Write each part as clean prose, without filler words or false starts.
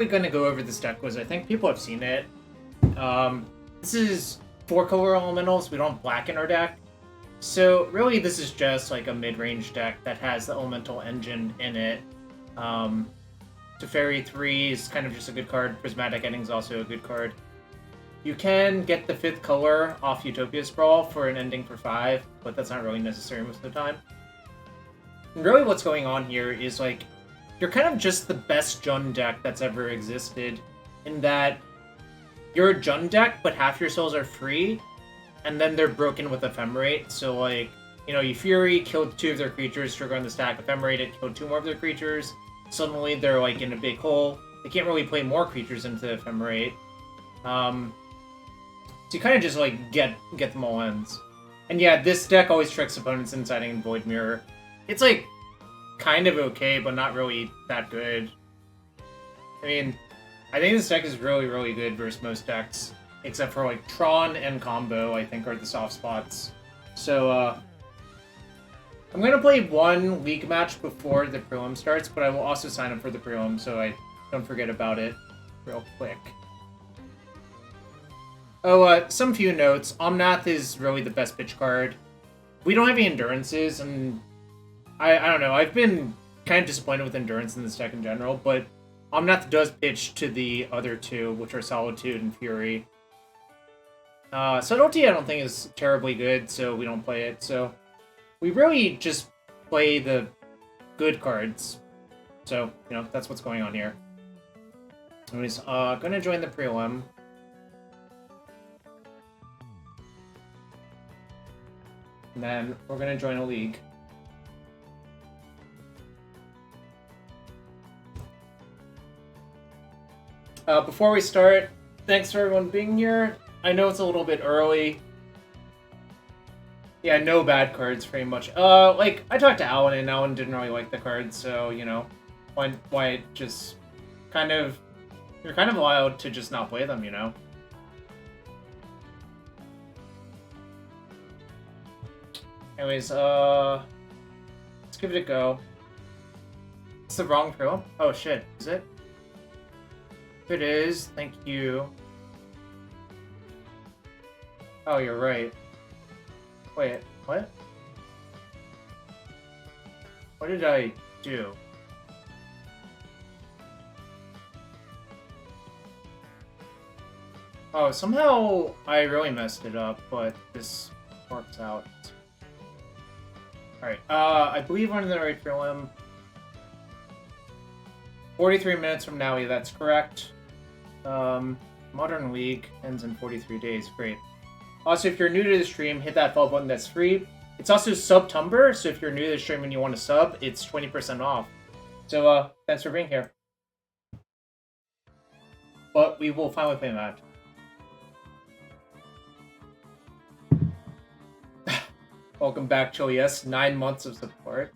We're going to go over this deck because I think people have seen it. This is 4-color elementals. We don't have black in our deck. So really this is just like a mid-range deck that has the elemental engine in it. Teferi 3 is kind of just a good card. Prismatic Ending is also a good card. You can get the 5th color off Utopia Sprawl for an ending for 5, but that's not really necessary most of the time. And really what's going on here is like, you're kind of just the best Jund deck that's ever existed, in that you're a Jund deck, but half your souls are free, and then they're broken with Ephemerate. So like, you know, you Fury, killed 2 of their creatures, trigger on the stack, Ephemerate it, killed 2 more of their creatures. Suddenly they're like in a big hole. They can't really play more creatures into Ephemerate. So you kind of just like get them all ends. And yeah, this deck always tricks opponents inciting and Void Mirror. It's like kind of okay, but not really that good. I mean, I think this deck is really, really good versus most decks, except for like Tron and Combo, I think are the soft spots. So I'm gonna play one league match before the prelim starts, but I will also sign up for the prelim so I don't forget about it real quick. Oh, some few notes. Omnath is really the best pitch card. We don't have any endurances, and I don't know. I've been kind of disappointed with endurance in this deck in general, but Omnath does pitch to the other 2, which are Solitude and Fury. Subtlety I don't think is terribly good, so we don't play it. So we really just play the good cards. So, you know, that's what's going on here. Anyways, gonna join the prelim. And then we're going to join a league. Before we start, thanks for everyone being here. I know it's a little bit early. Yeah, no bad cards, pretty much. Like, I talked to Alan, and Alan didn't really like the cards, so, you know, why just kind of... You're kind of allowed to just not play them, you know? Anyways, let's give it a go. It's the wrong prelim? Oh shit, is it? If it is, thank you. Oh, you're right. Wait, what? What did I do? Oh, somehow I really messed it up, but this works out. Alright, I believe we're in the right prelim. 43 minutes from now, yeah, that's correct. Modern League ends in 43 days, great. Also, if you're new to the stream, hit that follow button, that's free. It's also Subtumber, so if you're new to the stream and you want to sub, it's 20% off. So, thanks for being here. But we will finally play a match. Welcome back, Chill. Yes, 9 months of support.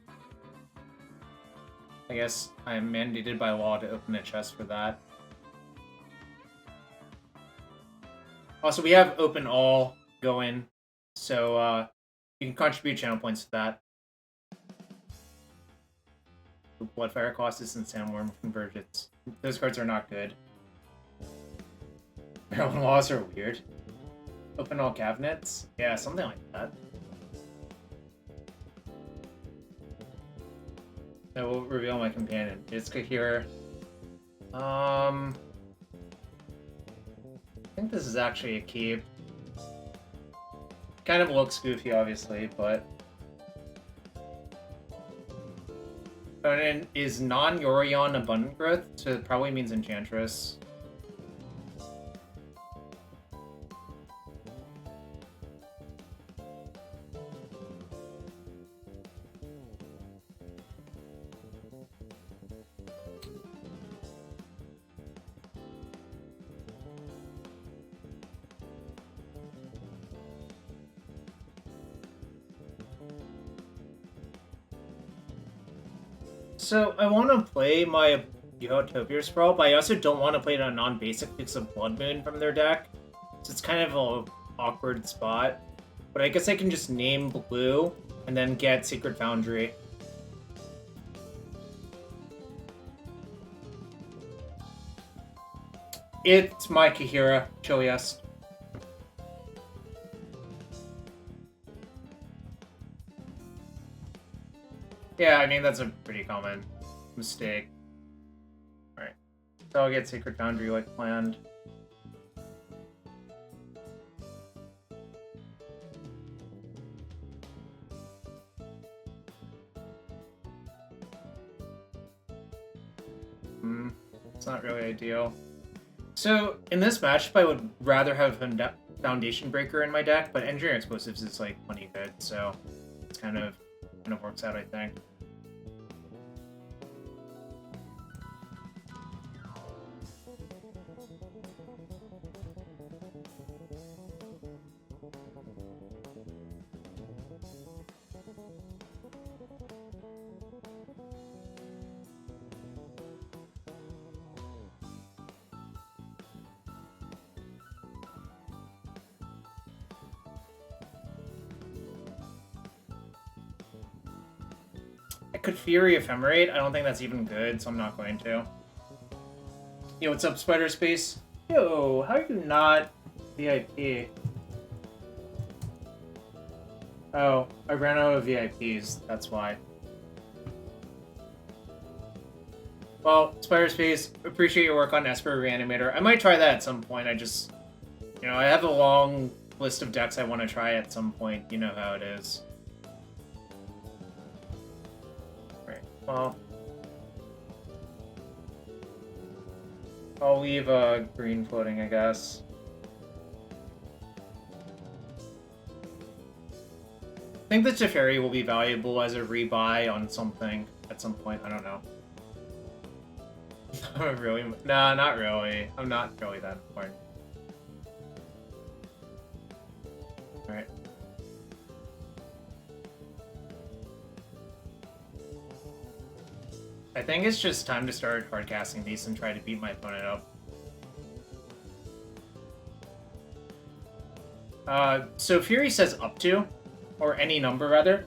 I guess I'm mandated by law to open a chest for that. Also, we have Open All going, so you can contribute channel points to that. Bloodfire Colossus and Sandworm Convergence. Those cards are not good. Maryland laws are weird. Open All Cabinets? Yeah, something like that. I will reveal my companion. It's Kahira. I think this is actually a keep. Kind of looks goofy, obviously, but... Conan is non-Yorion Abundant Growth, so it probably means Enchantress. So, I want to play my Utopia Sprawl, but I also don't want to play it on non-basic because of Blood Moon from their deck. So it's kind of an awkward spot. But I guess I can just name blue and then get Secret Foundry. It's my Kahira, Chiliest. Yeah, I mean, that's a pretty common mistake. Alright. So I'll get Sacred Foundry like planned. It's not really ideal. So, in this matchup, I would rather have a Foundation Breaker in my deck, but Engineering Explosives is, like, plenty good, so it's kind of works out, I think. I could Fury Ephemerate. I don't think that's even good, so I'm not going to. Yo, what's up, Spider Space? Yo, how are you not VIP? Oh, I ran out of VIPs, that's why. Well, Spider Space, appreciate your work on Esper Reanimator. I might try that at some point. I just, you know, I have a long list of decks I want to try at some point. You know how it is. Well, I'll leave green floating, I guess. I think the Teferi will be valuable as a rebuy on something at some point. I don't know. Really? Nah, not really. I'm not really that important. Alright. I think it's just time to start hardcasting these and try to beat my opponent up. So Fury says up to, or any number rather.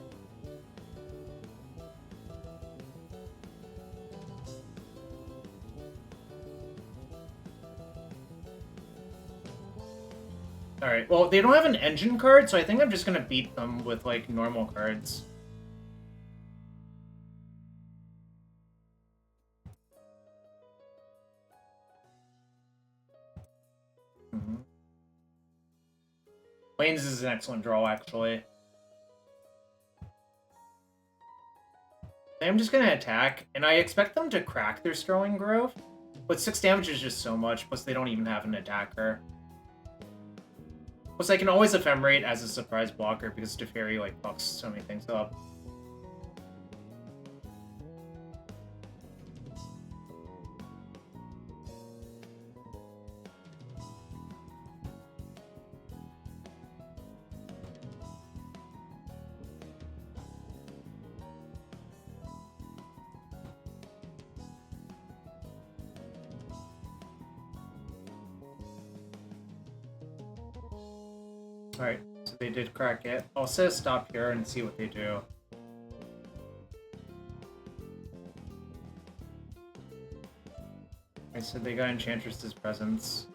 Alright, well, they don't have an engine card, so I think I'm just gonna beat them with, like, normal cards. Lanes is an excellent draw, actually. I'm just gonna attack, and I expect them to crack their Sterling Grove, but 6 damage is just so much, plus they don't even have an attacker. Plus I can always Ephemerate as a surprise blocker, because Teferi, like, fucks so many things up. Alright, so they did crack it. I'll set a stop here and see what they do. Alright, so they got Enchantress's Presence.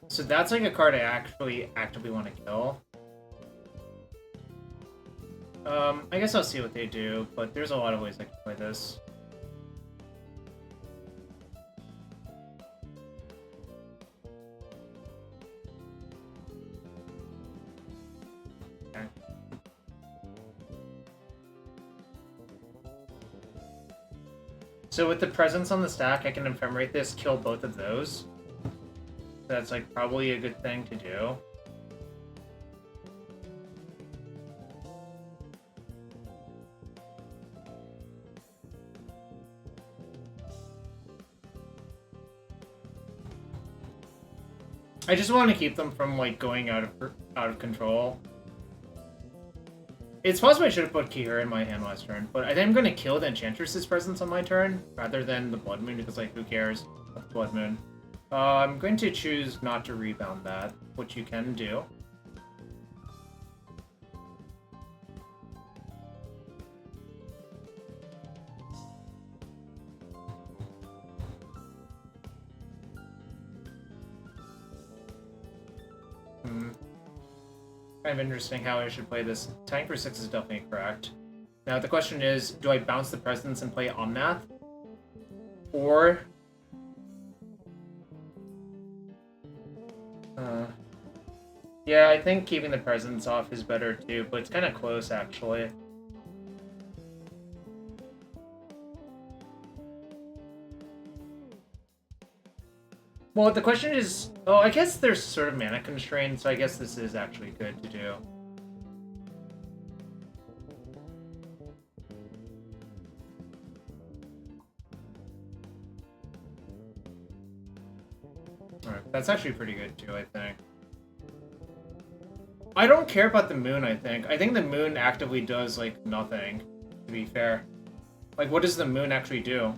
So that's like a card I actually actively want to kill. I guess I'll see what they do, but there's a lot of ways I can play this. So with the presence on the stack, I can Ephemerate this, kill both of those. That's like probably a good thing to do. I just want to keep them from like going out of control. It's possible I should have put Kihira in my hand last turn, but I think I'm going to kill the Enchantress's Presence on my turn, rather than the Blood Moon, because, like, who cares about the Blood Moon? I'm going to choose not to rebound that, which you can do. Kind of interesting how I should play this. Tank for 6 is definitely correct. Now the question is, do I bounce the presence and play Omnath? Or... yeah, I think keeping the presence off is better too, but it's kind of close actually. Well, the question is... oh, I guess there's sort of mana constraints, so I guess this is actually good to do. Alright, that's actually pretty good too, I think. I don't care about the moon, I think. I think the moon actively does, like, nothing, to be fair. Like, what does the moon actually do?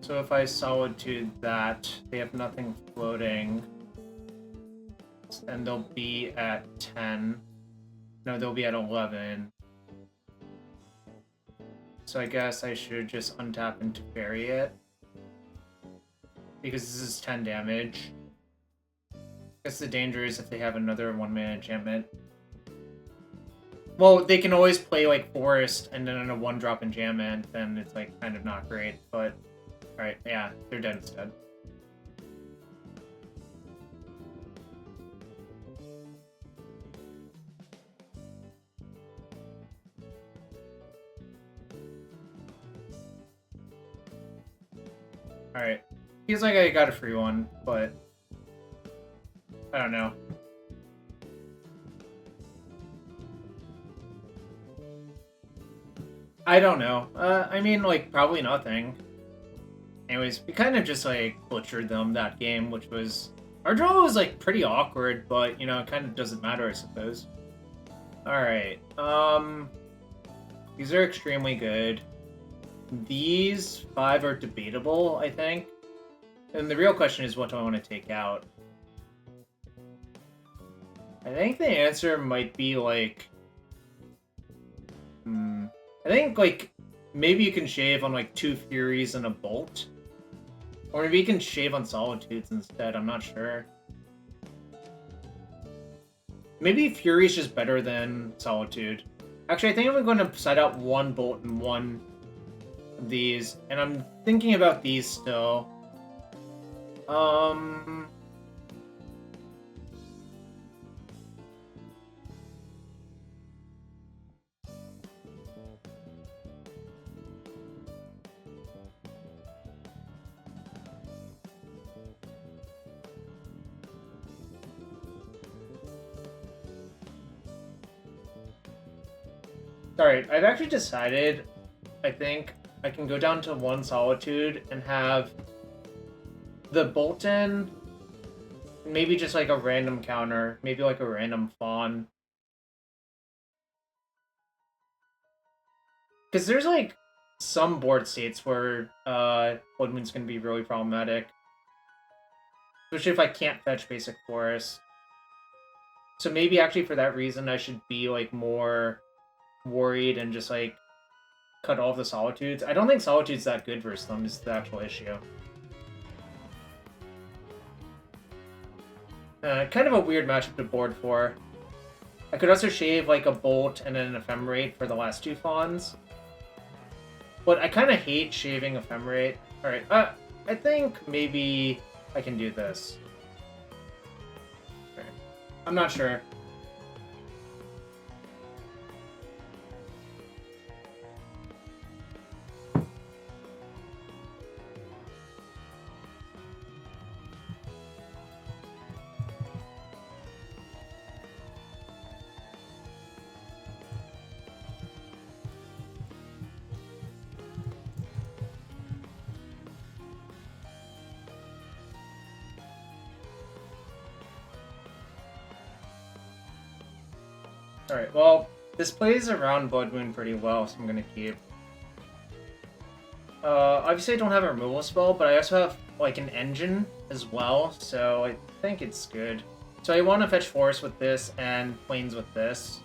So if I solitude that, they have nothing floating, and they'll be at 10. No, they'll be at 11. So I guess I should just untap and bury it. Because this is 10 damage. I guess the danger is if they have another 1-mana enchantment. Well, they can always play, like, Forest and then a 1-drop enchantment, then it's, like, kind of not great, but... alright, yeah, they're dead instead. Alright. Feels like I got a free one, but... I don't know. I don't know. I mean, like, probably nothing. Anyways, we kind of just, like, butchered them that game, which was... our draw was, like, pretty awkward, but, you know, it kind of doesn't matter, I suppose. Alright, these are extremely good. These 5 are debatable, I think. And the real question is, what do I want to take out? I think the answer might be, like... I think, like, maybe you can shave on, like, 2 Furies and a Bolt. Or maybe you can shave on Solitudes instead, I'm not sure. Maybe Fury's just better than Solitude. Actually, I think I'm going to set out 1 Bolt and 1 of these. And I'm thinking about these still. Alright, I've actually decided, I think, I can go down to 1 Solitude and have the Bolton, maybe just like a random counter, maybe like a random Fawn. Because there's like some board states where Blood Moon's going to be really problematic. Especially if I can't fetch basic forest. So maybe actually for that reason I should be like more worried and just like cut off the Solitudes. I don't think Solitude's that good versus them is the actual issue. Kind of a weird matchup to board for. I could also shave like a Bolt and then an Ephemerate for the last 2 Fawns. But I kind of hate shaving Ephemerate. Alright, I think maybe I can do this. Right. I'm not sure. Alright, well, this plays around Blood Moon pretty well, so I'm gonna keep. Obviously I don't have a removal spell, but I also have, like, an engine as well, so I think it's good. So I want to fetch Forest with this, and Plains with this.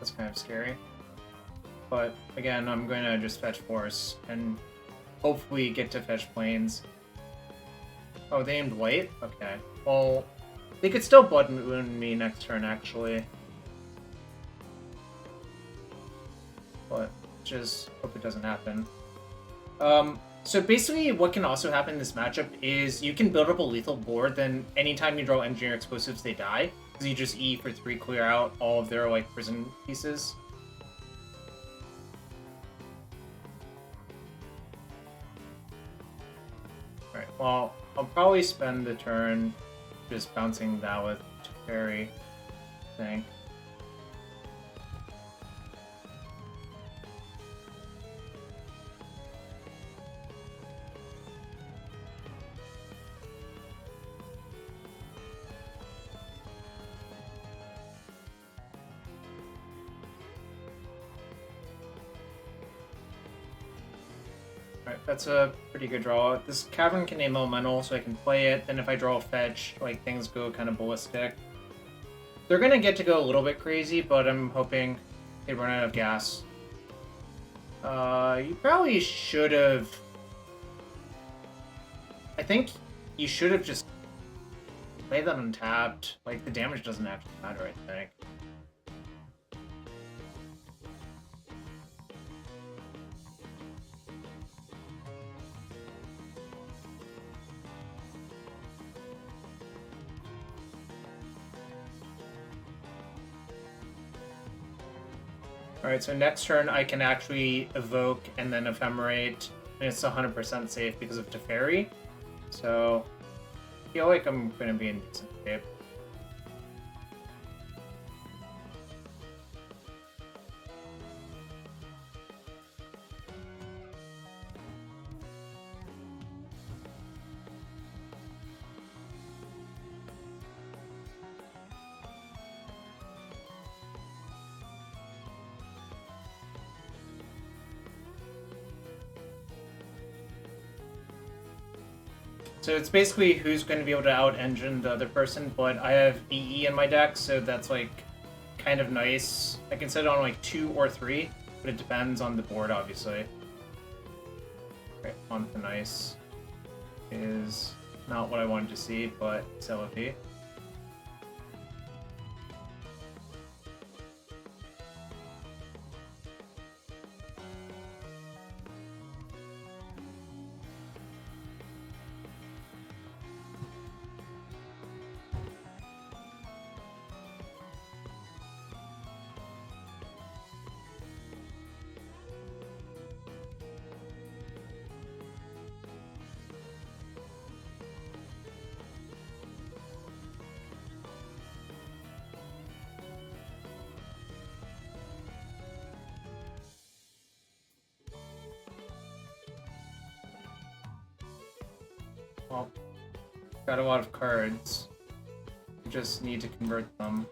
That's kind of scary. But again, I'm going to just fetch Force and hopefully get to fetch Plains. Oh, they aimed white? Okay. Well, they could still Blood Moon me next turn, actually. But just hope it doesn't happen. So basically what can also happen in this matchup is you can build up a lethal board, then anytime you draw Engineer Explosives, they die. Because you just E for 3, clear out all of their, like, prison pieces. Alright, well, I'll probably spend the turn just bouncing that with Teferi, I think. Alright, that's a pretty good draw. This Cavern can name Elemental, so I can play it. Then if I draw a fetch, like, things go kind of ballistic. They're gonna get to go a little bit crazy, but I'm hoping they run out of gas. You probably should have... I think you should have just played that untapped. Like, the damage doesn't actually matter, I think. Alright, so next turn I can actually evoke and then Ephemerate, and it's 100% safe because of Teferi. So, I feel like I'm going to be in decent shape. So it's basically who's going to be able to out-engine the other person, but I have EE in my deck, so that's, like, kind of nice. I can set it on, like, 2 or 3, but it depends on the board, obviously. Right, on the nice is not what I wanted to see, but it's LFE. Well, got a lot of cards. Just need to convert them.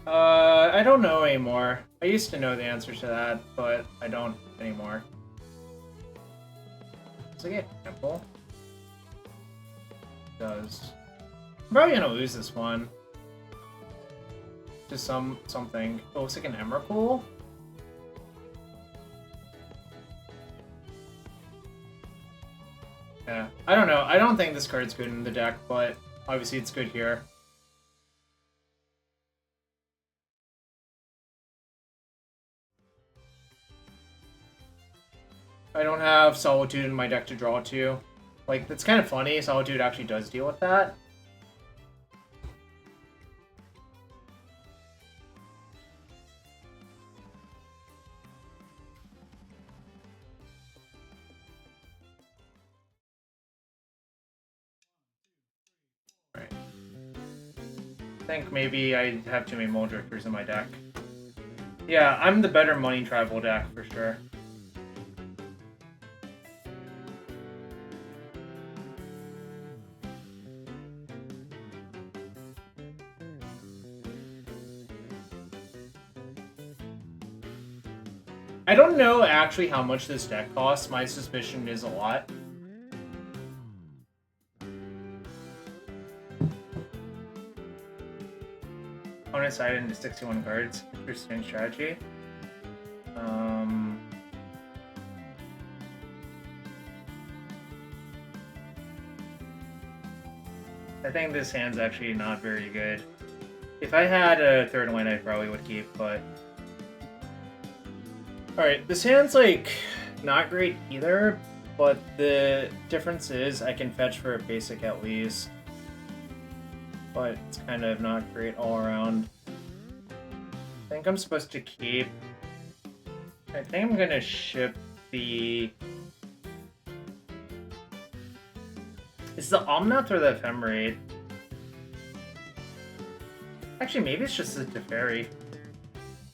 I don't know anymore. I used to know the answer to that, but I don't anymore. Does it get ample? It does. I'm probably gonna lose this one. To something. It looks like an Emrakul? Yeah, I don't know. I don't think this card's good in the deck, but obviously it's good here. I don't have Solitude in my deck to draw to. Like, that's kind of funny. Solitude actually does deal with that. Right. I think maybe I have too many Mulldrifters in my deck. Yeah, I'm the better money tribal deck for sure. I don't know actually how much this deck costs. My suspicion is a lot. opponent's side into 61 cards. Interesting strategy. I think this hand's actually not very good. If I had a third land, I probably would keep, but... Alright, this hand's, like, not great either, but the difference is I can fetch for a basic at least. But it's kind of not great all around. I think I'm supposed to keep... I think I'm gonna ship the... Is the Omnath or the Ephemerate? Actually, maybe it's just the Teferi.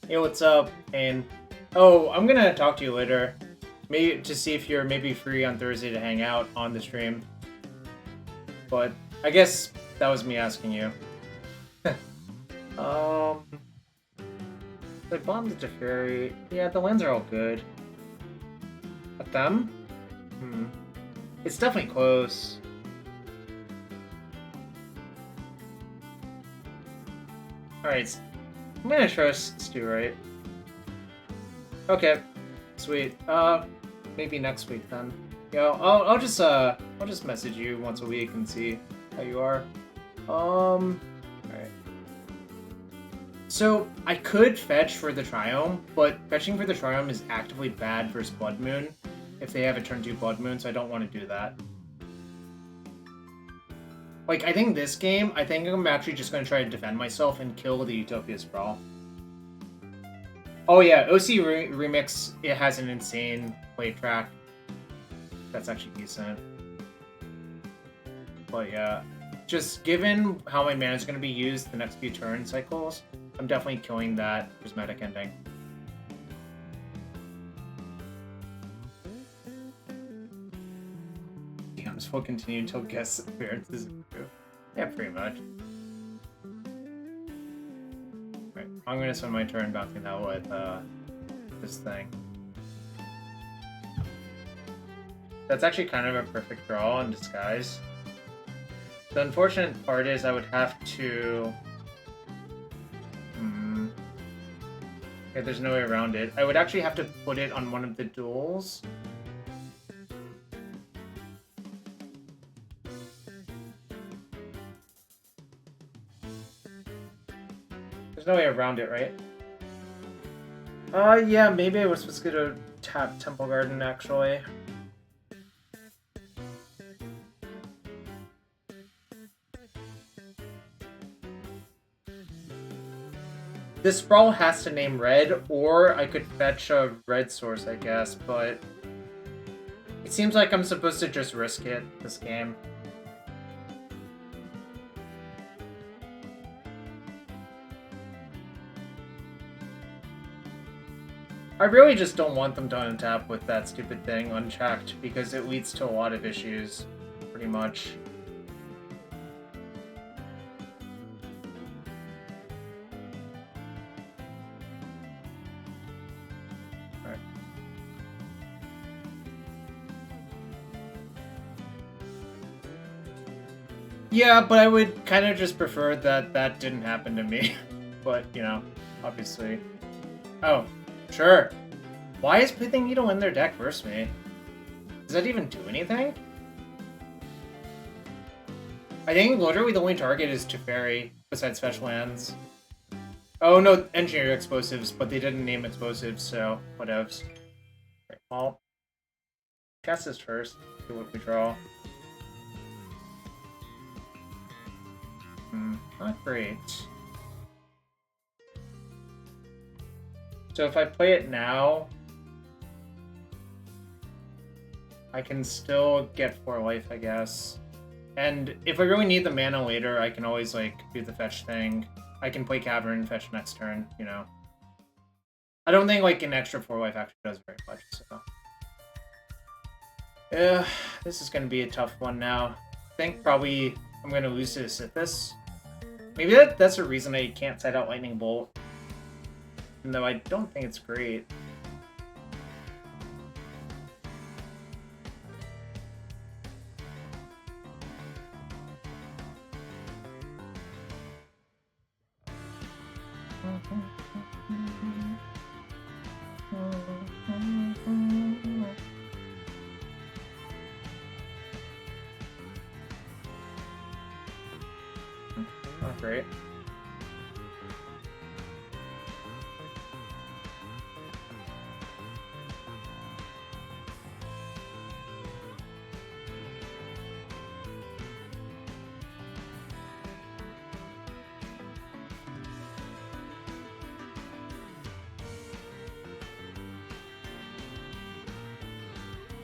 Hey, what's up? And oh, I'm gonna talk to you later. Maybe to see if you're maybe free on Thursday to hang out on the stream. But I guess that was me asking you. The Bomb the Teferi. Yeah, the lands are all good. But them? It's definitely close. Alright, I'm gonna trust Stu, right? Okay, sweet. Maybe next week then. Yeah, I'll just message you once a week and see how you are. Alright. So I could fetch for the Triome, but fetching for the Triome is actively bad versus Blood Moon if they have a turn 2 Blood Moon, so I don't want to do that. Like, I think this game, I think I'm actually just going to try to defend myself and kill the Utopia Sprawl. Oh yeah, OC Remix, it has an insane play track. That's actually decent. But yeah, just given how my mana is going to be used the next few turn cycles, I'm definitely killing that Prismatic Ending. This will continue until guest appearances improve. Yeah, pretty much. Right, I'm gonna spend my turn bouncing that with this thing. That's actually kind of a perfect draw in disguise. The unfortunate part is I would have to... Okay, there's no way around it. I would actually have to put it on one of the duels. There's no way around it, right? Yeah, maybe I was supposed to go to tap Temple Garden, actually. This Sprawl has to name red, or I could fetch a red source, I guess, but... It seems like I'm supposed to just risk it, this game. I really just don't want them to untap with that stupid thing unchecked, because it leads to a lot of issues, pretty much. Right. Yeah, but I would kind of just prefer that that didn't happen to me. But, you know, obviously. Oh. Sure. Why is Pithing Needle in their deck versus me? Does that even do anything? I think literally the only target is Teferi, besides fetch lands. Oh no, engineer explosives, but they didn't name explosives, so whatevs. Right, well, cast this first, see what we draw. Not great. So if I play it now, I can still get 4 life, I guess. And if I really need the mana later, I can always, like, do the fetch thing. I can play Cavern and fetch next turn, you know. I don't think, like, an extra 4 life actually does very much, so... Yeah, this is gonna be a tough one now. I think probably I'm gonna lose to Sithis. Maybe that's the reason I can't set out Lightning Bolt. Even though I don't think it's great. Not great.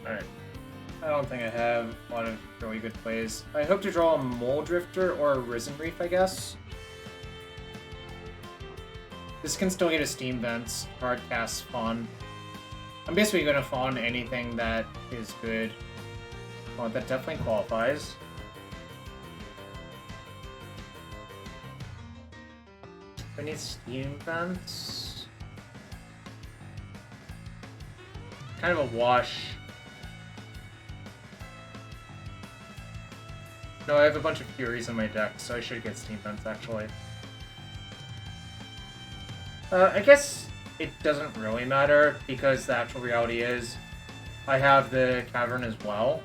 Alright. I don't think I have a lot of really good plays. I hope to draw a Mulldrifter or a Risen Reef, I guess. This can still get a Steam Vents, hard cast Fawn. I'm basically going to Fawn anything that is good. Well, that definitely qualifies. I need Steam Vents. Kind of a wash. No, I have a bunch of Furies in my deck, so I should get Steam Vents, actually. I guess it doesn't really matter, because the actual reality is I have the Cavern as well.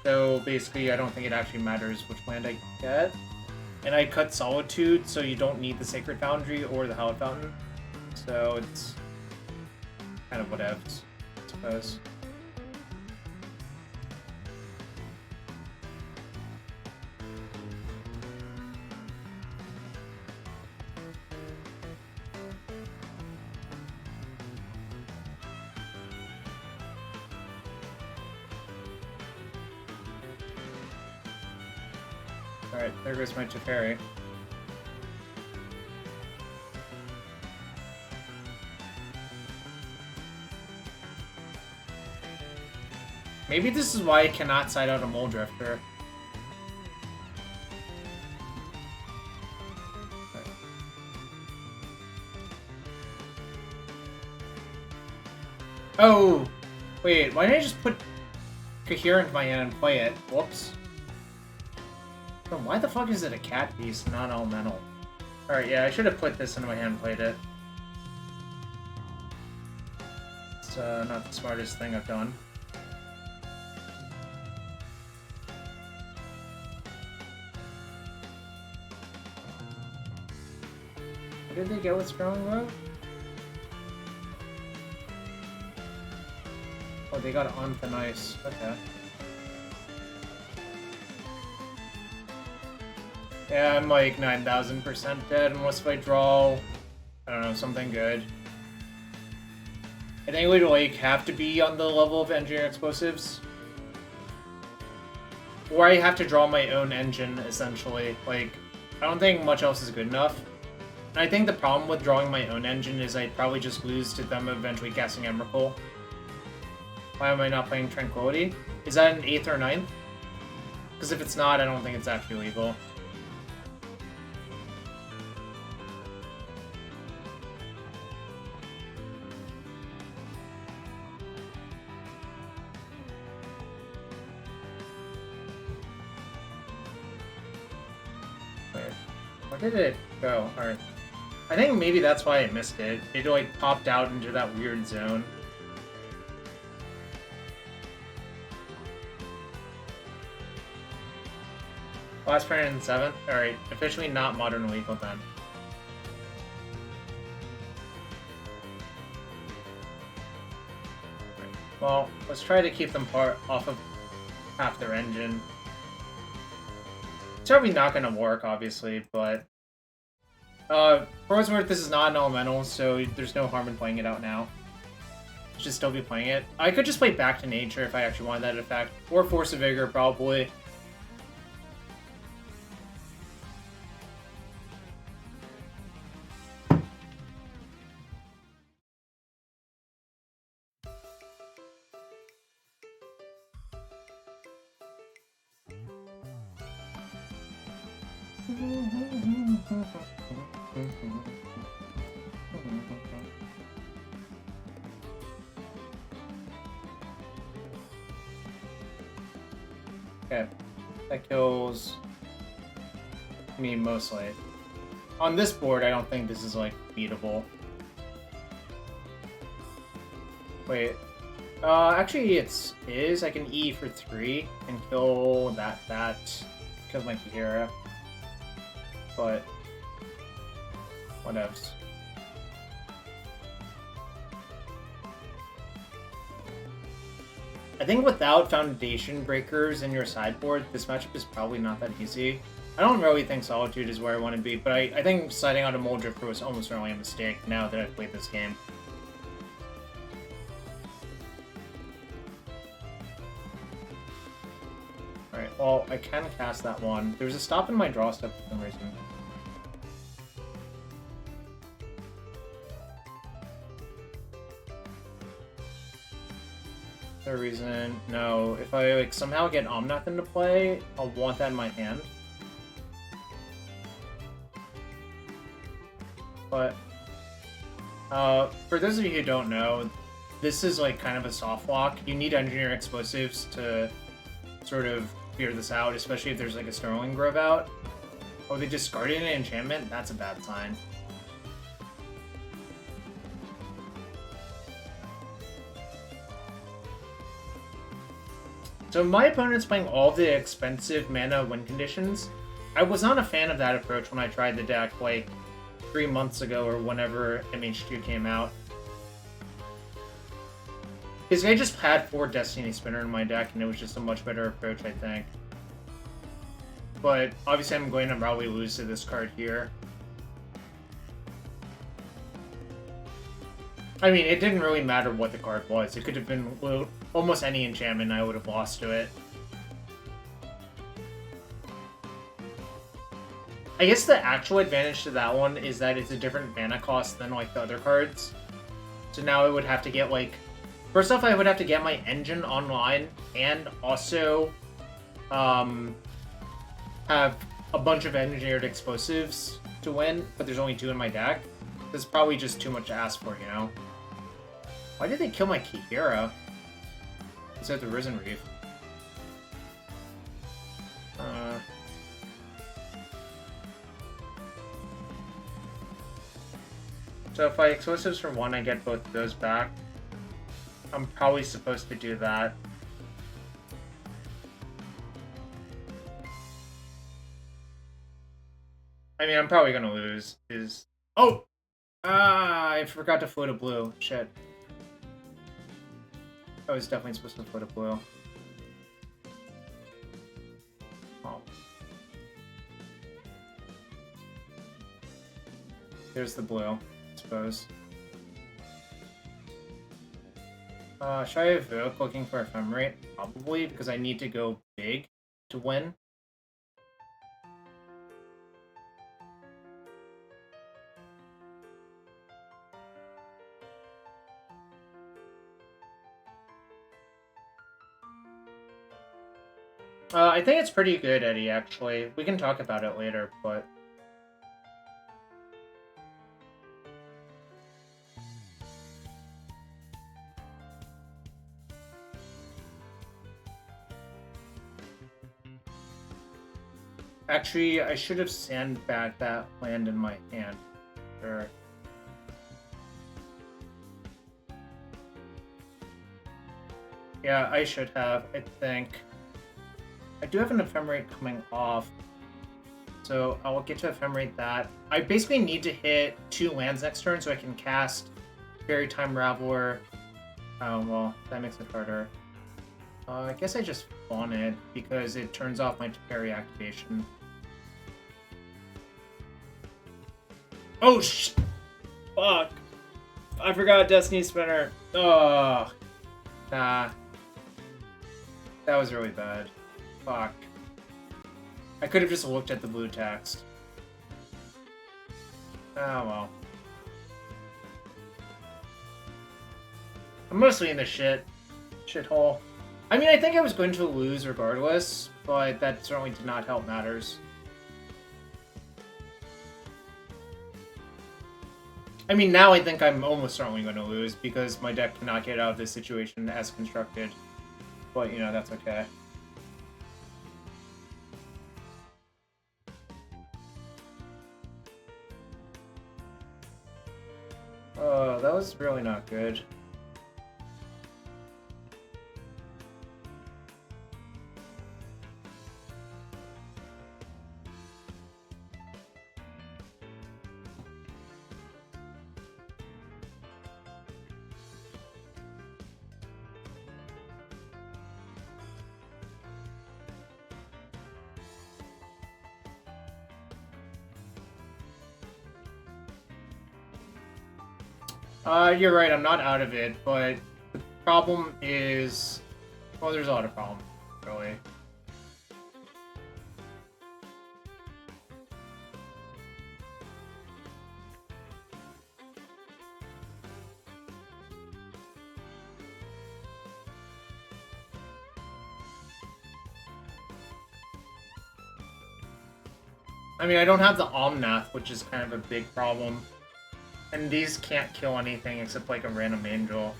So basically, I don't think it actually matters which land I get. And I cut Solitude, so you don't need the Sacred Foundry or the Hallowed Fountain. So it's kind of whatevs, I suppose. Alright, there goes my Teferi. Maybe this is why I cannot side out a Mulldrifter. Oh! Wait, why didn't I just put Coherent in my hand and play it? Whoops. Why the fuck is it a cat piece, not elemental? Alright, yeah, I should have put this into my hand and played it. It's not the smartest thing I've done. What did they get with Strong Road? Oh, they got on thin ice. Okay. Yeah, I'm like 9,000% dead unless if I draw, I don't know, something good. I think it would like have to be on the level of engineer explosives. Or I have to draw my own engine, essentially. Like, I don't think much else is good enough. And I think the problem with drawing my own engine is I'd probably just lose to them eventually casting Emrakul. Why am I not playing Tranquility? Is that an 8th or 9th? Because if it's not, I don't think it's actually legal. Where did it go? Alright. I think maybe that's why I missed it. It like popped out into that weird zone. Last player in 7th? Alright, officially not modern legal then. Right. Well, let's try to keep them off of half their engine. It's probably not going to work, obviously, but... for what's worth, this is not an elemental, so there's no harm in playing it out now. Should still be playing it. I could just play Back to Nature if I actually wanted that effect. Or Force of Vigor, probably. Okay, that kills me mostly. On this board, I don't think this is, like, beatable. Wait. Actually, it is. I can E for 3 and kill that. Kill my Kihira. But... whatevs. I think without Foundation Breakers in your sideboard, this matchup is probably not that easy. I don't really think Solitude is where I want to be, but I think siding out a Mulldrifter was almost certainly a mistake now that I've played this game. Alright, well, I can cast that one. There's a stop in my draw step for some reason. Reason. No, if I like somehow get Omnath into play, I'll want that in my hand. But for those of you who don't know, this is like kind of a soft lock. You need engineer explosives to sort of figure this out, especially if there's like a Sterling Grove out. Oh, they discarded an enchantment? That's a bad sign. So my opponent's playing all the expensive mana win conditions. I was not a fan of that approach when I tried the deck like 3 months ago or whenever MH2 came out. Because I just had 4 Destiny Spinner in my deck and it was just a much better approach, I think. But obviously I'm going to probably lose to this card here. I mean, it didn't really matter what the card was. It could have been almost any enchantment, I would have lost to it. I guess the actual advantage to that one is that it's a different mana cost than, like, the other cards. So now I would have to get, like... First off, I would have to get my engine online and also have a bunch of engineered explosives to win, but there's only 2 in my deck. That's probably just too much to ask for, you know? Why did they kill my Kihira? Is that the Risen Reef? So if I explosives for 1, I get both of those back. I'm probably supposed to do that. I mean, I'm probably gonna lose. Oh! I forgot to float a blue. Shit. I was definitely supposed to float a blue. Oh. There's the blue, I suppose. Should I evoke looking for Ephemerate? Probably, because I need to go big to win. I think it's pretty good, Eddie, actually. We can talk about it later, but... Actually, I should have sandbagged that land in my hand. Sure. Yeah, I should have, I think. I do have an Ephemerate coming off, so I'll get to Ephemerate that. I basically need to hit 2 lands next turn so I can cast Fairy Time Raveler. Oh, well, that makes it harder. I guess I just fawn it because it turns off my Teferi activation. Oh, fuck! I forgot Destiny Spinner. Oh, nah. That was really bad. Fuck. I could have just looked at the blue text. Oh well. I'm mostly in the shithole. I mean, I think I was going to lose regardless, but that certainly did not help matters. I mean, now I think I'm almost certainly going to lose because my deck cannot get out of this situation as constructed. But, you know, that's okay. Oh, that was really not good. You're right, I'm not out of it, but the problem is... Well, there's a lot of problems, really. I mean, I don't have the Omnath, which is kind of a big problem. And these can't kill anything except like a random angel.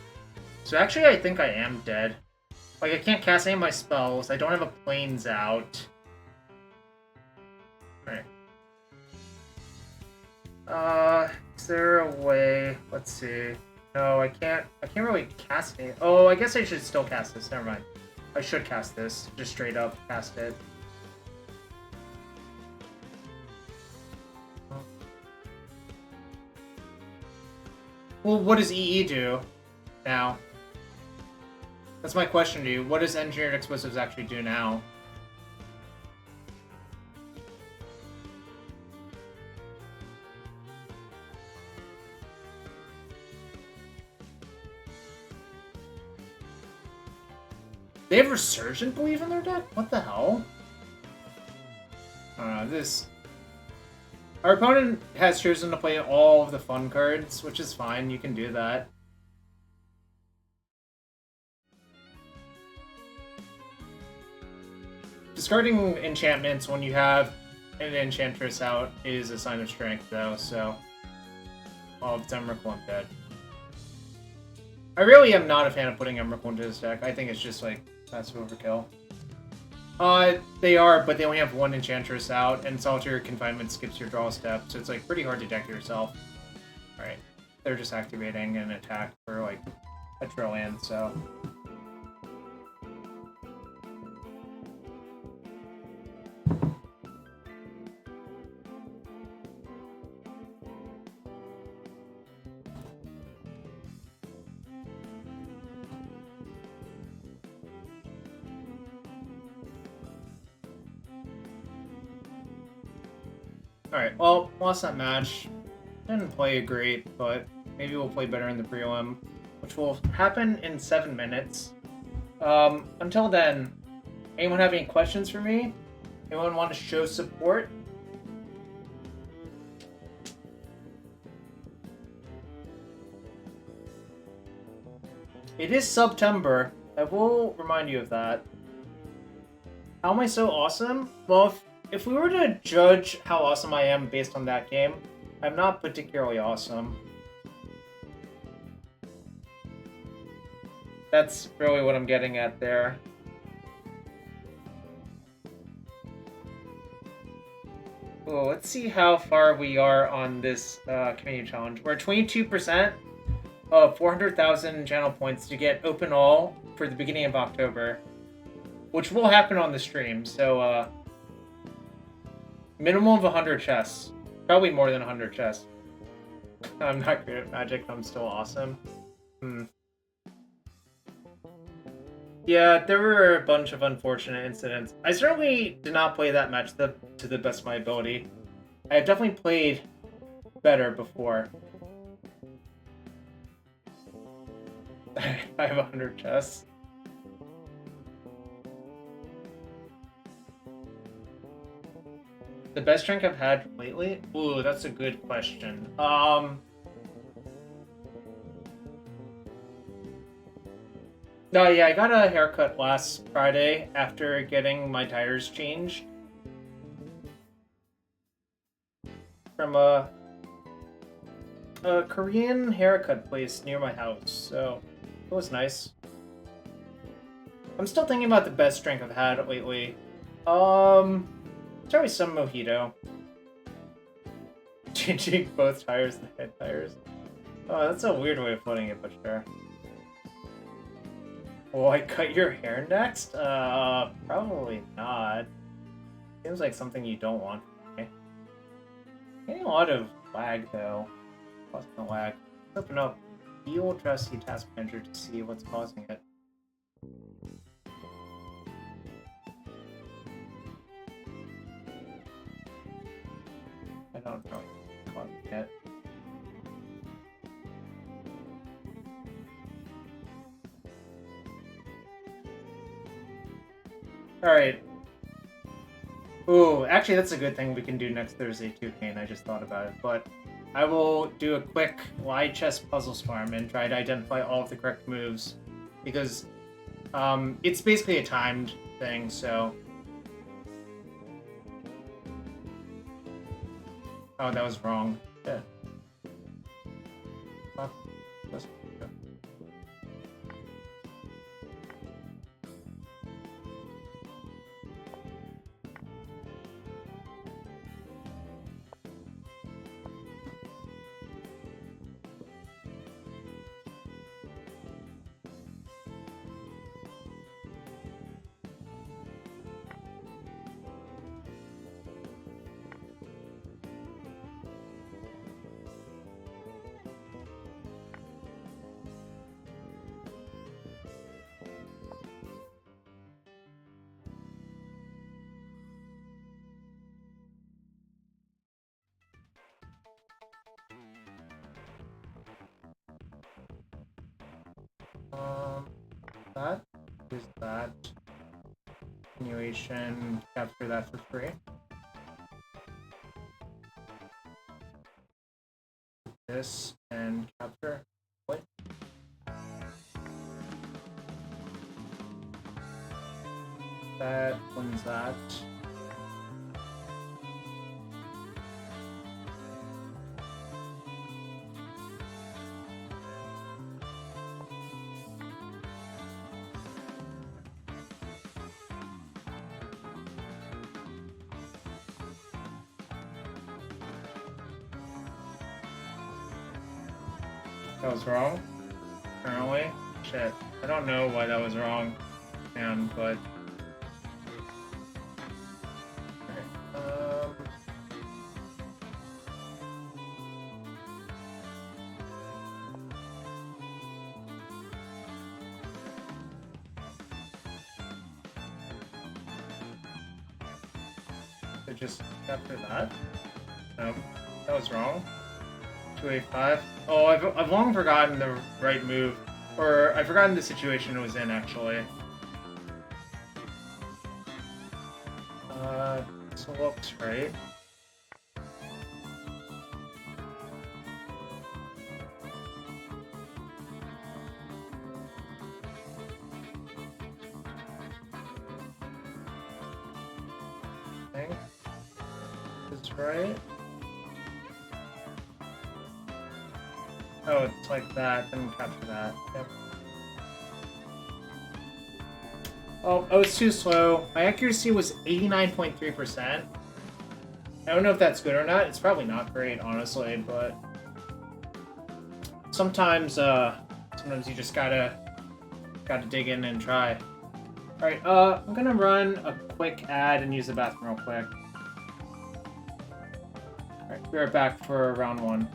So actually I think I am dead. Like I can't cast any of my spells, I don't have a planes out. Alright. Is there a way? Let's see. No, I can't really cast it. Oh, I guess I should still cast this, never mind. I should cast this, just straight up cast it. Well, what does EE do now? That's my question to you. What does Engineered Explosives actually do now? They have Resurgent Believe in their deck? What the hell? This... Our opponent has chosen to play all of the fun cards, which is fine, you can do that. Discarding enchantments when you have an Enchantress out is a sign of strength, though, so... Oh, it's Emrakul, I'm dead. I really am not a fan of putting Emrakul into this deck. I think it's just, like, massive overkill. They are, but they only have one Enchantress out, and Solitary Confinement skips your draw step, so it's, like, pretty hard to deck yourself. Alright. They're just activating an attack for, like, a trillion, so... Alright, well, lost that match. Didn't play great, but maybe we'll play better in the prelim, which will happen in 7 minutes. Until then, anyone have any questions for me? Anyone want to show support? It is September. I will remind you of that. How am I so awesome? Well, if we were to judge how awesome I am based on that game, I'm not particularly awesome. That's really what I'm getting at there. Oh, let's see how far we are on this community challenge. We're at 22% of 400,000 channel points to get open all for the beginning of October, which will happen on the stream, so minimum of 100 chests. Probably more than 100 chests. I'm not great at Magic, I'm still awesome. Yeah, there were a bunch of unfortunate incidents. I certainly did not play that match to the best of my ability. I have definitely played better before. I have 100 chests. The best drink I've had lately? Ooh, that's a good question. No, yeah, I got a haircut last Friday after getting my tires changed. From a Korean haircut place near my house, so it was nice. I'm still thinking about the best drink I've had lately. Probably some mojito. Changing both tires, the head tires. Oh, that's a weird way of putting it, but sure. Will I cut your hair next? Probably not. Seems like something you don't want. Okay. Getting a lot of lag, though. Plus the lag. Open up the old trusty task manager to see what's causing it. I don't know what's causing it. Alright. Ooh, actually that's a good thing we can do next Thursday too, Kane. I just thought about it. But I will do a quick wide chest puzzles farm and try to identify all of the correct moves. Because it's basically a timed thing, so... Oh, that was wrong. Shit. Fuck. That is that. Continuation, capture that for free. This and capture. What? That one's that. That was wrong, apparently. Shit. I don't know why that was wrong, man, but... Alright, so just after that? No, that was wrong. 285. Oh, I've long forgotten the right move. Or, I've forgotten the situation it was in, actually. This looks right. I think this is right. Oh, it's like that, then capture that. Yep. Oh, I was too slow. My accuracy was 89.3%. I don't know if that's good or not. It's probably not great, honestly, but... Sometimes you just gotta dig in and try. Alright, I'm gonna run a quick ad and use the bathroom real quick. Alright, be right back for round 1.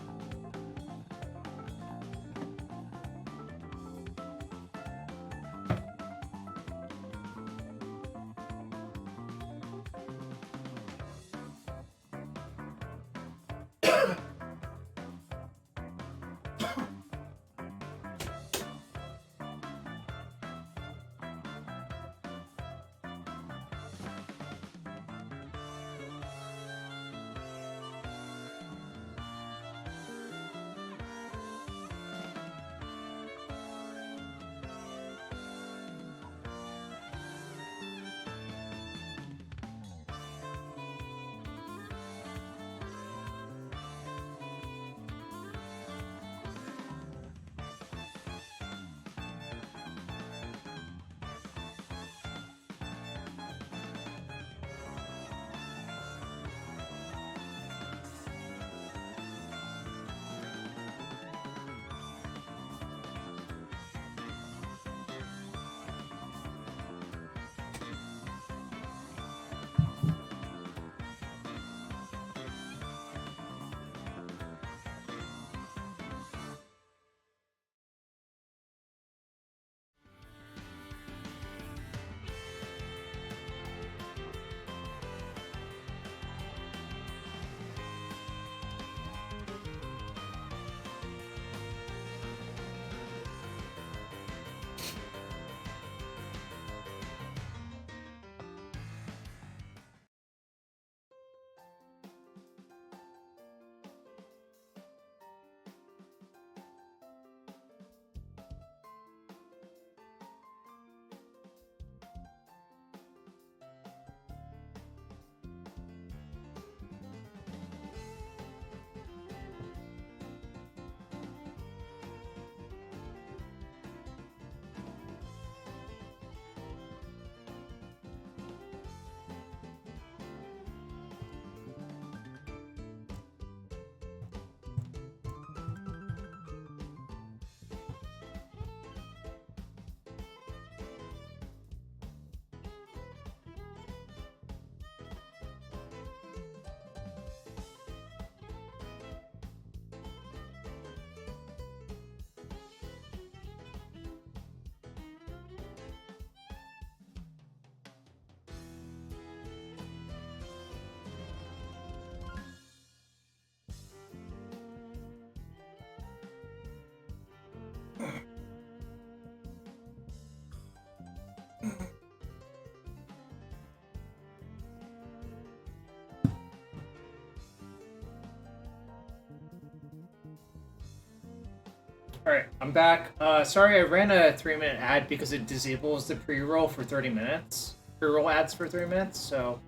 Alright, I'm back. Sorry, I ran a 3-minute ad because it disables the pre-roll for 30 minutes. Pre-roll ads for 3 minutes, so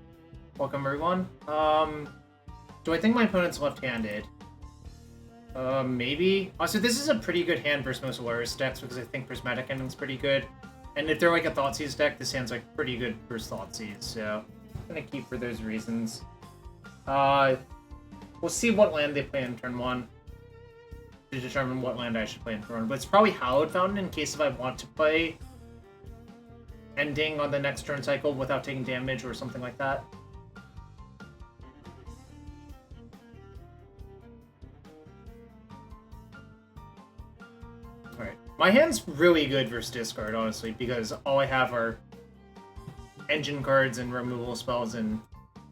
welcome everyone. Do I think my opponent's left-handed? Maybe. Also, this is a pretty good hand versus most Loris decks because I think Prismatic Ending's pretty good. And if they're like a Thoughtseize deck, this hand's like pretty good versus Thoughtseize, so I'm gonna keep for those reasons. We'll see what land they play in turn 1 to determine what land I should play in turn 1. But it's probably Hallowed Fountain in case if I want to play Ending on the next turn cycle without taking damage or something like that. Alright. My hand's really good versus discard, honestly, because all I have are engine cards and removal spells, and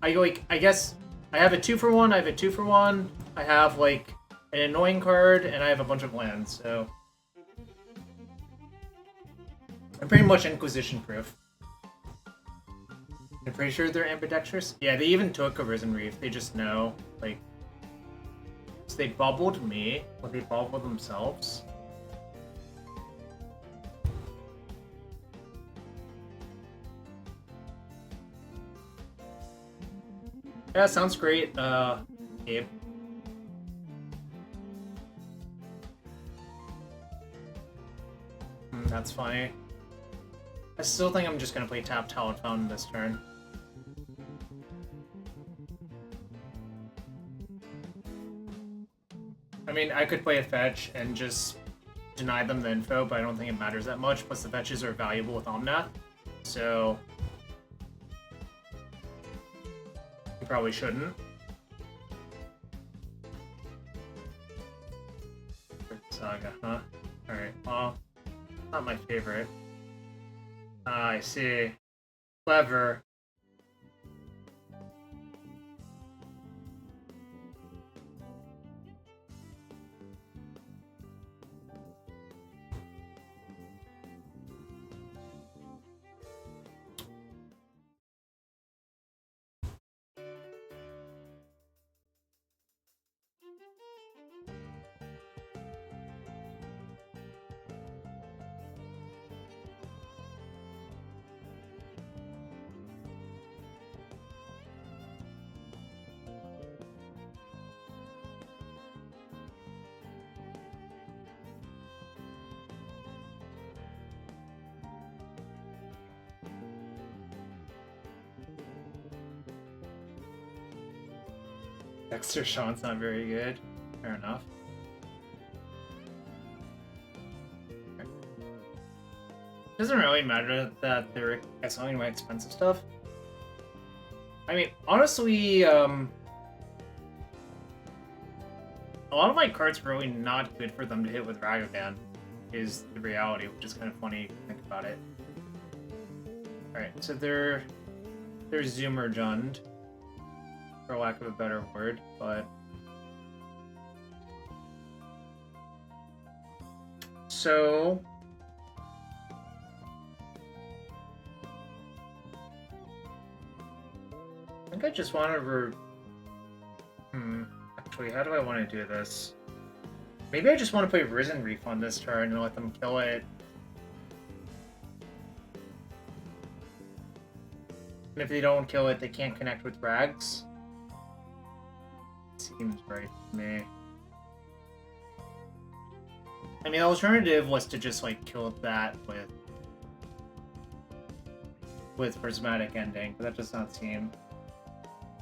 I guess I have a 2-for-1, I have a 2-for-1, I have like an annoying card, and I have a bunch of lands, so I'm pretty much Inquisition proof. I'm pretty sure they're ambidextrous. Yeah, they even took a Risen Reef. They just know, like, so they bubbled me, or they bubbled themselves. Yeah, sounds great, Gabe. That's funny. I still think I'm just gonna play Tap Hallowed Fountain this turn. I mean, I could play a fetch and just deny them the info, but I don't think it matters that much. Plus, the fetches are valuable with Omnath, so you probably shouldn't. Saga, huh? Alright, well, not my favorite. Ah, I see. Clever. Dexter Sean's not very good. Fair enough. Doesn't really matter that they're selling my expensive stuff. I mean, honestly, a lot of my cards are really not good for them to hit with Ragavan, is the reality, which is kind of funny to think about it. Alright, so they're Zoomerjund, for lack of a better word, but so I think I just want to actually, how do I want to do this? Maybe I just want to play Risen Reef on this turn and let them kill it. And if they don't kill it, they can't connect with Rags. Seems right to me. I mean, the alternative was to just, like, kill that with Prismatic Ending, but that does not seem...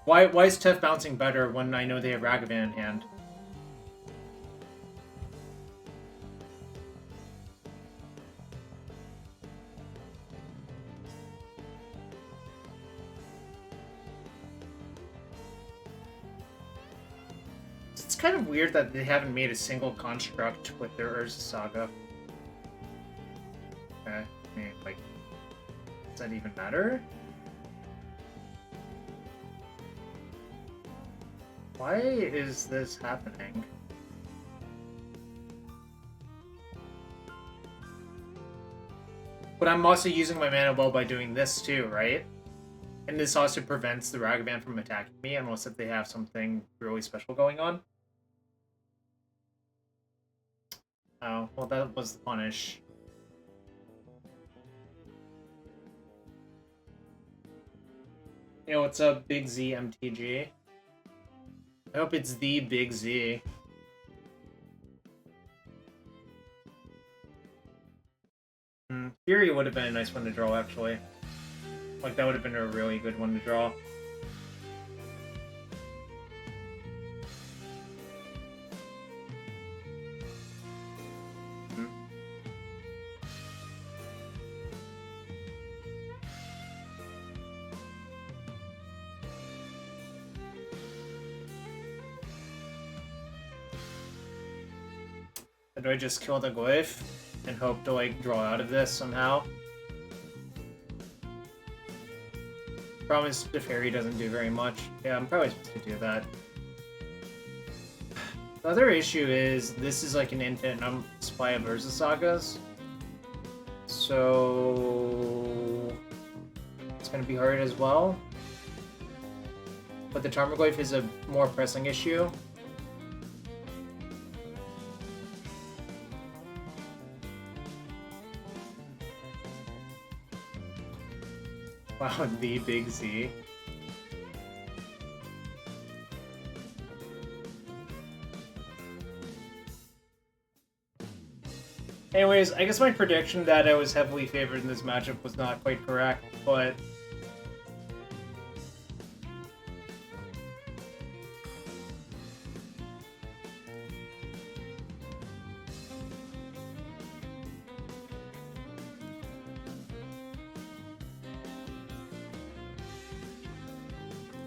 Why is Tef bouncing better when I know they have Ragavan in hand? It's kind of weird that they haven't made a single construct with their Urza Saga. Okay, I mean, like, does that even matter? Why is this happening? But I'm also using my mana well by doing this too, right? And this also prevents the Ragavan from attacking me unless if they have something really special going on. Oh, well, that was the punish. Yo, what's up, Big Z MTG? I hope it's the Big Z. Fury would have been a nice one to draw, actually. Like, that would have been a really good one to draw. Do I just kill the glyph and hope to, like, draw out of this somehow? Problem is, the fairy doesn't do very much. Yeah, I'm probably supposed to do that. The other issue is, this is like an infinite supply of Urza Sagas. So... it's gonna be hard as well. But the Tarmogoyf is a more pressing issue. Wow, the Big Z. Anyways, I guess my prediction that I was heavily favored in this matchup was not quite correct, but...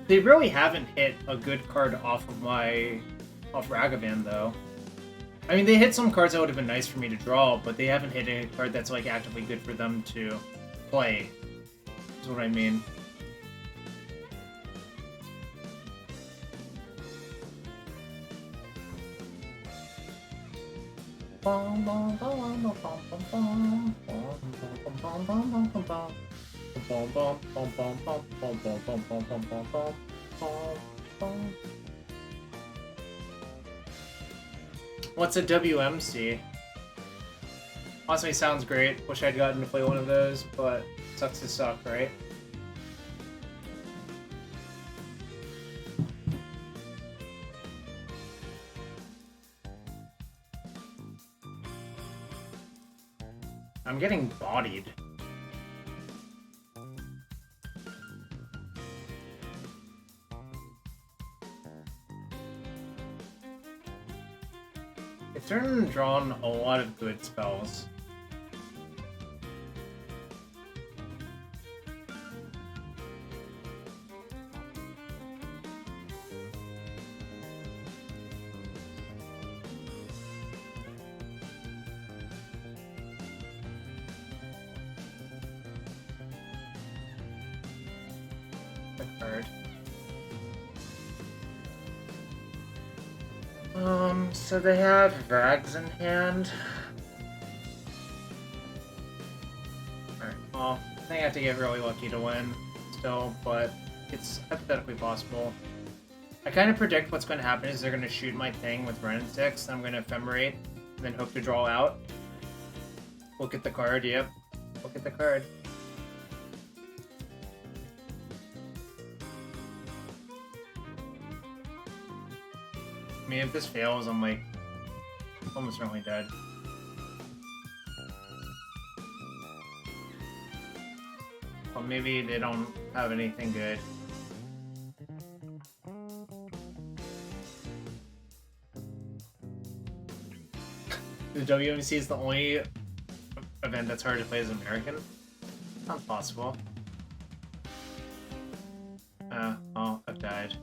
they really haven't hit a good card off Ragavan, though. I mean, they hit some cards that would have been nice for me to draw, but they haven't hit a card that's, like, actively good for them to play. Is what I mean. What's a WMC? Honestly, sounds great. Wish I'd gotten to play one of those, but sucks to suck, right? I'm getting bodied. It's certainly drawn a lot of good spells. So they have Vags in hand. Alright, well, I think I have to get really lucky to win still, but it's hypothetically possible. I kind of predict what's going to happen is they're going to shoot my thing with Ren 6, I'm going to Ephemerate, and then hope to draw out. Look at the card, yep. Look at the card. I mean, if this fails, I'm like almost certainly dead. Well, maybe they don't have anything good. The WMC is the only event that's hard to play as American? Sounds possible. Oh, I've died.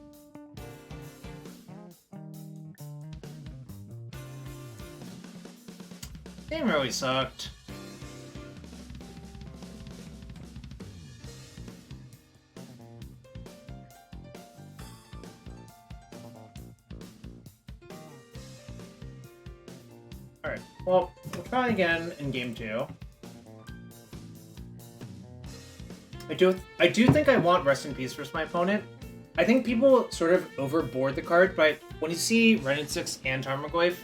Game really sucked. Alright, well, we'll try again in game 2. I do think I want Rest in Peace versus my opponent. I think people sort of overboard the card, but when you see Ren 6 and Tarmogoyf,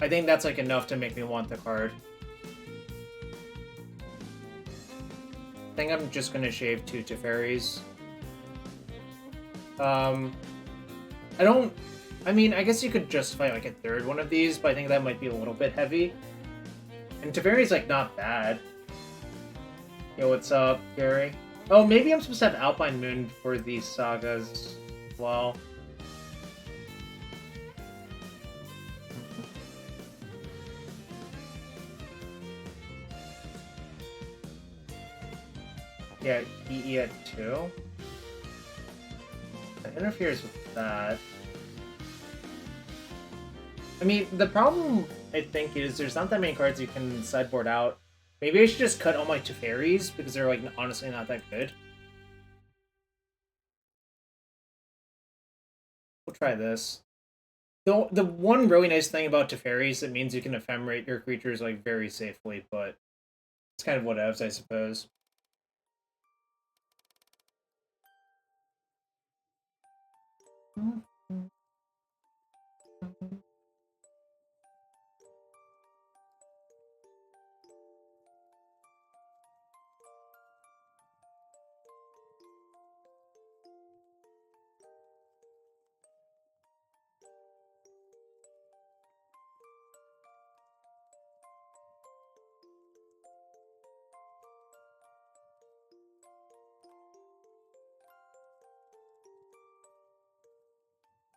I think that's like enough to make me want the card. I think I'm just gonna shave 2 Teferis. I mean, I guess you could justify like a third one of these, but I think that might be a little bit heavy. And Teferi's like not bad. Yo, what's up, Gary? Oh, maybe I'm supposed to have Alpine Moon for these sagas as well. Yeah, EE at 2. That interferes with that. I mean, the problem, I think, is there's not that many cards you can sideboard out. Maybe I should just cut all my Teferis, because they're, like, honestly not that good. We'll try this. The one really nice thing about Teferis, it means you can ephemerate your creatures, like, very safely, but it's kind of whatevs, I suppose.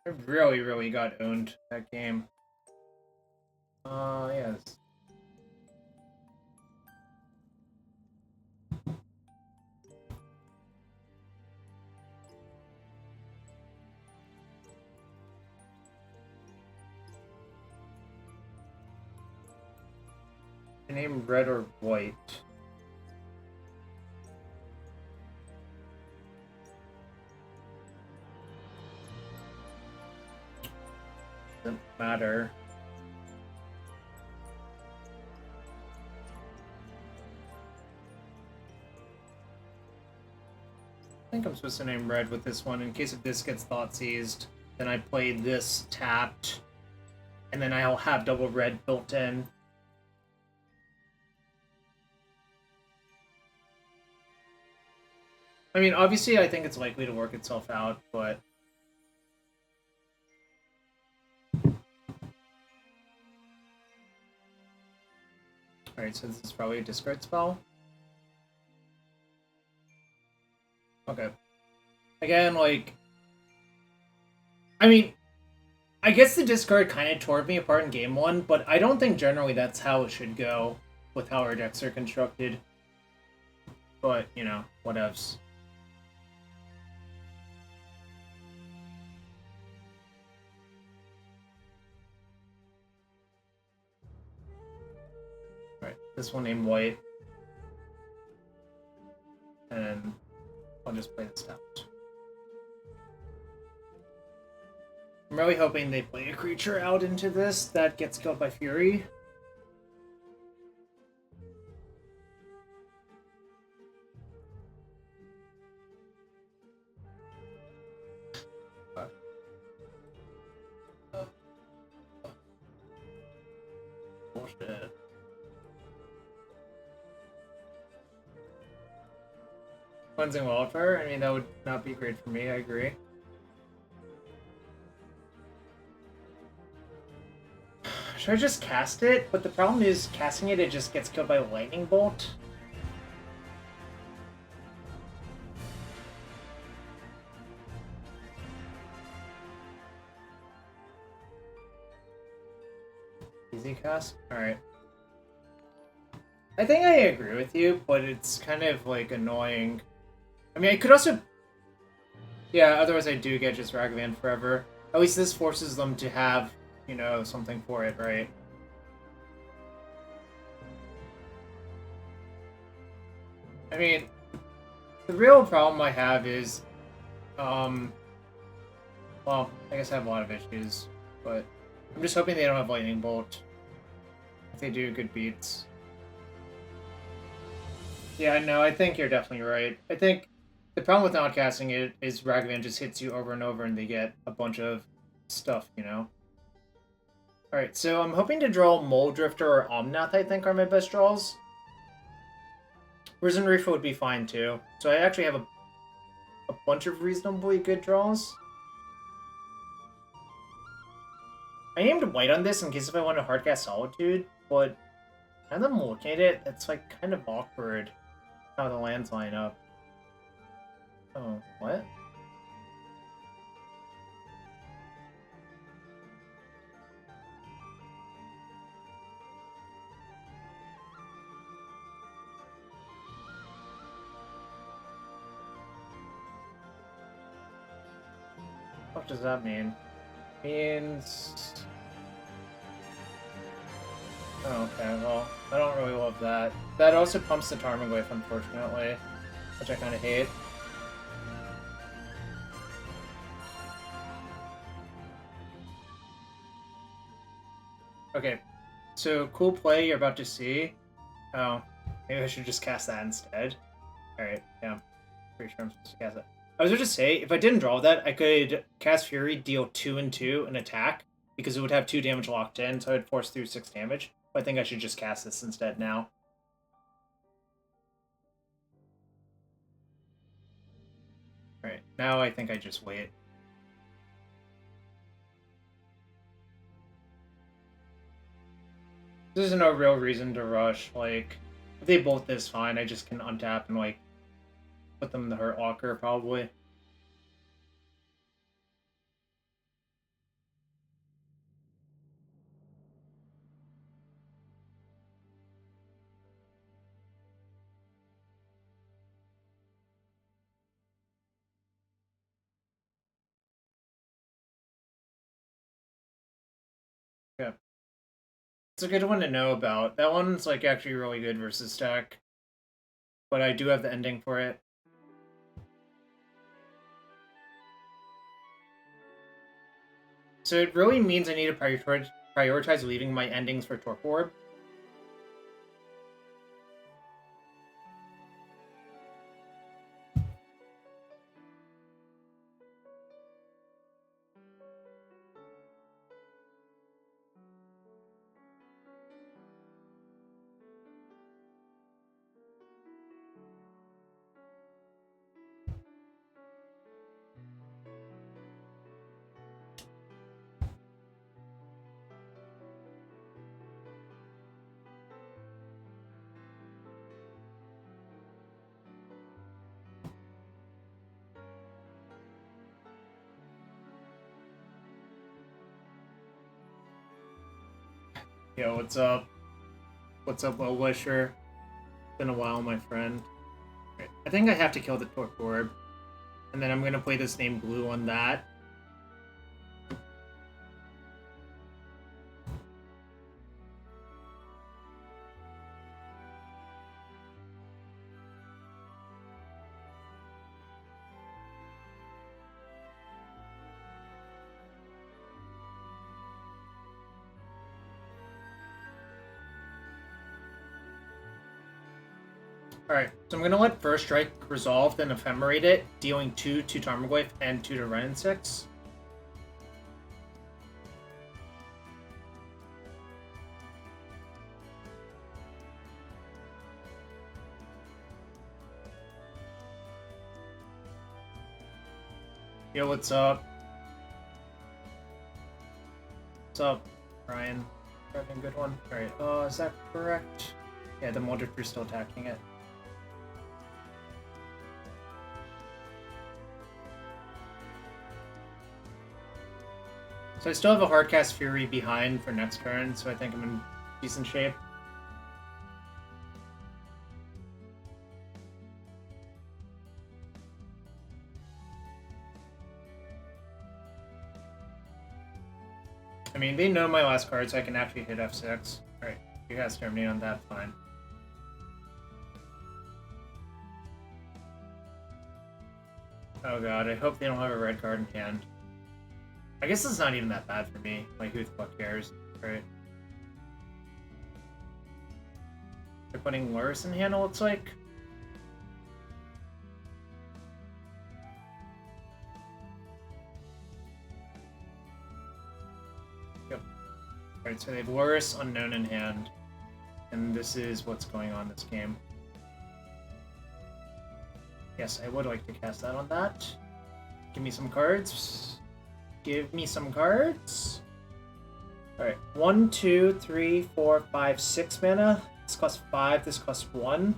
I really, really got owned that game. Yes. Name red or white? Doesn't matter. I think I'm supposed to name red with this one in case if this gets thought seized. Then I play this tapped, and then I'll have double red built in. I mean, obviously, I think it's likely to work itself out, but alright, so this is probably a discard spell. Okay. Again, like, I mean, I guess the discard kind of tore me apart in game 1, but I don't think generally that's how it should go with how our decks are constructed. But, you know, whatevs. Alright, this one named white. And I'll just play this out. I'm really hoping they play a creature out into this that gets killed by Fury. Bullshit. Cleansing Wildfire? I mean, that would not be great for me, I agree. Should I just cast it? But the problem is, casting it, it just gets killed by a lightning bolt. Easy cast? Alright. I think I agree with you, but it's kind of, like, annoying. I mean, I could also... Yeah, otherwise I do get just Ragavan forever. At least this forces them to have, you know, something for it, right? I mean, the real problem I have is, well, I guess I have a lot of issues, but I'm just hoping they don't have Lightning Bolt. If they do, good beats. Yeah, no, I think you're definitely right. I think the problem with not casting it is Ragavan just hits you over and over and they get a bunch of stuff, you know? Alright, so I'm hoping to draw Mulldrifter or Omnath, I think, are my best draws. Risen Reef would be fine, too. So I actually have a bunch of reasonably good draws. I named white on this in case if I want to hardcast Solitude, but now that I'm looking at it, it's like kind of awkward how the lands line up. Oh, what? What does that mean? Means... Oh, okay, well, I don't really love that. That also pumps the Tarmogoyf, unfortunately, which I kind of hate. Okay, so cool play you're about to see. Oh, maybe I should just cast that instead. Alright, yeah. Pretty sure I'm supposed to cast it. I was going to say, if I didn't draw that, I could cast Fury, deal 2 and 2, and attack, because it would have 2 damage locked in, so I'd force through 6 damage. But I think I should just cast this instead now. Alright, now I think I just wait. There's no real reason to rush, like, if they bolt this fine, I just can untap and, like, put them in the Hurt Locker, probably. Yeah. It's a good one to know about. That one's, like, actually really good versus stack. But I do have the ending for it. So it really means I need to prioritize leaving my endings for Torpor Orb. Yo, what's up? What's up, Well-Wisher? Been a while, my friend. Right. I think I have to kill the Torpor Orb. And then I'm gonna play this name Blue on that. Alright, so I'm gonna let First Strike resolve, then Ephemerate it, dealing 2 to Tarmogoyf and 2 to Ren 6. Yo, what's up? What's up, Ryan? Having a good one. Alright, is that correct? Yeah, the Mulldrifter's still attacking it. So I still have a Hardcast Fury behind for next turn, so I think I'm in decent shape. I mean, they know my last card, so I can actually hit F6. Alright, you guys terminate on that, fine. Oh god, I hope they don't have a red card in hand. I guess it's not even that bad for me. Like, who the fuck cares, right? They're putting Lurrus in hand, it looks like. Yep. Alright, so they have Lurrus Unknown in hand. And this is what's going on this game. Yes, I would like to cast that on that. Give me some cards. Give me some cards. Alright, 1, 2, 3, 4, 5, 6 mana. This costs 5, this costs 1.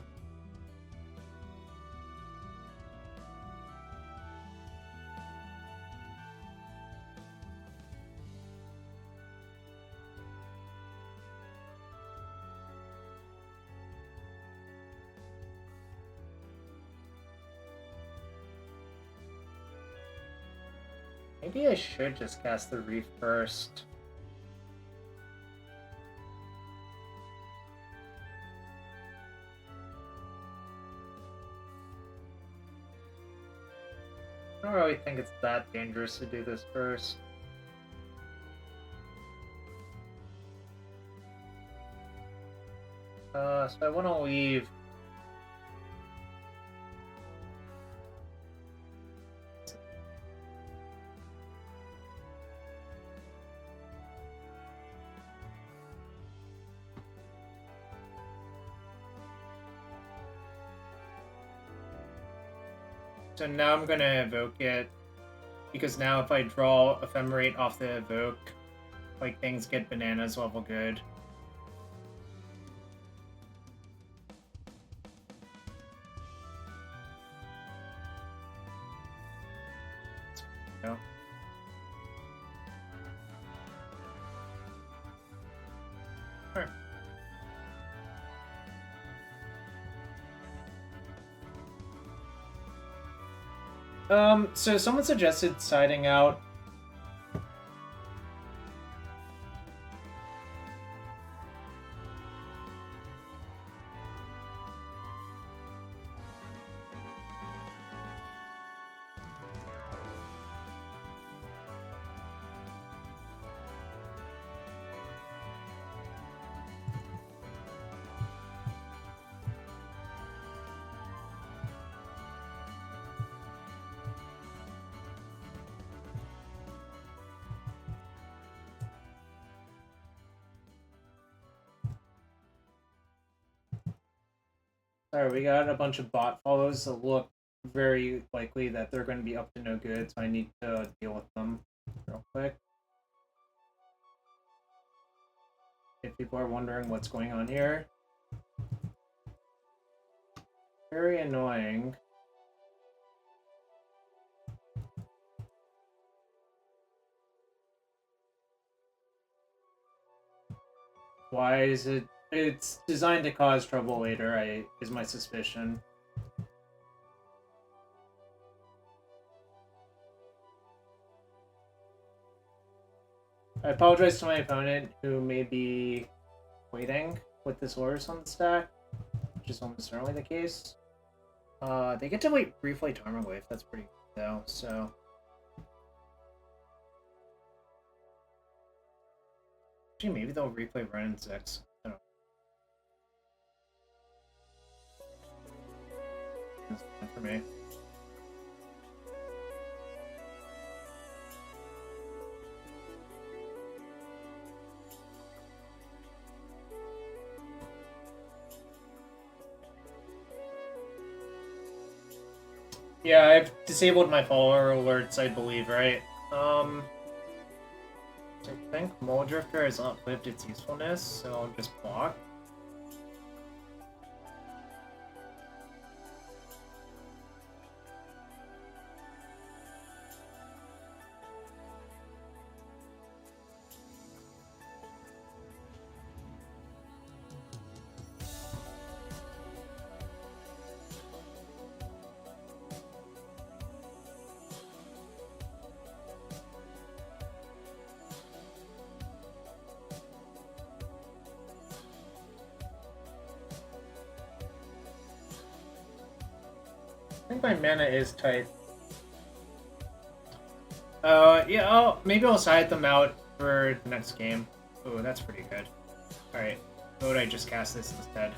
Maybe I should just cast the Reef first. I don't really think it's that dangerous to do this first. So I want to leave. So now I'm going to evoke it, because now if I draw Ephemerate off the evoke, like, things get bananas level good. No. Alright. So someone suggested siding out. Alright, we got a bunch of bot follows that look very likely that they're going to be up to no good, so I need to deal with them real quick. If people are wondering what's going on here. Very annoying. Why is it? It's designed to cause trouble later, is my suspicion. I apologize to my opponent who may be waiting with this Lurrus on the stack, which is almost certainly the case. They get to wait briefly to Armor Wave, that's pretty good though, so. Actually, maybe they'll replay Run in 6. I don't know. That's fine for me. Yeah, I've disabled my follower alerts, I believe, right? I think Mulldrifter has outlived its usefulness, so I'll just block. I think my mana is tight. Yeah, maybe I'll side them out for the next game. Oh, that's pretty good. Alright, would I just cast this instead?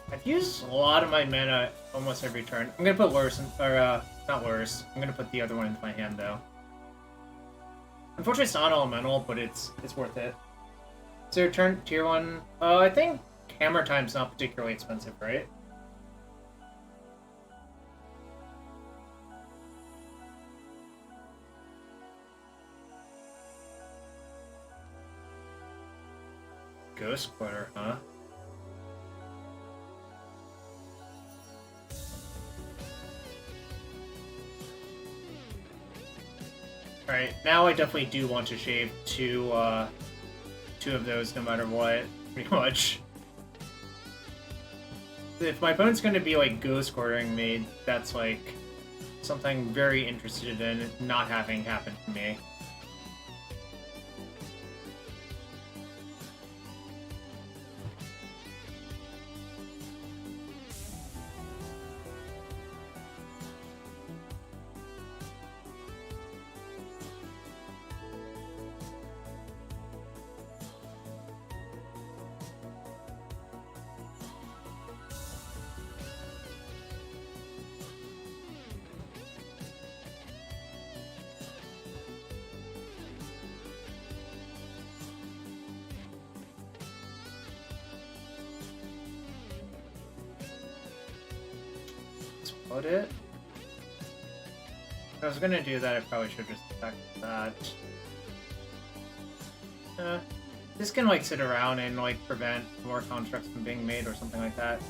I've used a lot of my mana almost every turn. I'm gonna put Lurrus, not Lurrus. I'm gonna put the other one into my hand, though. Unfortunately, it's not elemental, but it's worth it. So turn tier 1. I think Hammer Time's not particularly expensive, right? Ghost Quarter, huh? Alright, now I definitely do want to shave two of those no matter what, pretty much. If my opponent's going to be, like, Ghost Quartering me, that's, like, something very interested in not having happen to me. It. If I was gonna do that, I probably should just affect that. This can like sit around and like prevent more constructs from being made or something like that.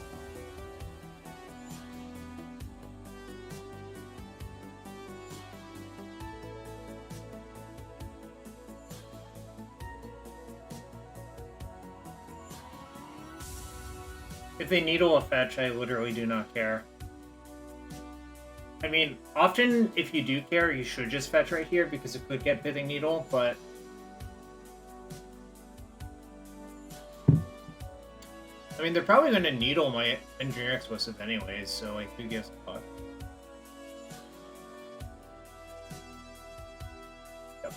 If they needle a fetch, I literally do not care. I mean, often, if you do care, you should just fetch right here, because it could get Pithing Needle, but... I mean, they're probably going to needle my Engineer Explosive anyways, so, like, who gives a fuck? Yep.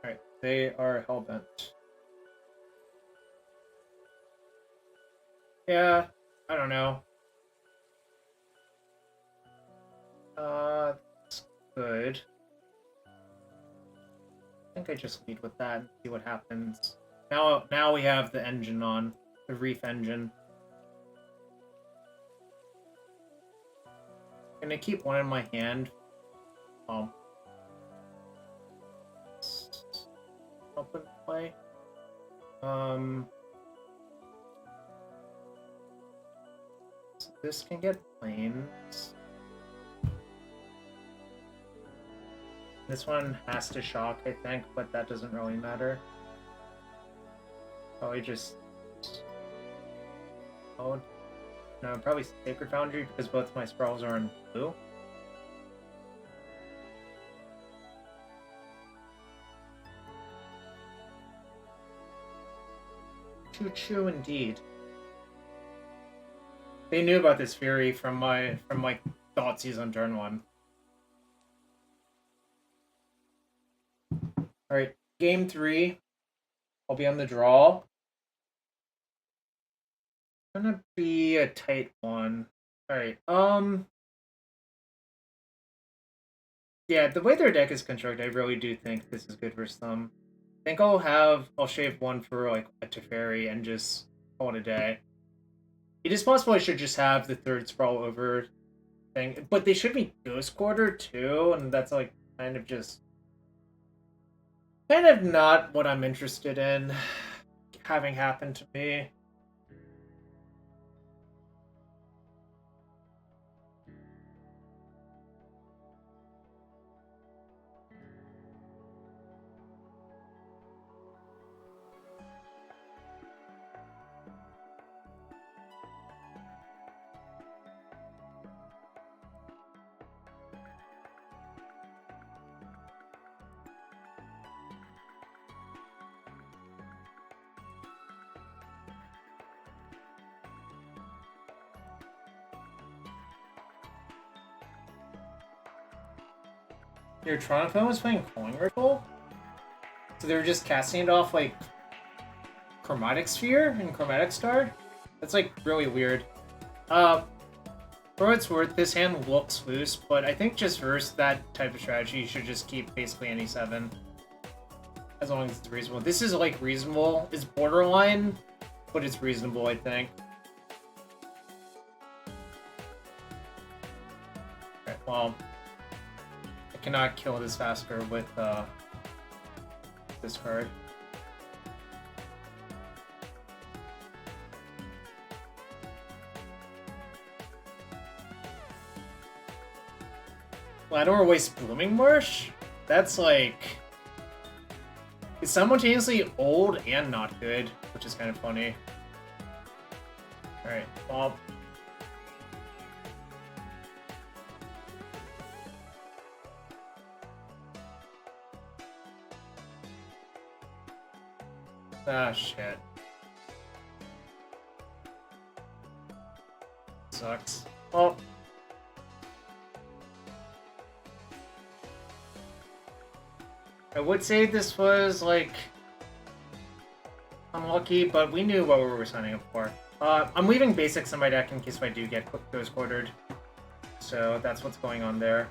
Alright, they are hellbent. Yeah, I don't know. That's good. I think I just lead with that and see what happens. Now we have the engine on, the Reef engine. I'm gonna keep one in my hand. Open play. So this can get planes. This one has to shock, I think, but that doesn't really matter. Probably just... Oh, no, probably Sacred Foundry, because both my sprawls are in blue. Choo-choo indeed. They knew about this Fury from my Thoughtseize on turn 1. Alright, game 3. I'll be on the draw. It's gonna be a tight one. Alright, yeah, the way their deck is constructed, I really do think this is good versus them. I think I'll shave one for like a Teferi and just call it a day. It is possible I should just have the third sprawl over thing, but they should be Ghost Quarter too, and that's like kind of not what I'm interested in having happen to me. Your Tronicon was playing Calling Ritual? So they were just casting it off, like, Chromatic Sphere and Chromatic Star? That's, like, really weird. For what it's worth, this hand looks loose, but I think just versus that type of strategy, you should just keep basically any 7. As long as it's reasonable. This is, like, reasonable. It's borderline, but it's reasonable, I think. Alright, well... I cannot kill this faster with, this card. Lador Waste Blooming Marsh? That's like... It's simultaneously old and not good, which is kind of funny. Alright, well... Ah, shit. Sucks. Well... I would say this was, like, unlucky, but we knew what we were signing up for. I'm leaving basics in my deck in case I do get Ghost Quartered. So that's what's going on there.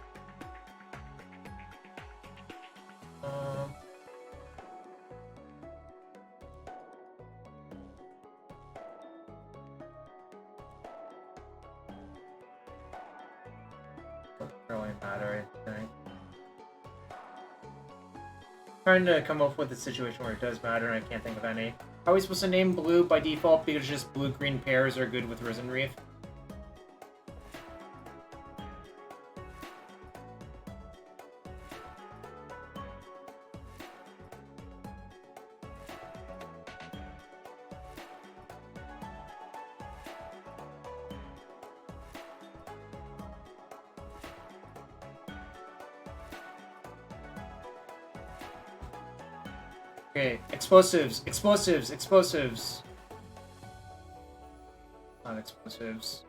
Doesn't really matter, I think. Trying to come up with a situation where it does matter, and I can't think of any. How are we supposed to name blue by default? Because just blue-green pairs are good with Risen Reef. Okay, explosives, explosives, explosives. Not explosives.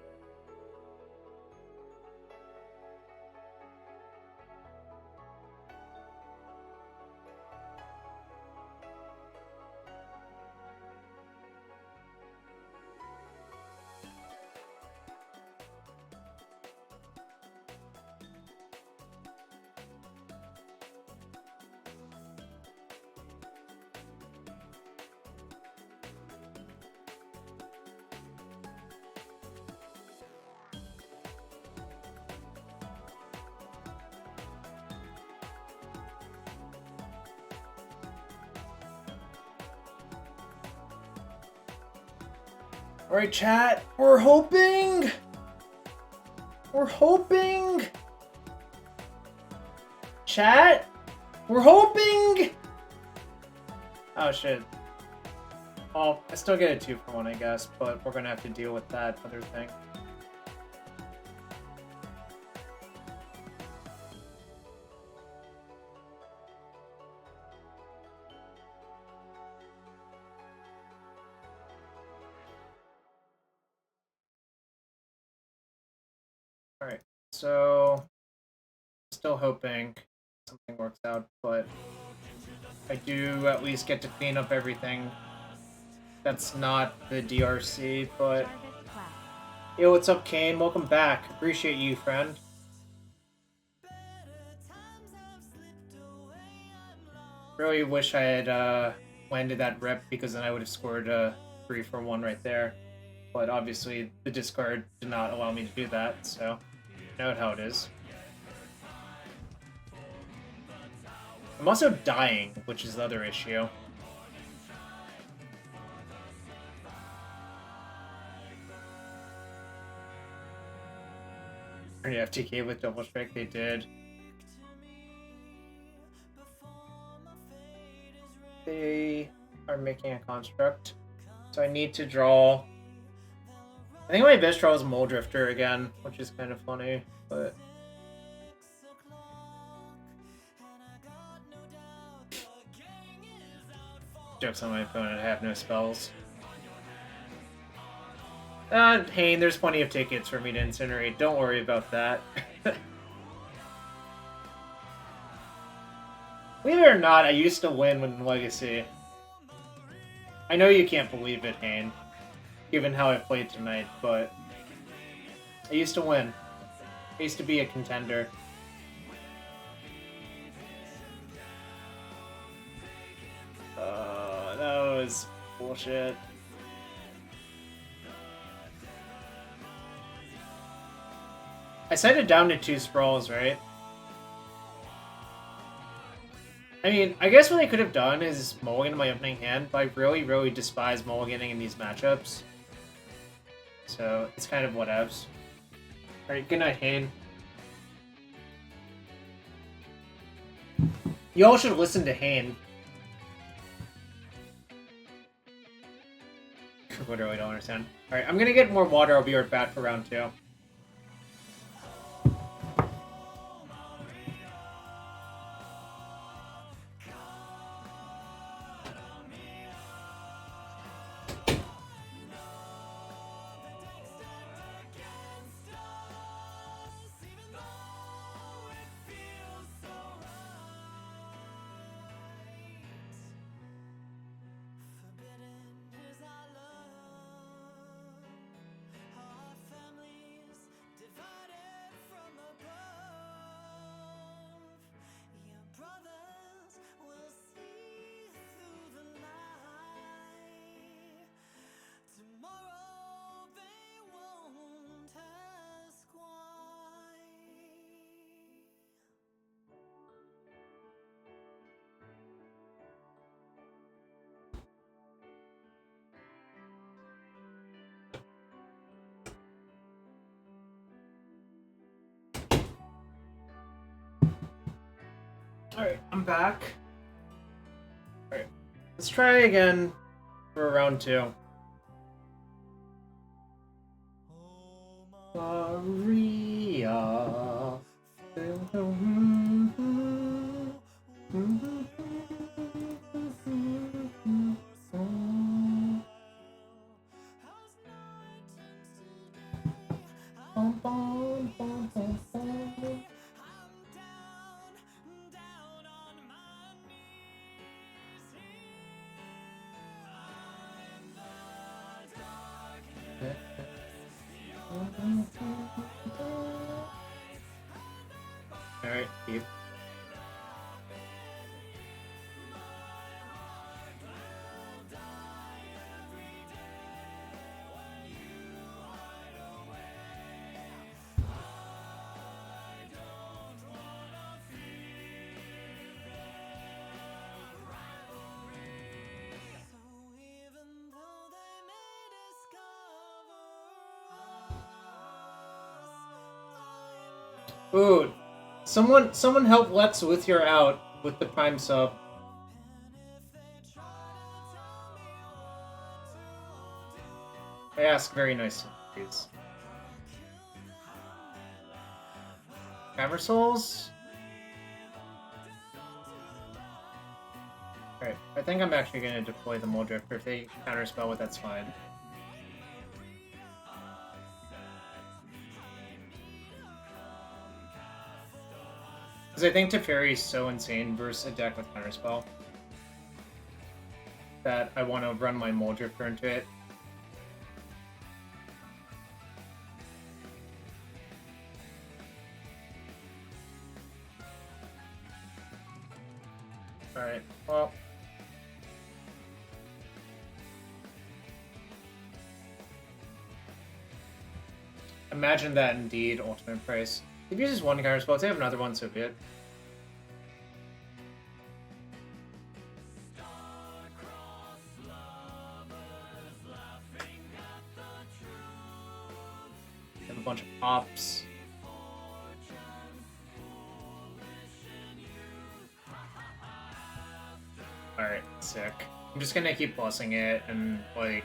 Alright, chat, we're hoping! We're hoping! Chat? We're hoping! Oh shit. Well, I still get a 2 for 1, I guess, but we're gonna have to deal with that other thing. Alright, so still hoping something works out, but I do at least get to clean up everything that's not the DRC, but... Yo, what's up, Kane? Welcome back. Appreciate you, friend. Really wish I had landed that rep, because then I would have scored a 3 for 1 right there. But obviously, the discard did not allow me to do that, so you know how it is. I'm also dying, which is the other issue. FTK with double strike, they did. They are making a construct, so I need to draw. I think my best draw is Mulldrifter again, which is kind of funny, but... Joke's on my opponent, I have no spells. Hayne, there's plenty of tickets for me to incinerate, don't worry about that. Believe it or not, I used to win with Legacy. I know you can't believe it, Hane, given how I played tonight, but I used to win. I used to be a contender. That was bullshit. I set it down to 2 sprawls, right? I mean, I guess what I could have done is mulligan in my opening hand, but I really, really despise mulliganing in these matchups. So, it's kind of whatevs. Alright, good night, Hane. You all should listen to Hane. Literally don't understand. Alright, I'm gonna get more water. I'll be right back for round 2. Alright, I'm back. Alright, let's try again for round 2. Maria. Alright, keep. Ooh, someone help Lex with your out with the Prime sub. I ask very nicely, please. Hammer Souls? Alright, I think I'm actually going to deploy the Mulldrifter. If they counterspell it, that's fine. Because I think Teferi is so insane versus a deck with counterspell that I want to run my Mulldrifter into it. Alright, well. Imagine that indeed, ultimate price. If he uses one counterspell, if they have another one, so be it. Have a bunch of pops. Alright, sick. I'm just gonna keep blessing it, and, like,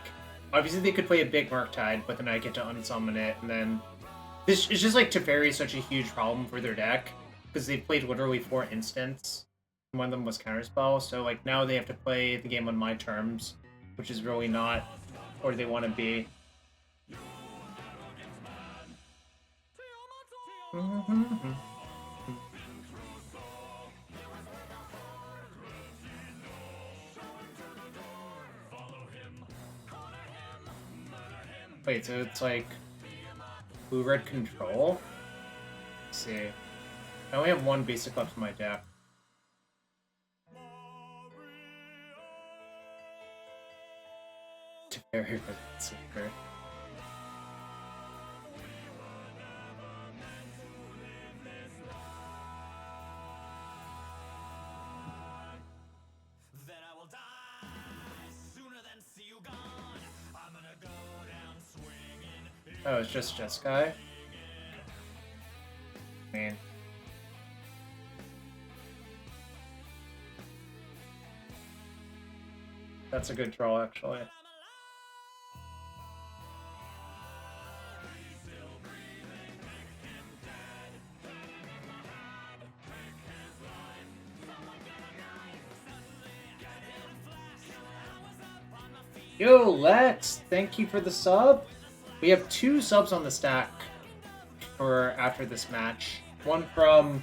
obviously they could play a big Murktide, but then I get to unsummon it, and then... This is just, like, Teferi is such a huge problem for their deck, because they played literally 4 instants, and one of them was Counterspell, so, like, now they have to play the game on my terms, which is really not where they want to be. Wait, so it's like blue-red control? Let's see. I only have one basic left in my deck. Very super. Oh, it's just Jeskai? I mean... That's a good draw, actually. Yo, Lex! Thank you for the sub! We have 2 subs on the stack for after this match. One from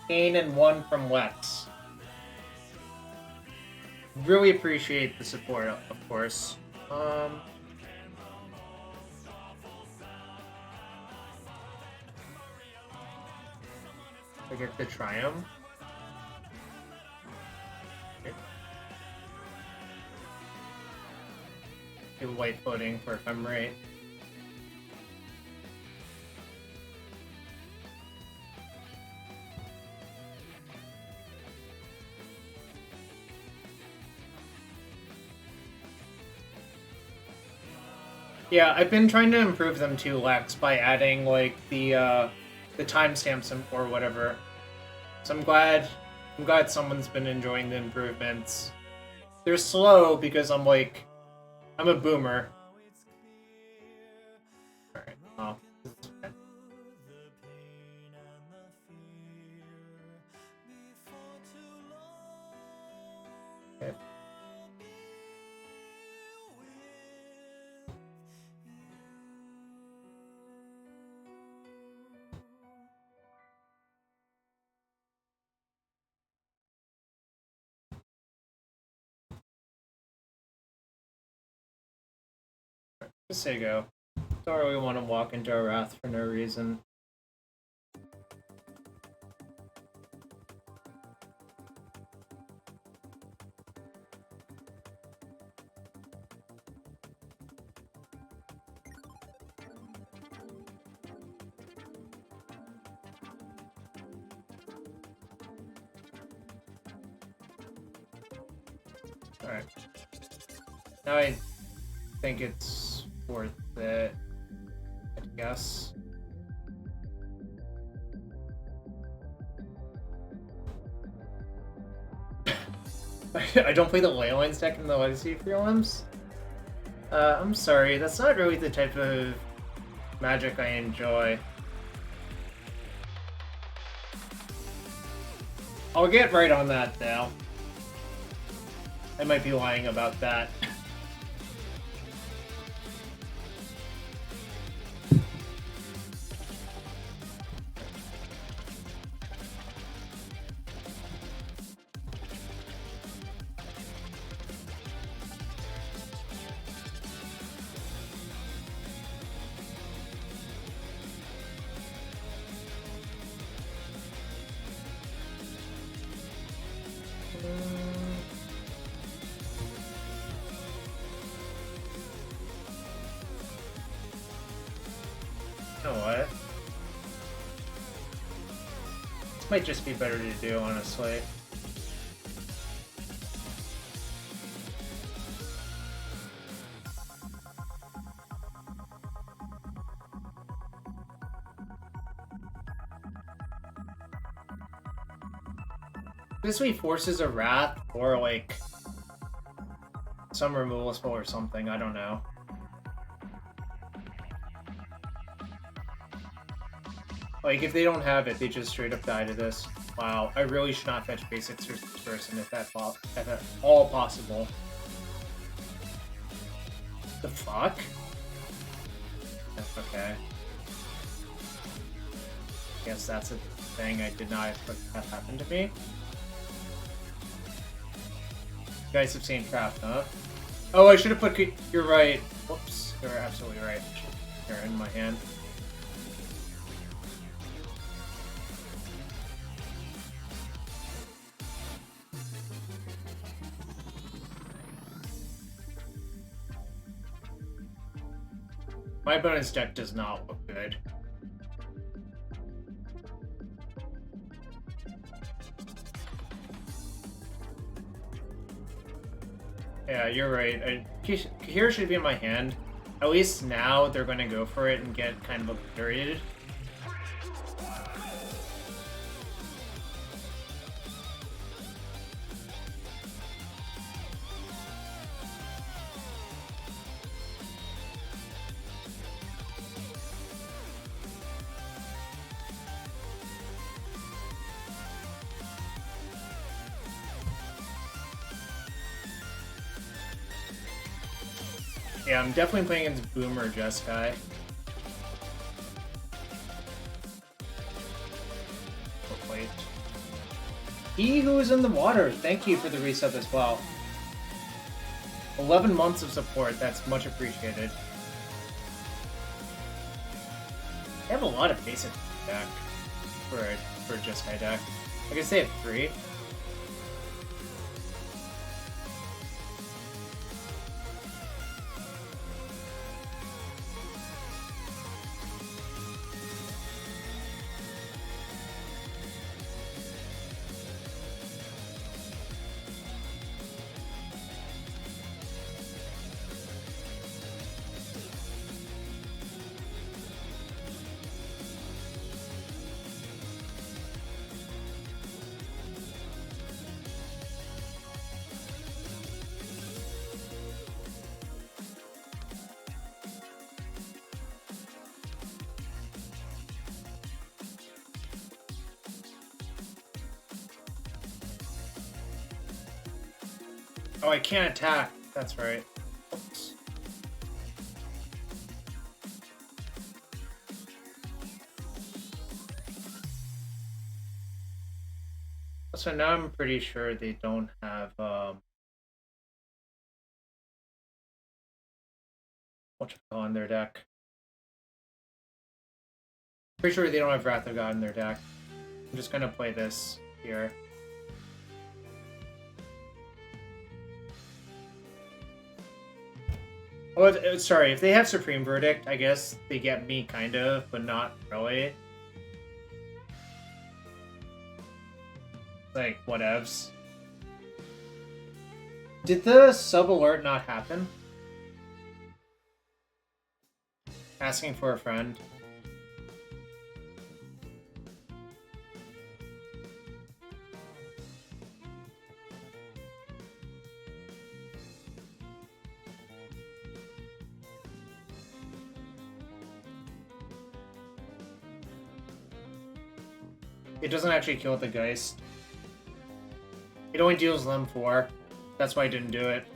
Kane and one from Lex. Really appreciate the support, of course. I get the Triumph. Do white floating for Ephemerate. Yeah, I've been trying to improve them too, Lex, by adding like the timestamps or whatever. So I'm glad someone's been enjoying the improvements. They're slow because I'm a boomer. Alright, well, this is okay. Okay. Just say go. Don't really want to walk into a Wrath for no reason. Alright. Now I think it's worth it, I guess. I don't play the Leylines deck in the Legacy prelims. I'm sorry, that's not really the type of Magic I enjoy. I'll get right on that now. I might be lying about that. You know what? This might just be better to do, honestly. This way forces a Wrath or like some removal spell or something, I don't know. Like, if they don't have it, they just straight up die to this. Wow, I really should not fetch basics for this person if at all possible. The fuck? That's okay. Guess that's a thing I did not expect to have happen to me. You guys have seen Trapped, huh? Oh, I should have put... You're right. Whoops. You're absolutely right. here in my hand. My opponent's deck does not look good. Yeah, you're right. Here should be in my hand. At least now they're going to go for it and get kind of obliterated. Yeah, I'm definitely playing against Boomer Jeskai. Wait. He who is in the water, thank you for the resub as well. 11 months of support, that's much appreciated. They have a lot of basic deck for Jeskai deck. I guess they have 3. Oh, I can't attack. That's right. Oops. So now I'm pretty sure they don't have what you call in their deck. Pretty sure they don't have Wrath of God in their deck. I'm just gonna play this here. Oh, sorry, if they have Supreme Verdict, I guess they get me kind of, but not really. Like, whatevs. Did the sub alert not happen? Asking for a friend. It doesn't actually kill the Geist. It only deals them 4. That's why I didn't do it.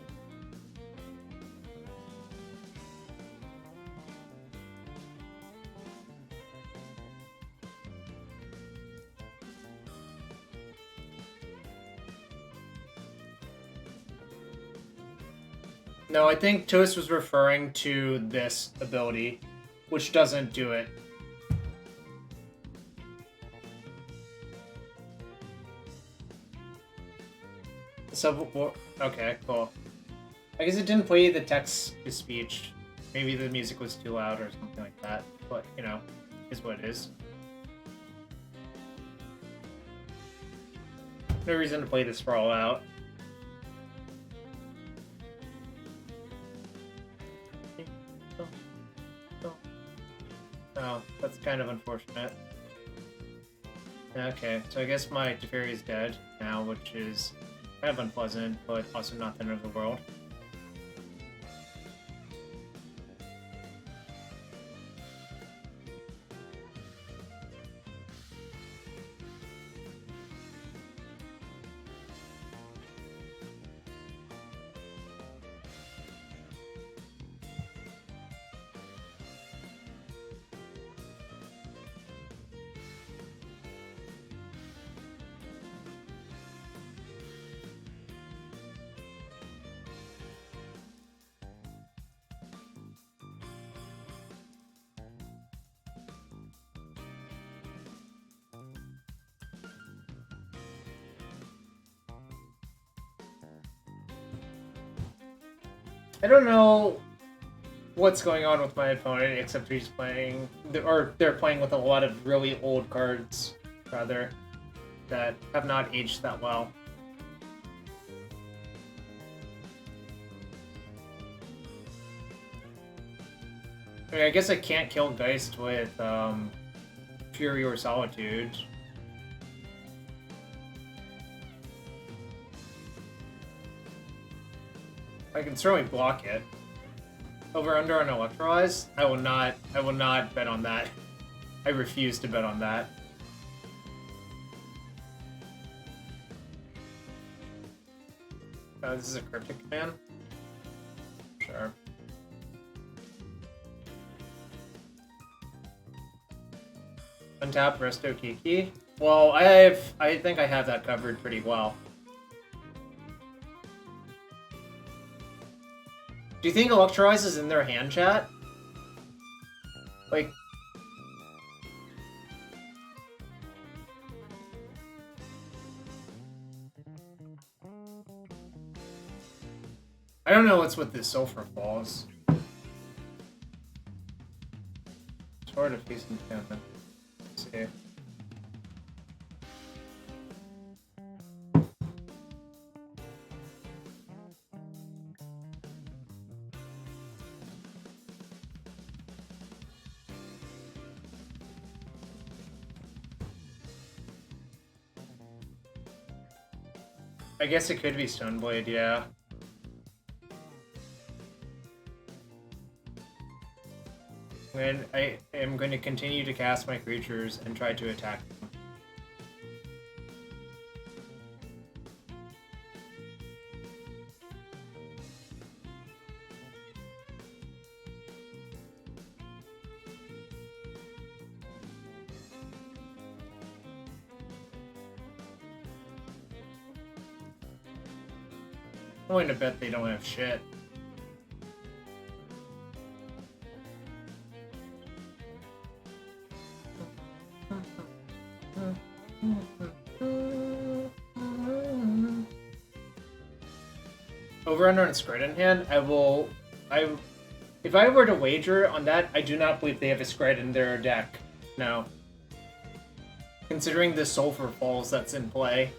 No, I think Toast was referring to this ability, which doesn't do it. Okay, cool. I guess it didn't play the text-to-speech. Maybe the music was too loud or something like that. But, you know, is what it is. No reason to play this for all out. Oh, that's kind of unfortunate. Okay, so I guess my Teferi is dead now, which is kind of unpleasant, but also not the end of the world. I don't know what's going on with my opponent, except he's playing, or they're playing with a lot of really old cards, rather, that have not aged that well. I mean, I guess I can't kill Geist with Fury or Solitude. I can certainly block it. Over under on Electrolyze? I will not bet on that. I refuse to bet on that. This is a cryptic command? Sure. Untap Resto Kiki? Well, I think I have that covered pretty well. Do you think Electrolyze is in their hand chat? Like... I don't know what's with the Sulfur Falls. It's hard to face enchantment. Let's see. I guess it could be Stoneblade, yeah. And I am going to continue to cast my creatures and try to attack them. I'm going to bet they don't have shit. Over-under on Scred in hand, if I were to wager on that, I do not believe they have a Scred in their deck. No. Considering the Sulfur Falls that's in play.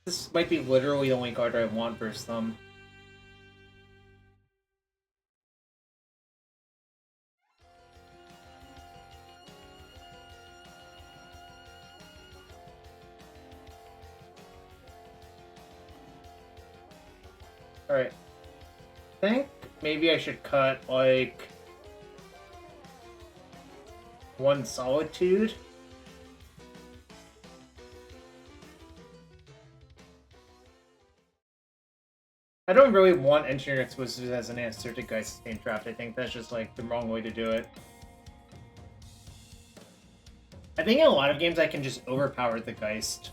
This might be literally the only card I want versus them. Alright. I think maybe I should cut, like, one Solitude. I don't really want Engineer Explosives as an answer to Geist Sustain Draft. I think that's just, like, the wrong way to do it. I think in a lot of games I can just overpower the Geist.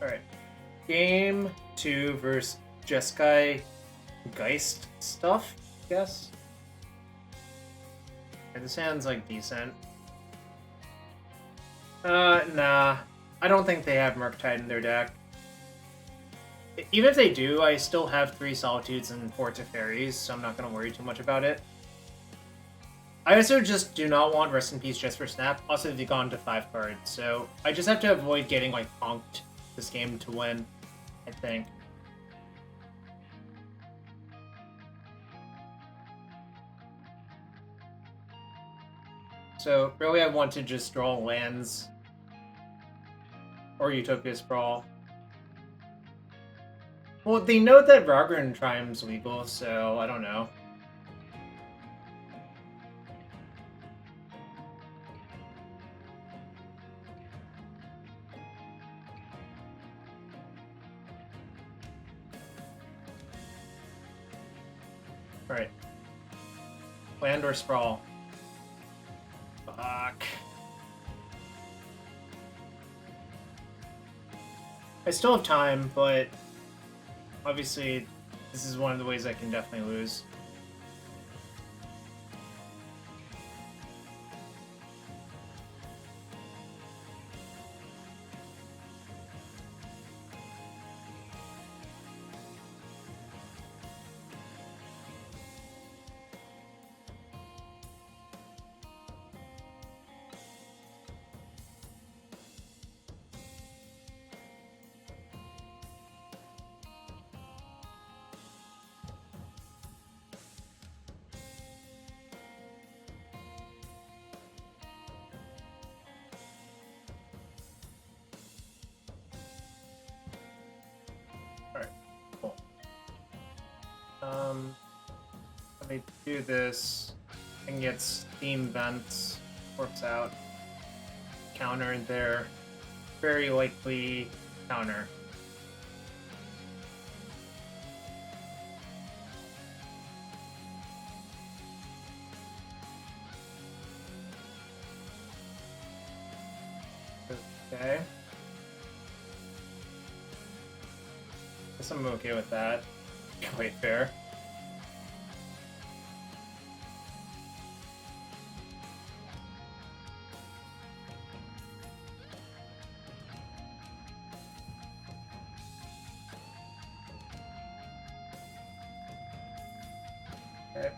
Alright. Game 2 versus Jeskai Geist stuff, I guess. Okay, this hand's like decent. Nah. I don't think they have Murktide in their deck. Even if they do, I still have 3 Solitudes and 4 Teferis, so I'm not going to worry too much about it. I also just do not want Rest in Peace just for Snap. Also, they've gone to 5 cards, so I just have to avoid getting, like, punked this game to win, I think. So, really I want to just draw lands or Utopia Sprawl. Well, they know that Ragran Triumph's legal, so I don't know. Alright. Land or sprawl? Fuck. I still have time, but obviously this is one of the ways I can definitely lose. Let me do this. I can get steam vents, works out. Counter there. Very likely counter. Okay. Guess I'm okay with that. Quite fair. Okay.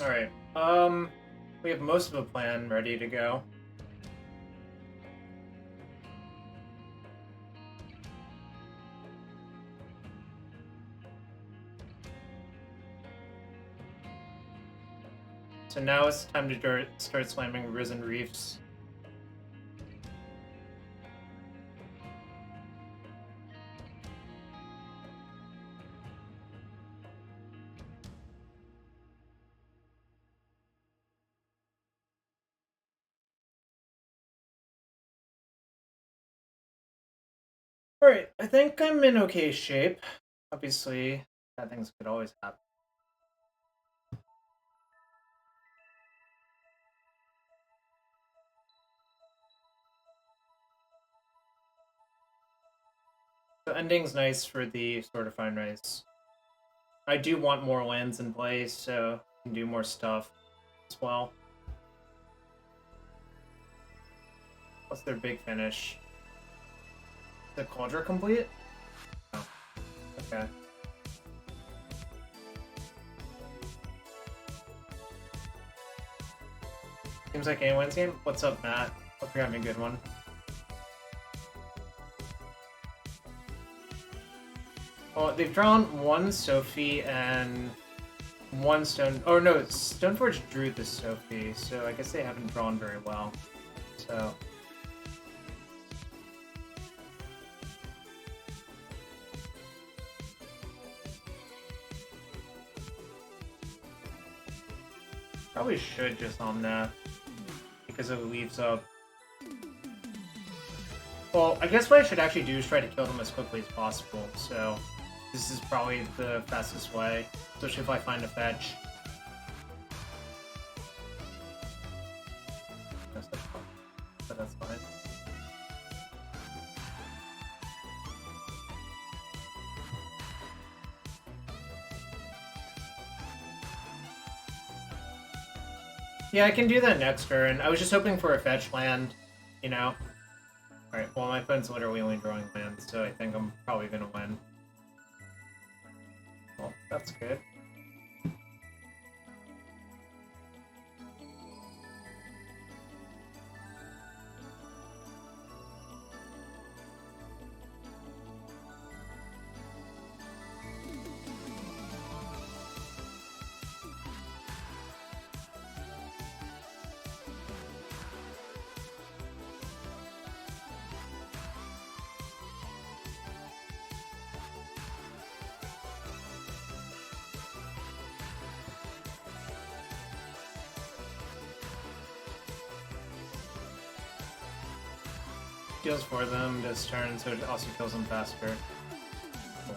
Alright, we have most of the plan ready to go. So now it's time to start slamming Risen Reefs. Alright, I think I'm in okay shape. Obviously, bad things could always happen. So ending's nice for the Sword of Fine Rice. I do want more lands in play, so I can do more stuff as well. What's their big finish? Is the Cauldron complete? Oh. Okay. Seems like anyone's game. What's up, Matt? Hope you're having a good one. Well, they've drawn one Sophie and one Stone... Oh, no, Stoneforge drew the Sophie, so I guess they haven't drawn very well. So... Probably should just Omnath, because it leaves up... Well, I guess what I should actually do is try to kill them as quickly as possible, so... This is probably the fastest way, especially if I find a fetch. But that's fine. Yeah, I can do that next turn. I was just hoping for a fetch land, you know? Alright, well, my opponent's literally only drawing lands, so I think I'm probably gonna win. Well, that's good. Deals for them this turn, so it also kills them faster. Cool.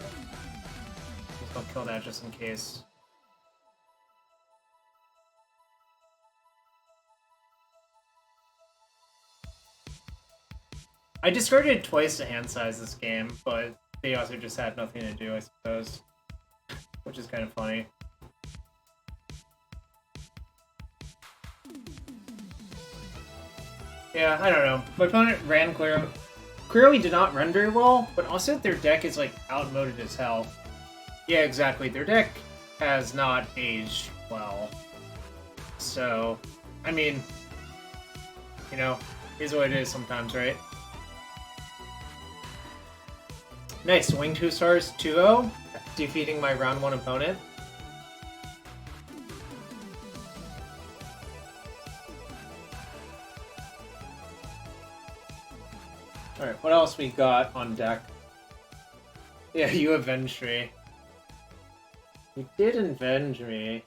I'll kill that just in case. I discarded twice to hand size this game, but they also just had nothing to do, I suppose. Which is kind of funny. Yeah, I don't know. My opponent ran clearly did not run very well, but also their deck is like outmoded as hell. Yeah, exactly. Their deck has not aged well. So, I mean, you know, is what it is sometimes, right? Nice, wing 2 stars, 2-0, defeating my round 1 opponent. Alright, what else we got on deck? Yeah, you avenged me. You did avenge me.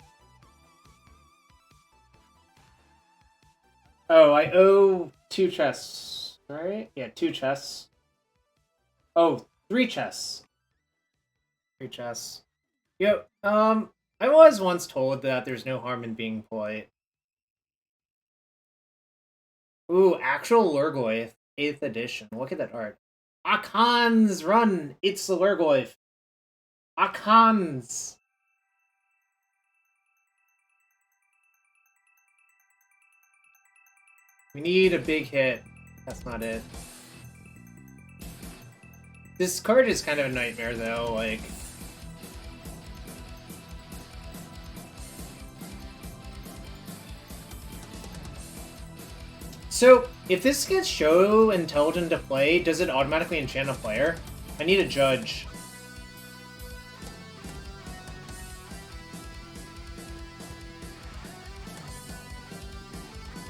Oh, I owe 2 chests, right? Yeah, 2 chests. Oh, 3 chests. 3 chests. Yep, I was once told that there's no harm in being polite. Ooh, actual Lurgoyf. 8th edition. Look at that art. Akans, run! It's the Lurgoyf. Akans! We need a big hit. That's not it. This card is kind of a nightmare, though. Like, so, if this gets show and told into play, does it automatically enchant a player? I need a judge.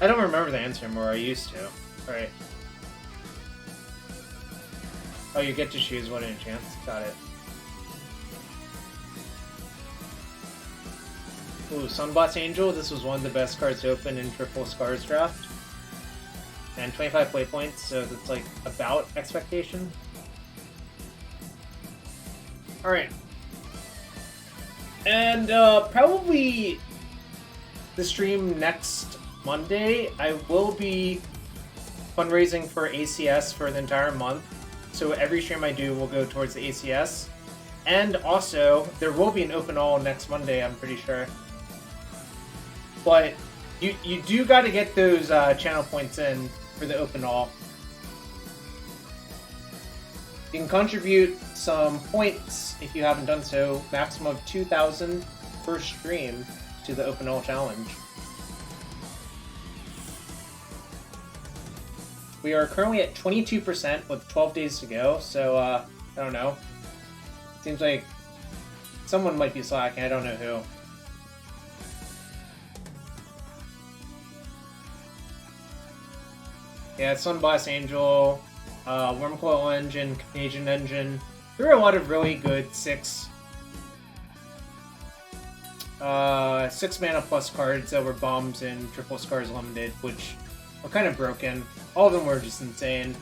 I don't remember the answer anymore. I used to. Alright. Oh, you get to choose what it enchants. Got it. Ooh, Sunboss Angel. This was one of the best cards to open in Triple Scars draft. And 25 play points, so that's like about expectation. Alright. And probably the stream next Monday, I will be fundraising for ACS for the entire month. So every stream I do will go towards the ACS. And also, there will be an open all next Monday, I'm pretty sure. But you do got to get those channel points in for the open all. You can contribute some points if you haven't done so, maximum of 2,000 per stream to the open all challenge. We are currently at 22% with 12 days to go, so I don't know. Seems like someone might be slacking, I don't know who. Yeah, Sunboss Angel, Wormcoil Engine, Contagion Engine. There are a lot of really good 6 mana plus cards that were bombs in Triple Scars Limited, which were kind of broken. All of them were just insane.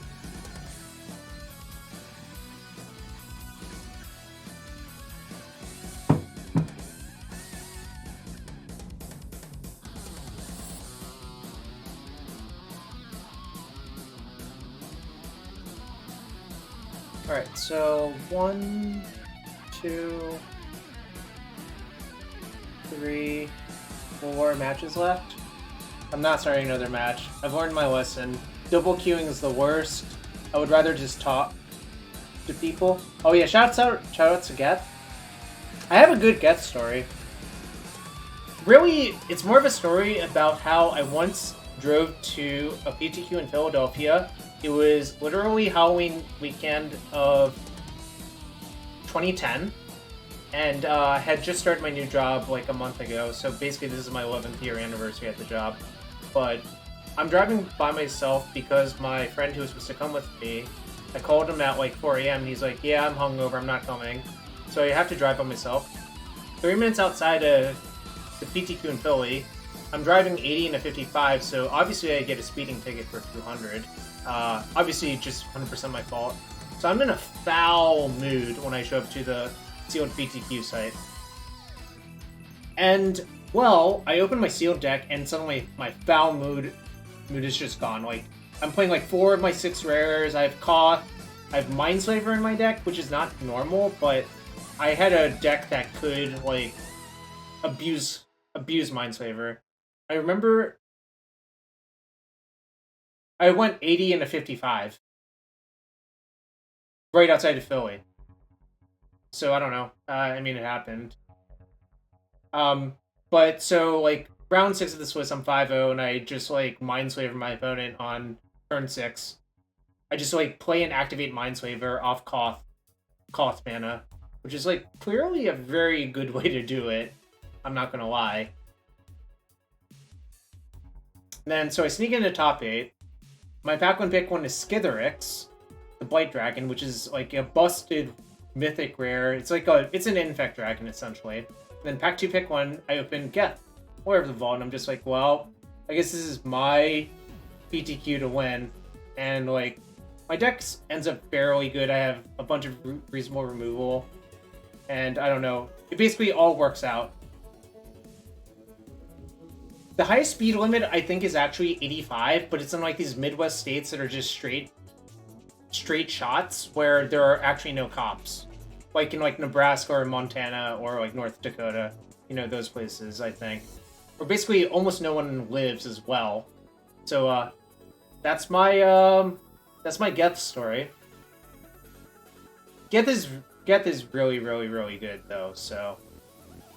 Alright, so 1, 2, 3, 4 matches left. I'm not starting another match. I've learned my lesson. Double queuing is the worst. I would rather just talk to people. Oh yeah, shout out to Geth. I have a good Geth story. Really, it's more of a story about how I once drove to a PTQ in Philadelphia. It was literally Halloween weekend of 2010, and I had just started my new job like a month ago, so basically this is my 11th year anniversary at the job. But I'm driving by myself because my friend who was supposed to come with me, I called him at like 4 a.m. and he's like, yeah, I'm hungover, I'm not coming. So I have to drive by myself. 3 minutes outside of the PTQ in Philly, I'm driving 80 and a 55, so obviously I get a speeding ticket for 200. Obviously just 100% my fault. So I'm in a foul mood when I show up to the sealed PTQ site. And, well, I open my sealed deck and suddenly my foul mood is just gone. Like, I'm playing like 4 of my 6 rares, I have Koth, I have Mindslaver in my deck, which is not normal, but I had a deck that could, like, abuse Mindslaver. I remember I went 80 and a 55. Right outside of Philly. So, I don't know. I mean, it happened. But, so, like, round 6 of the Swiss, I'm 5-0, and I just, like, Mindslaver my opponent on turn 6. I just, like, play and activate Mindslaver off Koth mana, which is, like, clearly a very good way to do it. I'm not gonna lie. And then, so I sneak into top 8. My pack 1 pick 1 is Skitherix, the Blight Dragon, which is, like, a busted mythic rare. It's like it's an infect dragon, essentially. And then pack 2 pick 1, I open Geth, Warrior of the Vault, and I'm just like, well, I guess this is my PTQ to win. And, like, my deck ends up fairly good. I have a bunch of reasonable removal. And, I don't know. It basically all works out. The highest speed limit, I think, is actually 85, but it's in, like, these Midwest states that are just straight shots where there are actually no cops. Like in, like, Nebraska or Montana or, like, North Dakota. You know, those places, I think. Where basically almost no one lives as well. So, that's my Geth story. Geth is really, really, really good, though, so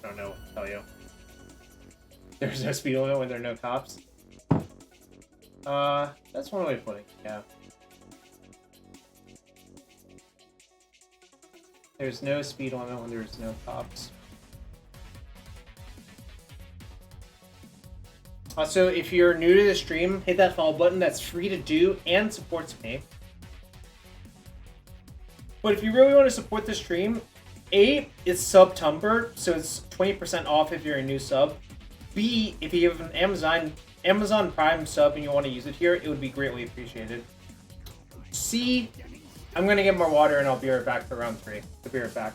I don't know what to tell you. There's no speed limit when there are no cops. That's one way of putting it, yeah. There's no speed limit when there's no cops. Also, if you're new to the stream, hit that follow button. That's free to do and supports me. But if you really want to support the stream, A, it's Subtumber, so it's 20% off if you're a new sub. B, if you have an Amazon Prime sub and you want to use it here, it would be greatly appreciated. C, I'm going to get more water and I'll be right back for round 3. I'll be right back.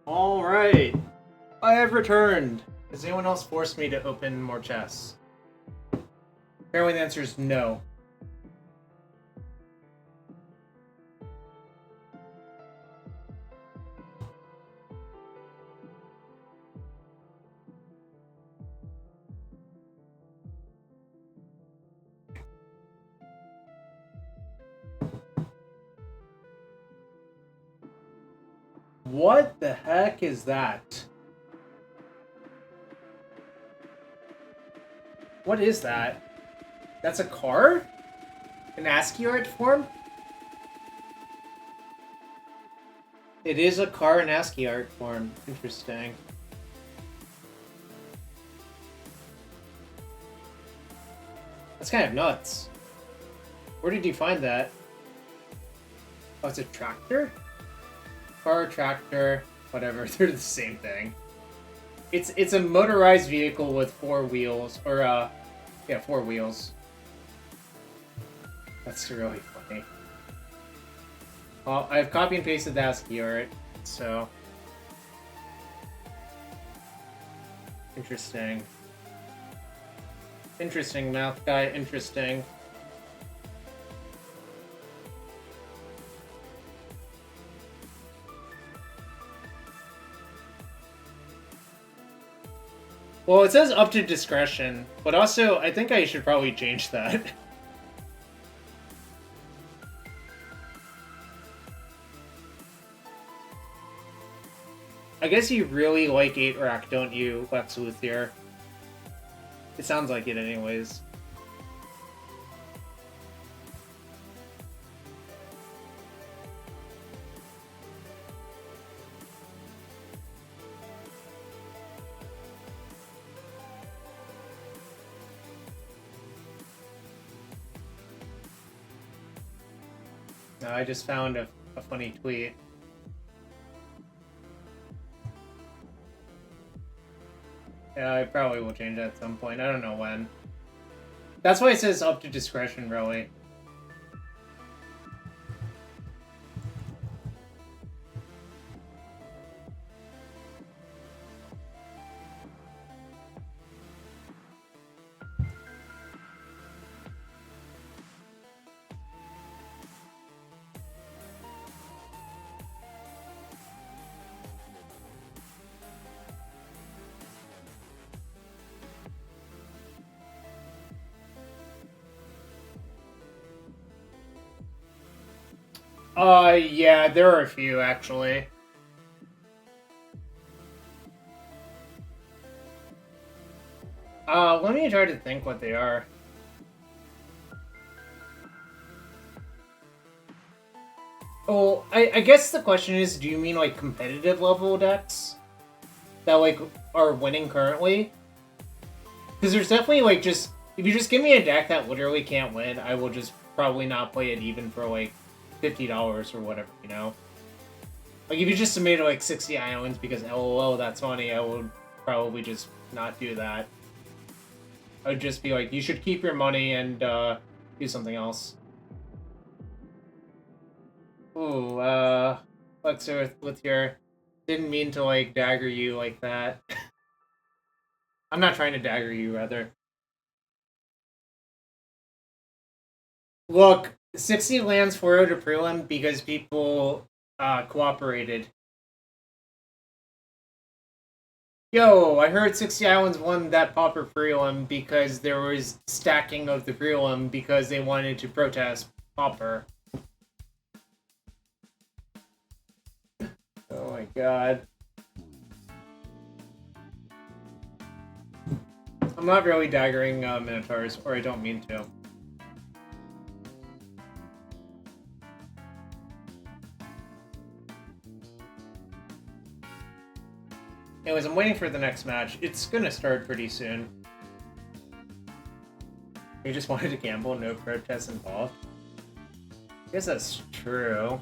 Alright. I have returned. Has anyone else forced me to open more chests? Apparently the answer is no. What the heck is that? What is that? That's a car? An ASCII art form? It is a car in ASCII art form. Interesting. That's kind of nuts. Where did you find that? Oh, it's a tractor? Car, tractor, whatever. They're the same thing. It's a motorized vehicle with 4 wheels, or yeah, 4 wheels. That's really funny. Well, I've copy and pasted the ASCII art, so interesting. Interesting, math guy. Interesting. Well, it says up to discretion, but also I think I should probably change that. I guess you really like 8-rack, don't you, Lex Luthier? It sounds like it anyways. No, I just found a funny tweet. Yeah, I probably will change that at some point. I don't know when. That's why it says up to discretion, really. Yeah, there are a few, actually. Let me try to think what they are. Oh, I guess the question is, do you mean, like, competitive level decks? That, like, are winning currently? Because there's definitely, like, just... If you just give me a deck that literally can't win, I will just probably not play it even for, like, $50 or whatever, you know? Like, if you just submitted, like, 60 islands because LOL, that's funny, I would probably just not do that. I would just be like, you should keep your money and, do something else. Ooh, Lexer, with your... Didn't mean to, like, dagger you like that. I'm not trying to dagger you, rather. Look, 60 lands 4 to prelim because people, cooperated. Yo, I heard 60 Islands won that Pauper prelim because there was stacking of the prelim because they wanted to protest Pauper. Oh my god. I'm not really daggering Minotaurs, or I don't mean to. Anyways, I'm waiting for the next match. It's gonna start pretty soon. You just wanted to gamble, no protests involved? I guess that's true.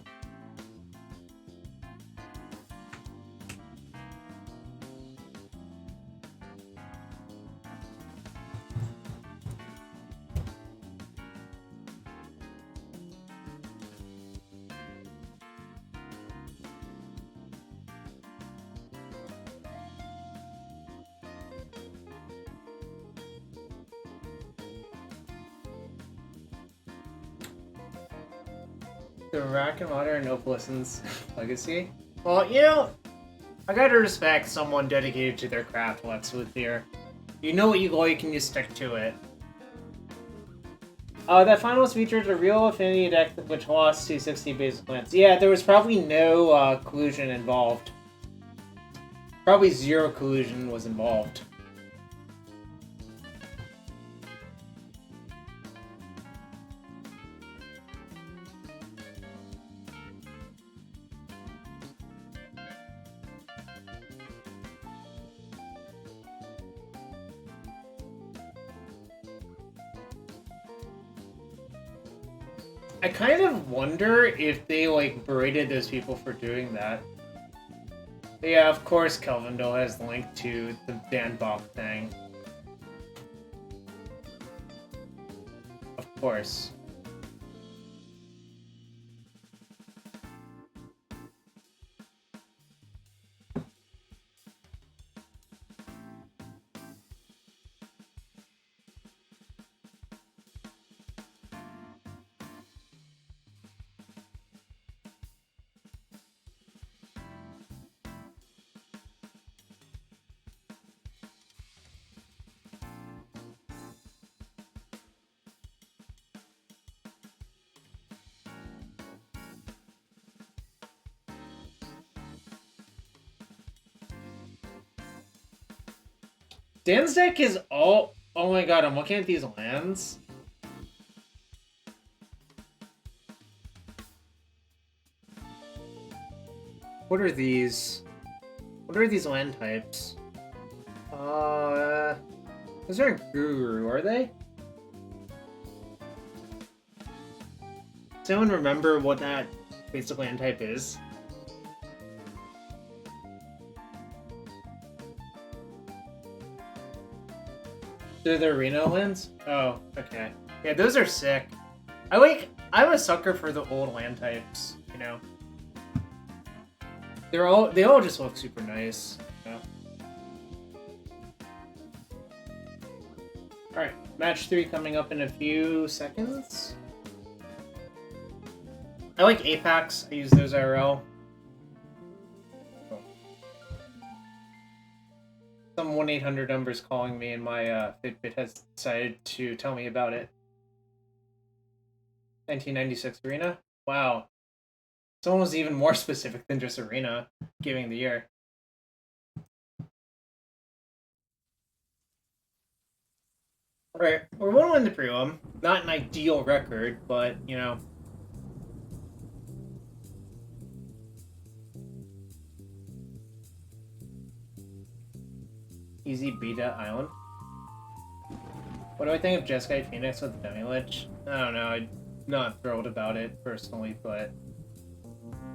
The Rock and Modern Opalison's legacy? Well, you know, I gotta respect someone dedicated to their craft, Lex Luthier. You know what you like and you stick to it. That finals features a real affinity deck which lost 260 basic lands. Yeah, there was probably no collusion involved. Probably zero collusion was involved. I kind of wonder if they, like, berated those people for doing that. But yeah, of course Kelvindale has linked to the Dan Bach thing. Of course. Dan's deck is all... Oh my god, I'm looking at these lands. What are these? What are these land types? Those aren't Guru, are they? Does anyone remember what that basic land type is? They're the arena lands? Oh, okay. Yeah, those are sick. I'm a sucker for the old land types, you know. They all just look super nice, you know. Alright, match 3 coming up in a few seconds. I like Apex, I use those IRL. Some 1-800 number's calling me and my Fitbit has decided to tell me about it. 1996 Arena? Wow. Someone was even more specific than just Arena, giving the year. Alright, we're 1-1 the prelim. Not an ideal record, but, you know. Easy beta island. What do I think of Jeskai Phoenix with Demi-Lich? I don't know, I'm not thrilled about it, personally, but...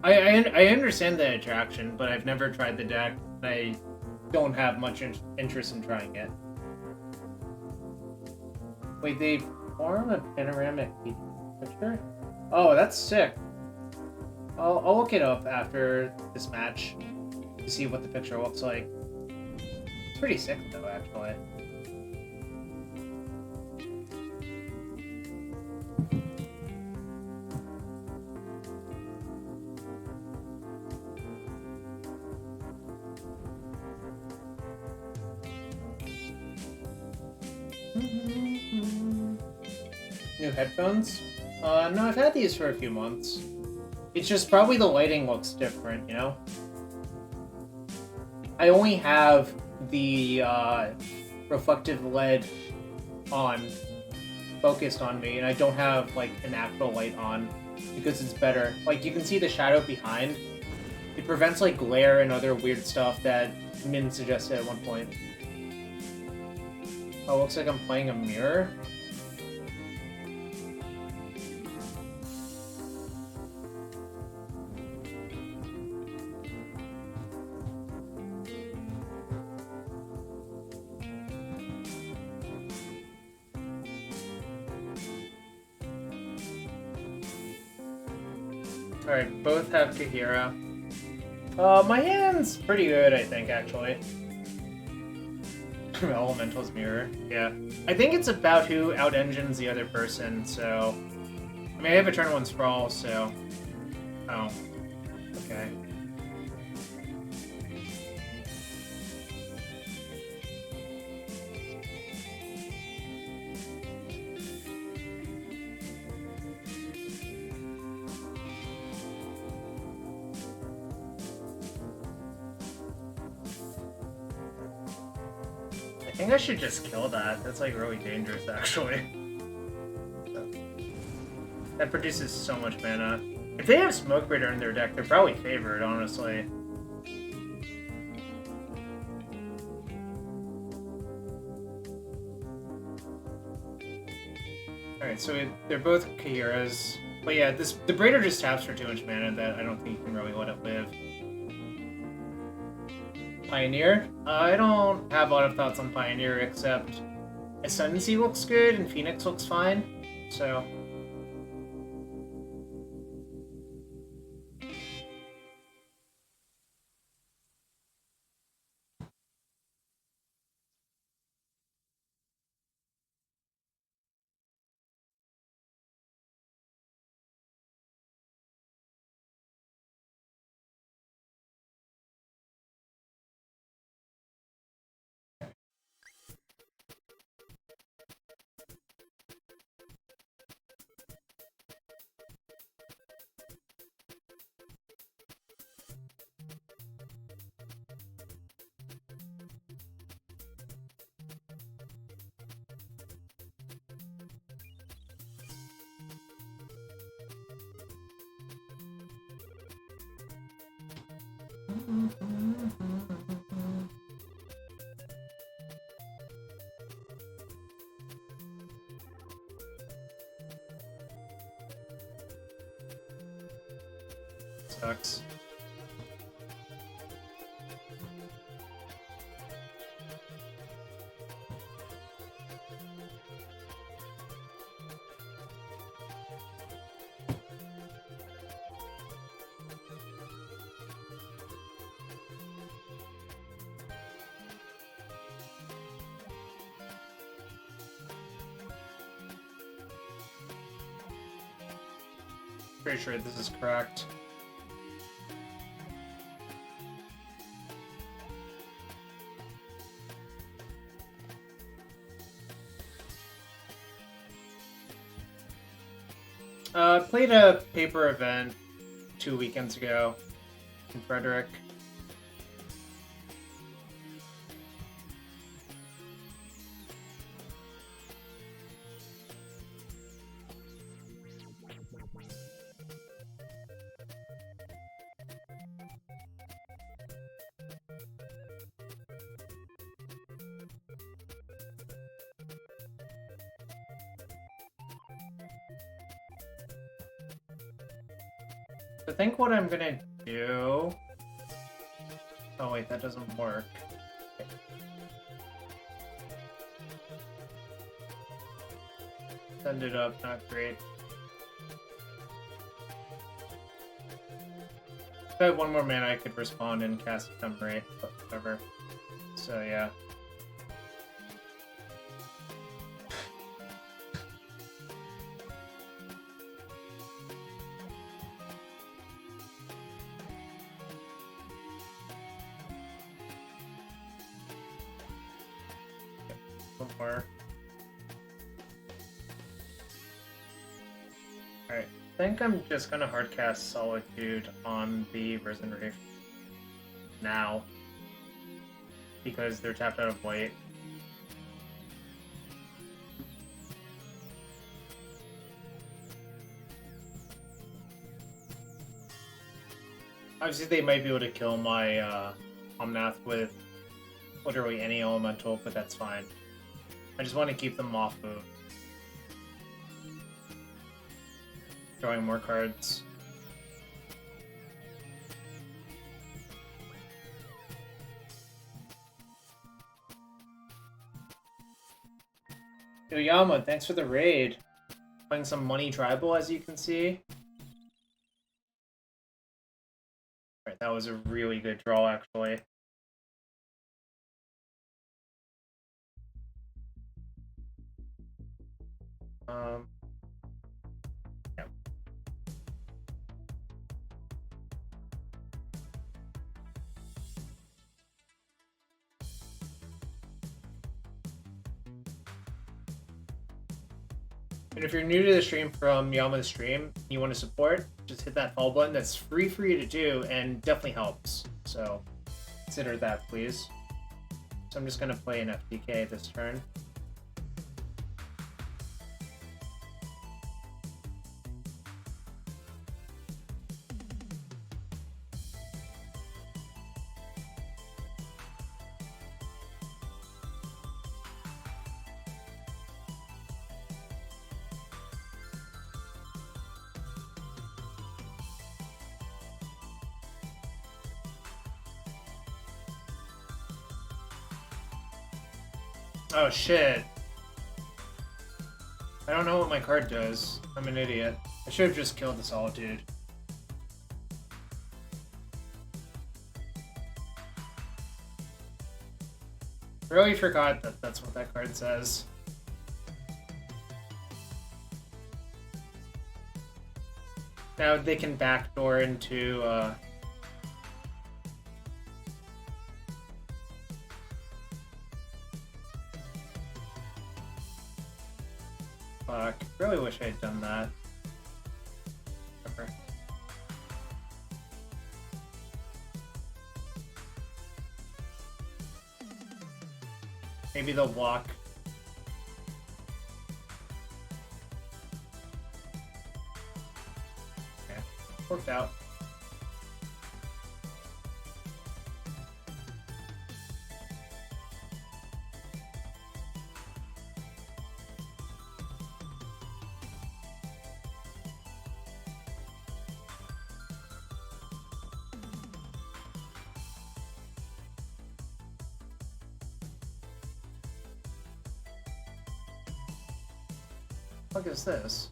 I understand the attraction, but I've never tried the deck, and I don't have much interest in trying it. Wait, they form a panoramic picture? Oh, that's sick. I'll look it up after this match to see what the picture looks like. It's pretty sick, though, actually. New headphones? No, I've had these for a few months. It's just probably the lighting looks different, you know? I only have the reflective LED on, focused on me, and I don't have, like, an actual light on, because it's better. Like, you can see the shadow behind. It prevents, like, glare and other weird stuff that Min suggested at one point. Oh, looks like I'm playing a mirror. Alright, both have Kahira. My hand's pretty good, I think, actually. Elemental's mirror, yeah. I think it's about who out-engines the other person, so... I mean, I have a turn 1 sprawl, so... Oh. Okay. I think I should just kill that. That's like really dangerous, actually. That produces so much mana. If they have Smoke Breeder in their deck, they're probably favored, honestly. Alright, so they're both Kahiras. But yeah, the Breeder just taps for too much mana that I don't think you can really let it live. Pioneer? I don't have a lot of thoughts on Pioneer, except Ascendancy looks good and Phoenix looks fine, so... Sucks. Pretty sure this is correct. Played a paper event 2 weekends ago in Frederick. I think what I'm gonna do... Oh wait, that doesn't work. Send it up, not great. If I had one more mana, I could respond and cast Ephemerate, but whatever. So yeah. More. Alright, I think I'm just gonna hardcast Solitude on the Risen Reef now, because they're tapped out of white. Obviously, they might be able to kill my Omnath with literally any elemental, but that's fine. I just want to keep them off of drawing more cards. Yo, Yama, thanks for the raid. Playing some Money Tribal, as you can see. Alright, that was a really good draw, actually. Yeah. And if you're new to the stream from Yama's stream, you want to support, just hit that follow button. That's free for you to do and definitely helps. So consider that, please. So I'm just going to play an FTK this turn. Oh shit. I don't know what my card does. I'm an idiot. I should have just killed the Solitude. Really forgot that that's what that card says. Now they can backdoor into fuck. Really wish I had done that. Whatever. Maybe they'll block. Okay, worked out. What is this?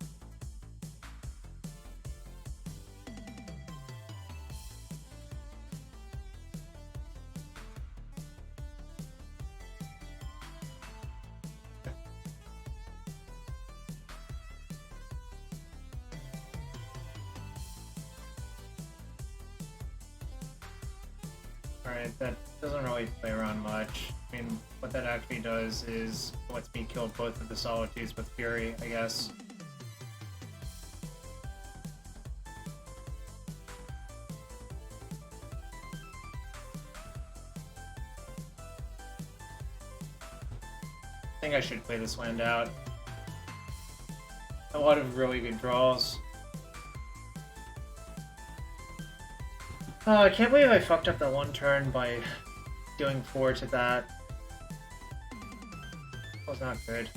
Alright, that doesn't really play around much. I mean, what that actually does is lets me kill both of the Solitudes with Fury, I guess. I think I should play this land out. A lot of really good draws. I can't believe I fucked up that one turn by doing 4 to that. That was not good.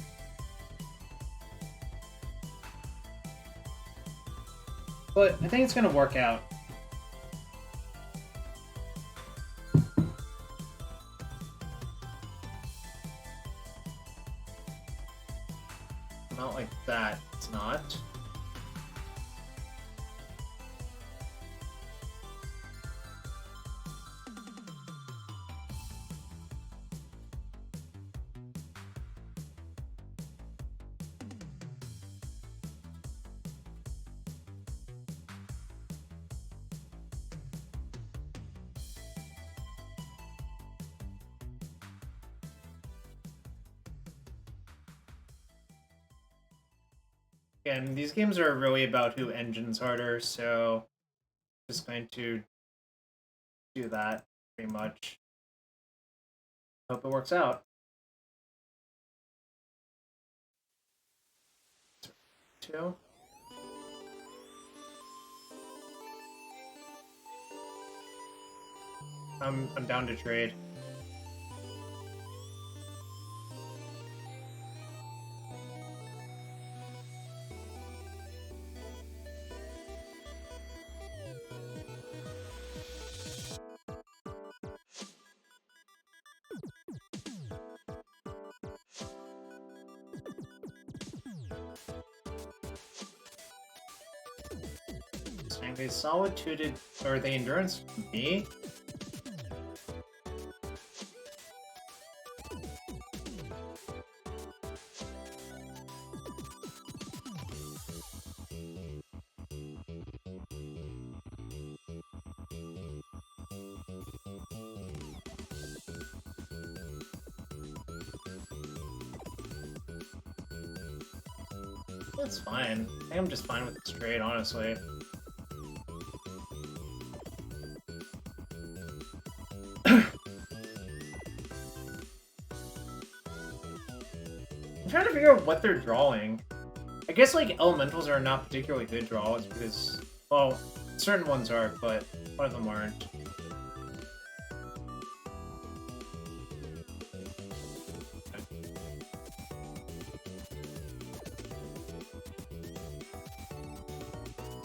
But I think it's gonna work out. Not like that, it's not. And these games are really about who engines harder, so I'm just going to do that pretty much. Hope it works out. 2. I'm down to trade. They solituded, or they endurance me? That's fine. I think I'm just fine with the straight, honestly. I'm trying to figure out what they're drawing. I guess, like, elementals are not particularly good draws because, well, certain ones are, but a lot of them aren't.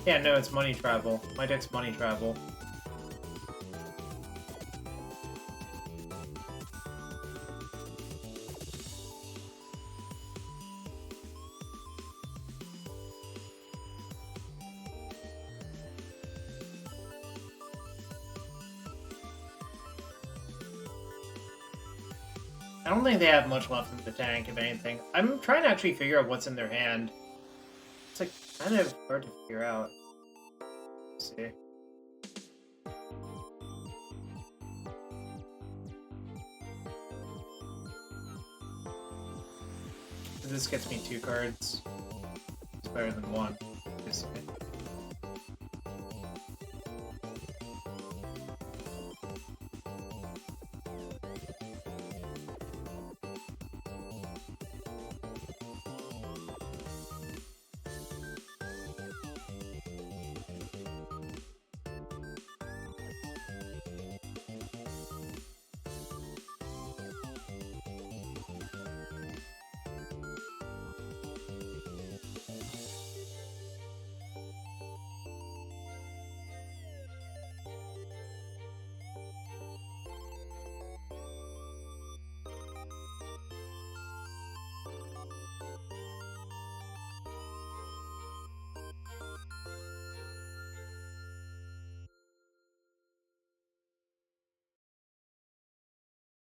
Yeah, no, it's money travel. My deck's money travel. I don't think they have much left in the tank, if anything. I'm trying to actually figure out what's in their hand. It's like kind of hard to figure out. Let's see. This gets me 2 cards. It's better than 1, obviously.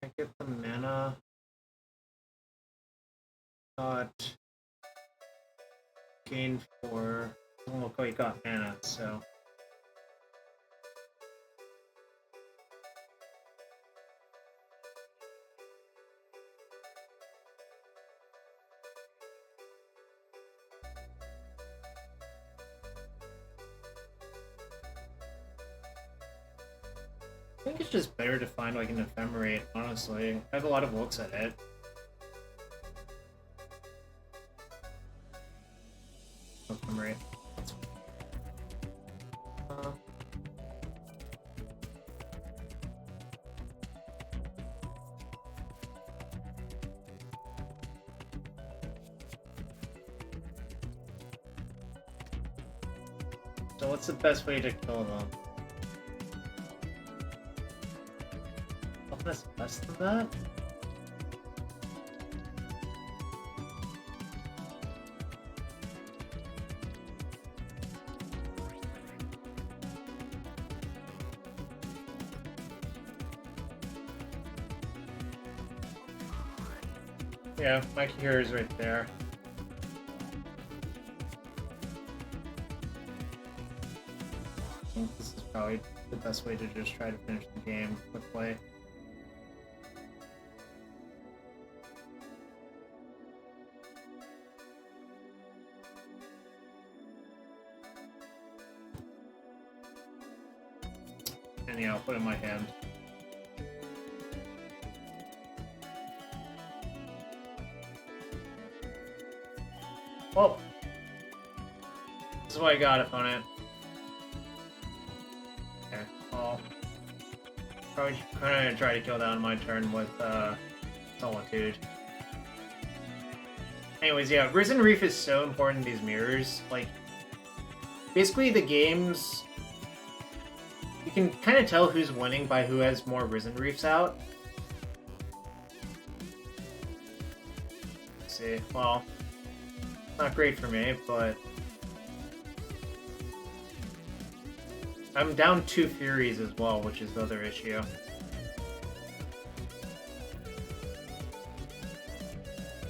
I get the mana. Got gain 4. Doesn't look like he got mana, so. I think it's just better to find like an Ephemerate, honestly. I have a lot of looks at it. Ephemerate. So what's the best way to kill them? Toughness less than that? Yeah, my cure is right there. I think this is probably the best way to just try to finish the game with play. And yeah, I'll put it in my hand. Well, this is what I got, opponent. Okay, well, probably gonna try to kill that on my turn with Solitude. Anyways, yeah, Risen Reef is so important in these mirrors. Like, basically the games, you can kind of tell who's winning by who has more Risen Reefs out. Let's see, well, not great for me, but I'm down 2 Furies as well, which is the other issue.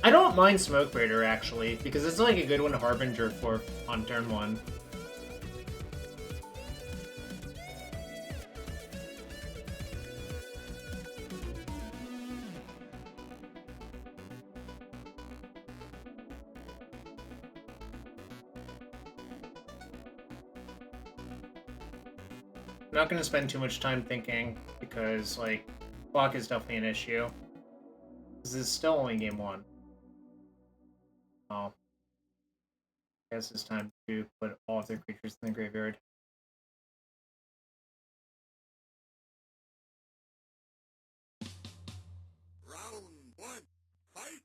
I don't mind Smoke Raider, actually, because it's like a good one to Harbinger for on turn 1. I'm not gonna spend too much time thinking, because, like, block is definitely an issue. This is still only game 1. Oh. I guess it's time to put all of their creatures in the graveyard. Round 1, fight!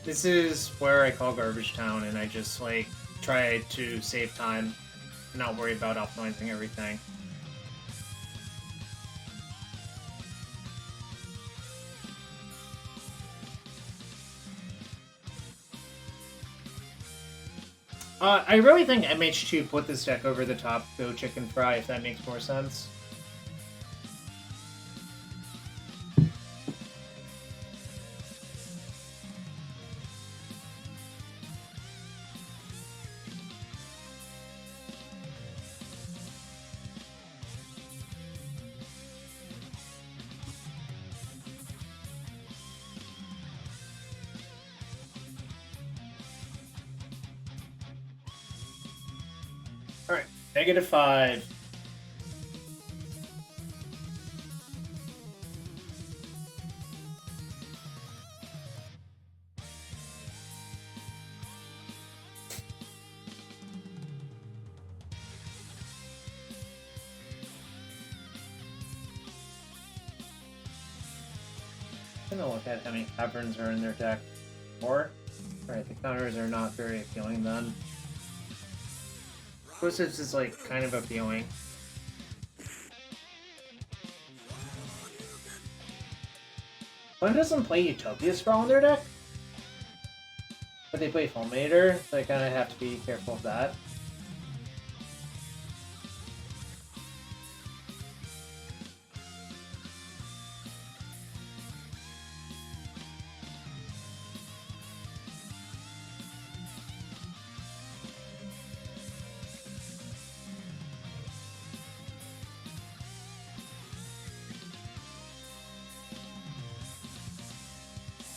This is where I call Garbage Town, and I just, like, try to save time and not worry about optimizing everything. I really think MH2 put this deck over the top, go chicken fry, if that makes more sense. Alright, -5. I'm gonna look at how many caverns are in their deck. 4? Alright, the counters are not very appealing then. Explosives is, like, kind of appealing. One doesn't play Utopia Sprawl in their deck? But they play Fulminator, so I kind of have to be careful of that.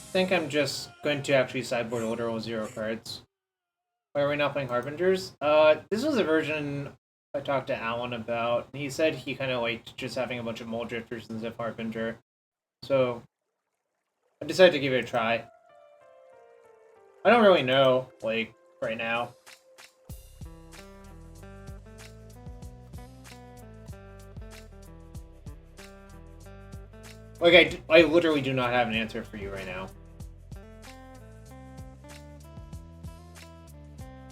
I think I'm just going to actually sideboard literal 0 cards. Why are we not playing Harbingers? This was a version I talked to Alan about, and he said he kind of liked just having a bunch of Mulldrifters instead of Harbinger. So, I decided to give it a try. I don't really know, like, right now. Like, I literally do not have an answer for you right now.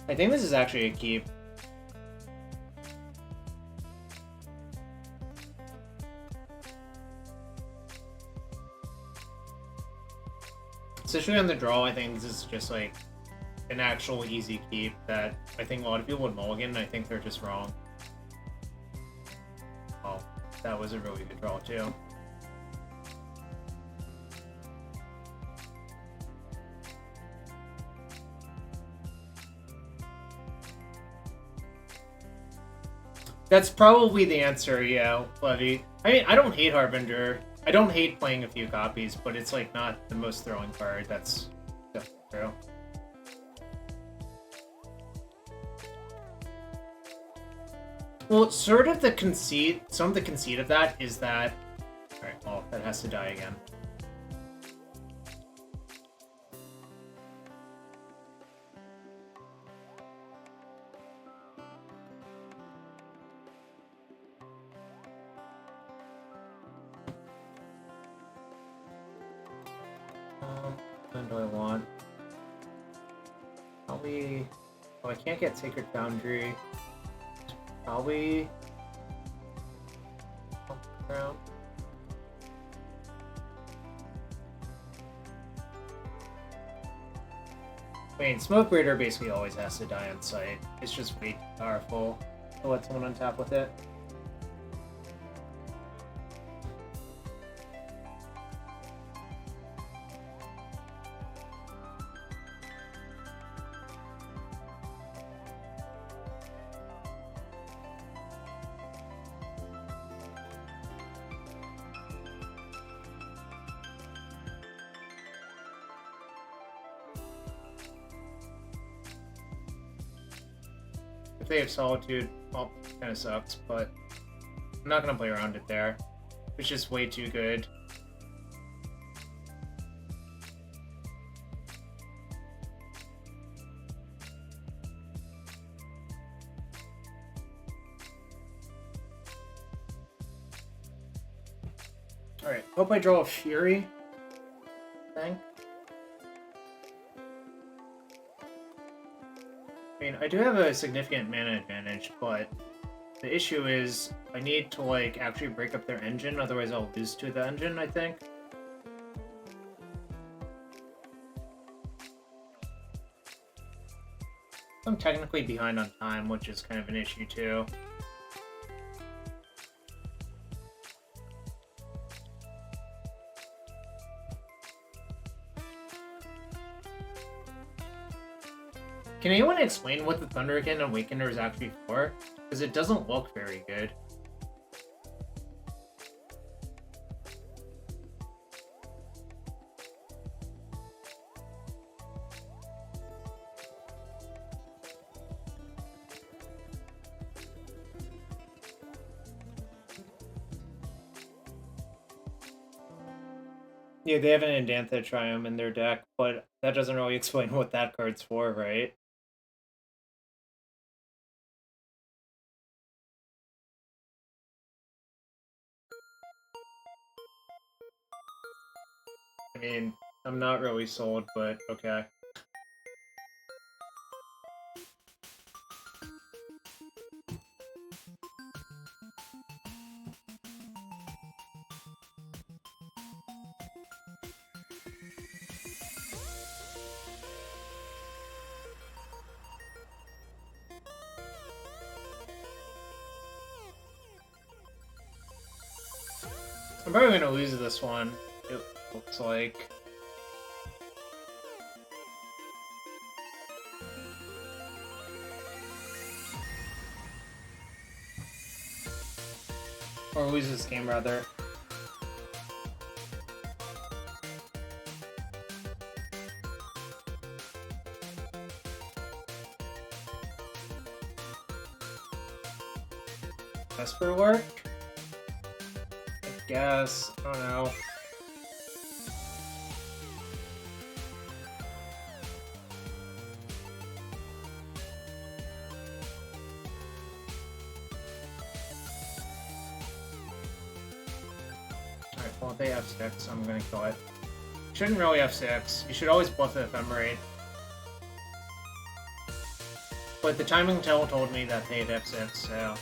I think this is actually a keep. Especially on the draw, I think this is just, like, an actual easy keep that I think a lot of people would mulligan, and I think they're just wrong. Oh, that was a really good draw, too. That's probably the answer, yeah, Levy. I mean, I don't hate Harbinger. I don't hate playing a few copies, but it's, like, not the most thrilling card. That's definitely true. Well, sort of the conceit, some of the conceit of that is that... Alright, well, that has to die again. What do I want? Probably... Oh, I can't get Sacred Foundry. Probably... Around. I mean, Smoke Breeder basically always has to die on sight. It's just way too powerful to let someone untap with it. If they have Solitude, well, kind of sucks, but I'm not gonna play around it there. It's just way too good. Alright, hope I draw a Fury. Thing. I mean, I do have a significant mana advantage, but the issue is I need to, like, actually break up their engine, otherwise I'll lose to the engine, I think. I'm technically behind on time, which is kind of an issue, too. Can anyone explain what the Thunderkin Awakener is actually for? Because it doesn't look very good. Yeah, they have an Andantha Triumph in their deck, but that doesn't really explain what that card's for, right? I mean, I'm not really sold, but okay. I'm probably gonna lose this one, it looks like. Or lose this game, rather. Vesper work? I guess. I don't know. Alright, well, if they have 6, I'm gonna kill it. Shouldn't really have 6. You should always bluff the Ephemerate. But the timing tell told me that they'd have 6, so...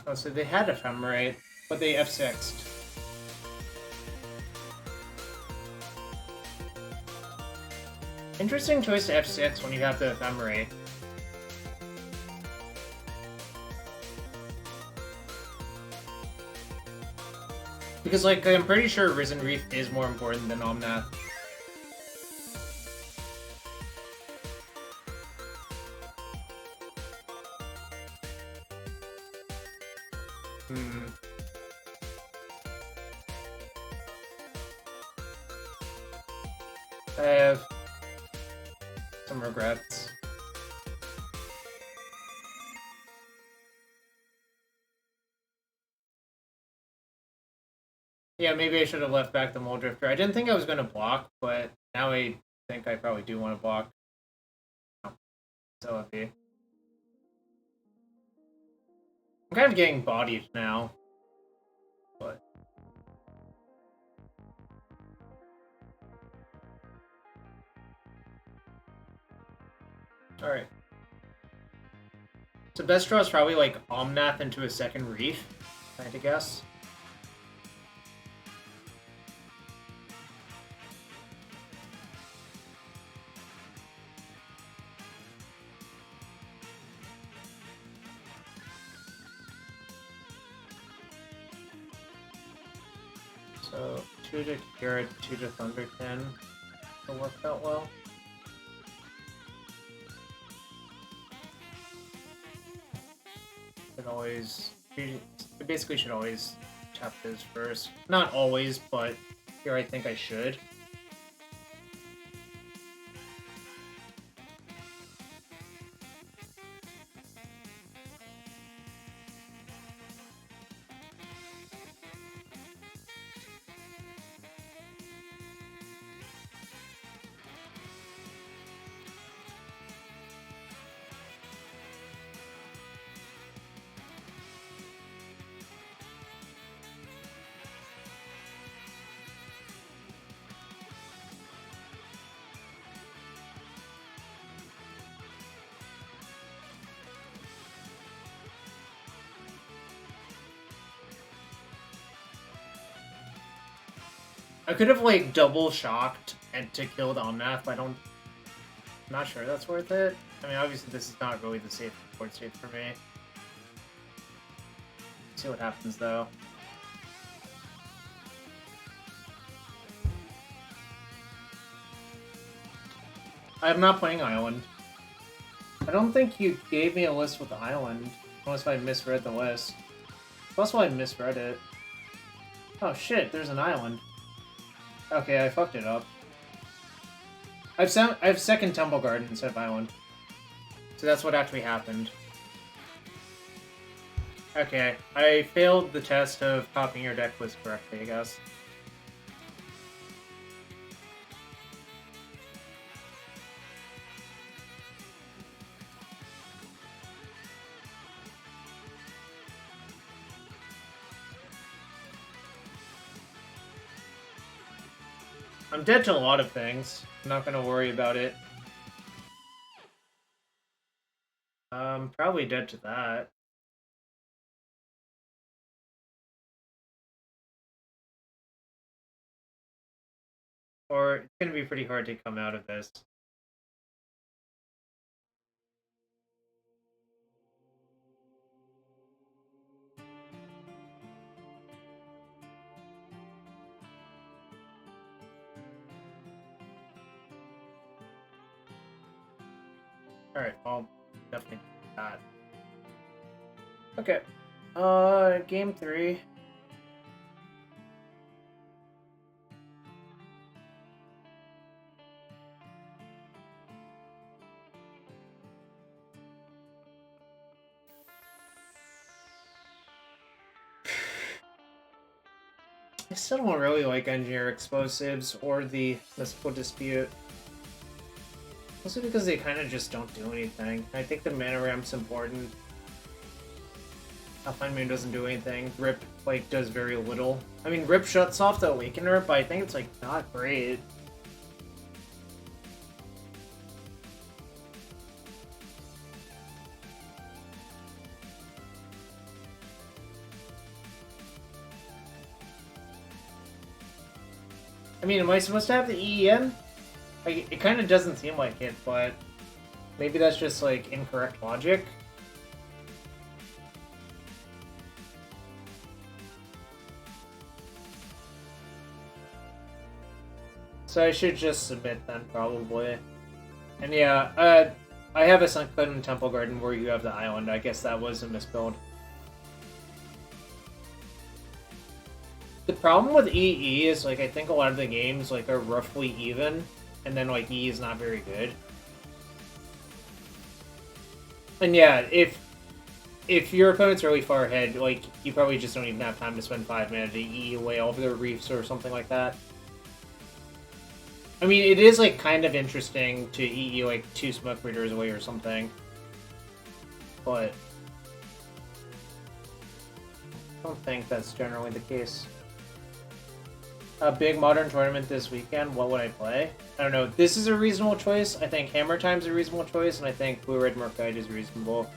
Oh, so they had Ephemerate, but they F6'd. Interesting choice to F6 when you have the Ephemerate. Because, like, I'm pretty sure Risen Reef is more important than Omnath. I have some regrets. Yeah, maybe I should have left back the Mulldrifter. I didn't think I was going to block, but now I think I probably do want to block. So lucky. I'm kind of getting bodied now, but Alright. So best draw is probably like Omnath into a second Reef, I had to guess. So 2 to Kira, 2 to Thunderkin will work out well. It basically should always tap this first. Not always, but here I think I should. I could have like double shocked and to kill the Omnath, but I'm not sure that's worth it. I mean, obviously this is not really the safe board state for me. See what happens though. I'm not playing Island. I don't think you gave me a list with the Island, unless I misread the list. Plus, I misread it. Oh shit, there's an Island. Okay, I fucked it up. I have second Temple Garden instead of Island. So that's what actually happened. Okay, I failed the test of copying your deck list correctly, I guess. I'm dead to a lot of things. I'm not gonna worry about it. Probably dead to that. Or it's gonna be pretty hard to come out of this. Alright, I'll definitely do that. Okay. Game 3. I still don't really like Engineer Explosives or the Mystical Dispute. Mostly because they kind of just don't do anything. I think the mana ramp's important. Alpine Moon doesn't do anything. Rip, like, does very little. I mean, Rip shuts off the Awakener, but I think it's, like, not great. I mean, am I supposed to have the EEN? Like, it kind of doesn't seem like it, but maybe that's just, like, incorrect logic. So I should just submit then, probably. And yeah, I have a Sunken Temple Garden where you have the island. I guess that was a misbuild. The problem with EE is, like, I think a lot of the games, like, are roughly even, and then, like, E is not very good. And yeah, if your opponent's really far ahead, like, you probably just don't even have time to spend 5 mana to EE away all of their reefs or something like that. I mean, it is, like, kind of interesting to EE, like, 2 Smoke Readers away or something. But I don't think that's generally the case. a big modern tournament this weekend, what would I play? I don't know. This is a reasonable choice. I think Hammer Time's a reasonable choice, and I think Blue Red Murkite is reasonable.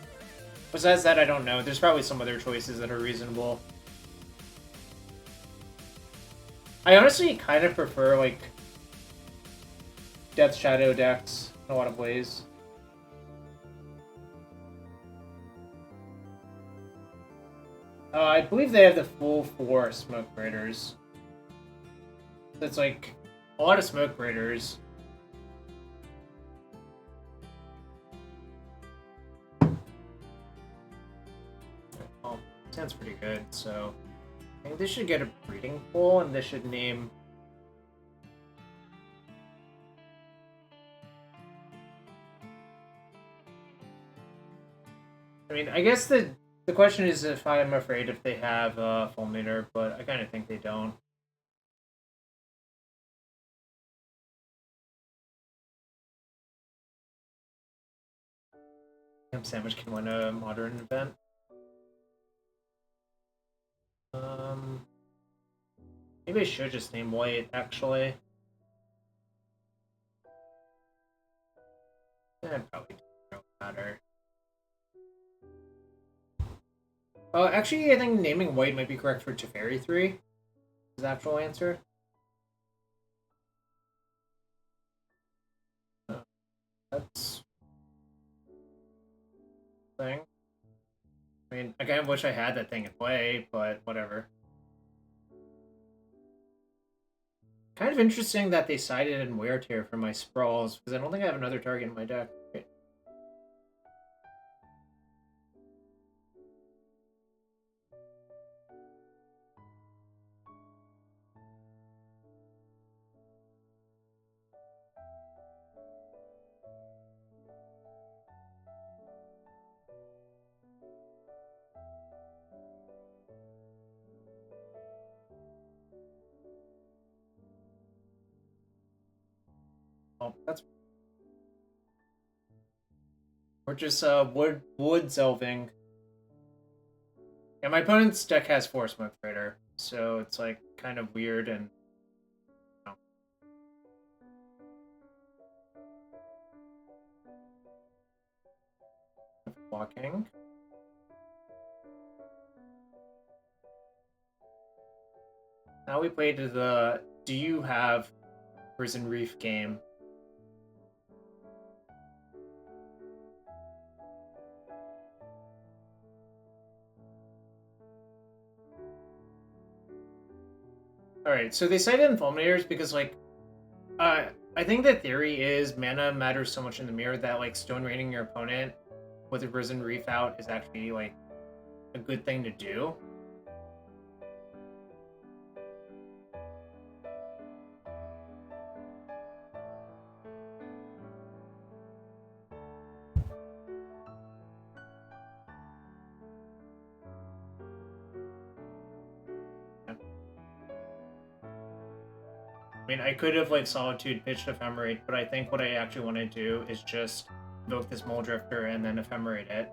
Besides that, I don't know. There's probably some other choices that are reasonable. I honestly kind of prefer, like, Death Shadow decks in a lot of ways. I believe they have the full 4 Smoke Raiders. That's like a lot of Smoke Raiders. Well, sounds pretty good, so I think this should get a breeding pool, and this should name... I mean, I guess the question is if I'm afraid if they have a Fulminator, but I kind of think they don't. Sandwich can win a modern event. Maybe I should just name White, actually. Probably don't matter. Actually, I think naming White might be correct for Teferi 3. Is the actual answer. That's... thing. I mean, I kind of wish I had that thing in play, but whatever. Kind of interesting that they sided in Wear Tear for my Sprawls, because I don't think I have another target in my deck. Okay. Oh, that's... Or just wood Zelving. Yeah, my opponent's deck has 4 Smoke Raider, so it's like kind of weird and... Walking. Now we played the Do You Have Risen Reef game. Alright, so they cited Fulminators because, like, I think the theory is mana matters so much in the mirror that, like, Stone Raining your opponent with a Risen Reef out is actually, like, a good thing to do. I mean, I could have, like, Solitude pitched Ephemerate, but I think what I actually want to do is just invoke this Mulldrifter and then Ephemerate it.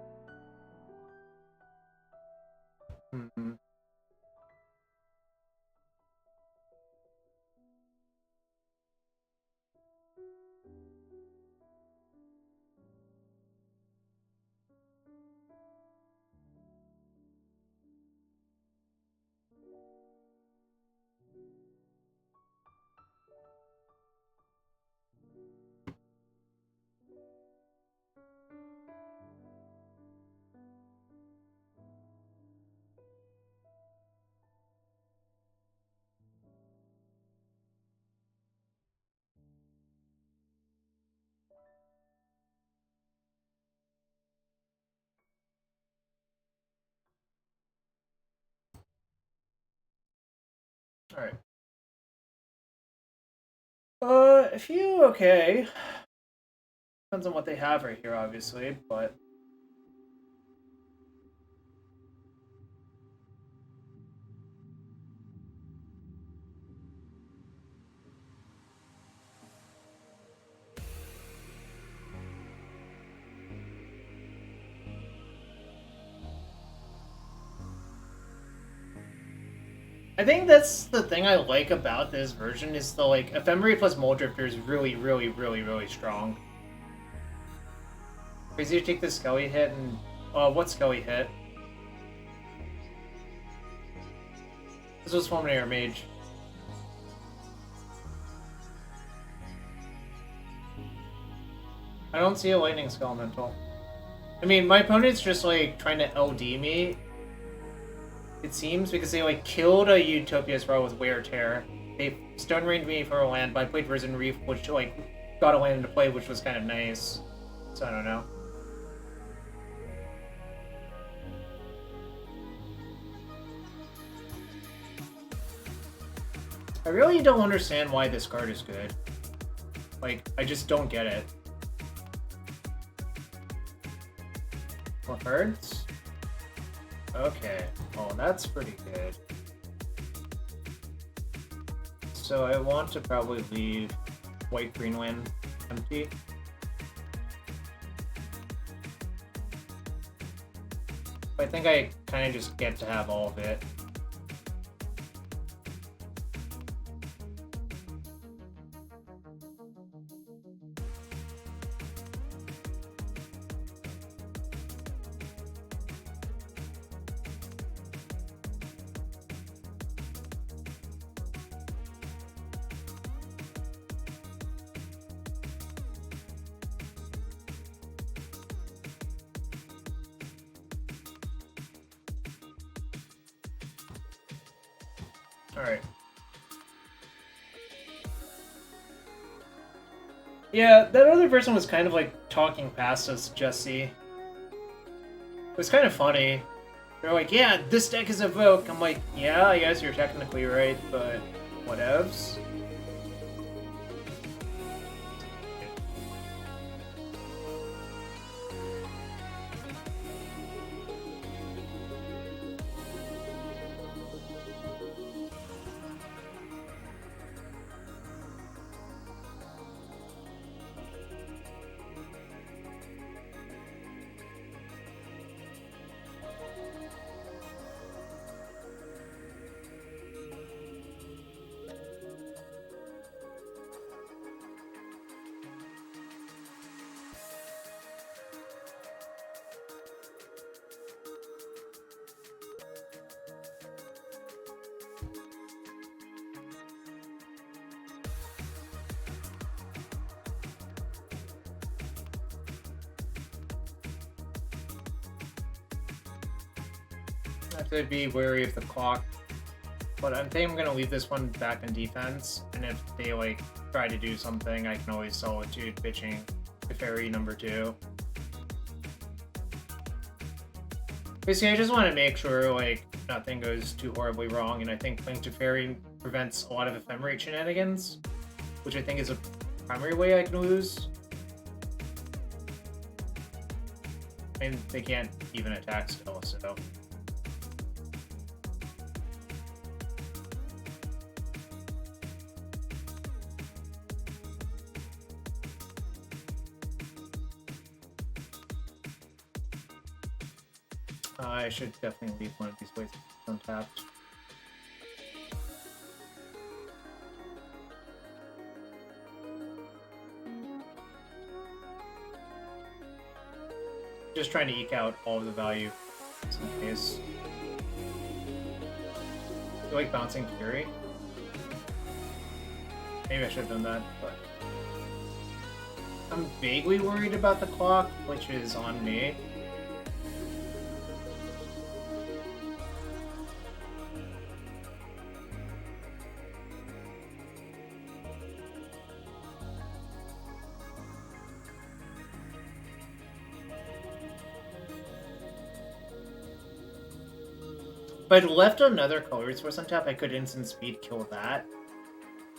Alright. A few okay. Depends on what they have right here, obviously, but... I think that's the thing I like about this version is the like Ephemerate plus Mulldrifter is really, really, really, really strong. Crazy to take the Skelly hit and what Skelly hit? This was Fulminator Mage. I don't see a Lightning Skelemental. I mean, my opponent's just like trying to LD me. It seems because they like killed a Utopia Sprawl with Wear Tear. They Stone Rained me for a land, but I played Risen Reef, which like got a land into play, which was kind of nice. So I don't know. I really don't understand why this card is good. Like, I just don't get it. More cards? Okay. Oh, that's pretty good. So I want to probably leave white-green land empty. I think I kind of just get to have all of it. Alright. Yeah, that other person was kind of like talking past us, Jesse. It was kind of funny. They're like, yeah, this deck is Evoke. I'm like, yeah, I guess you're technically right, but whatevs. I have to be wary of the clock, but I think I'm gonna leave this one back in defense, and if they like try to do something, I can always Solitude pitching Teferi number 2. Basically, I just want to make sure like nothing goes too horribly wrong, and I think playing Teferi prevents a lot of Ephemerate shenanigans, which I think is a primary way I can lose. And they can't even attack still, so... I should definitely leave one of these places untapped. Just trying to eke out all of the value in some case. I feel like bouncing Fury. Maybe I should have done that, but... I'm vaguely worried about the clock, which is on me. If I'd left another color resource on tap, I could instant speed kill that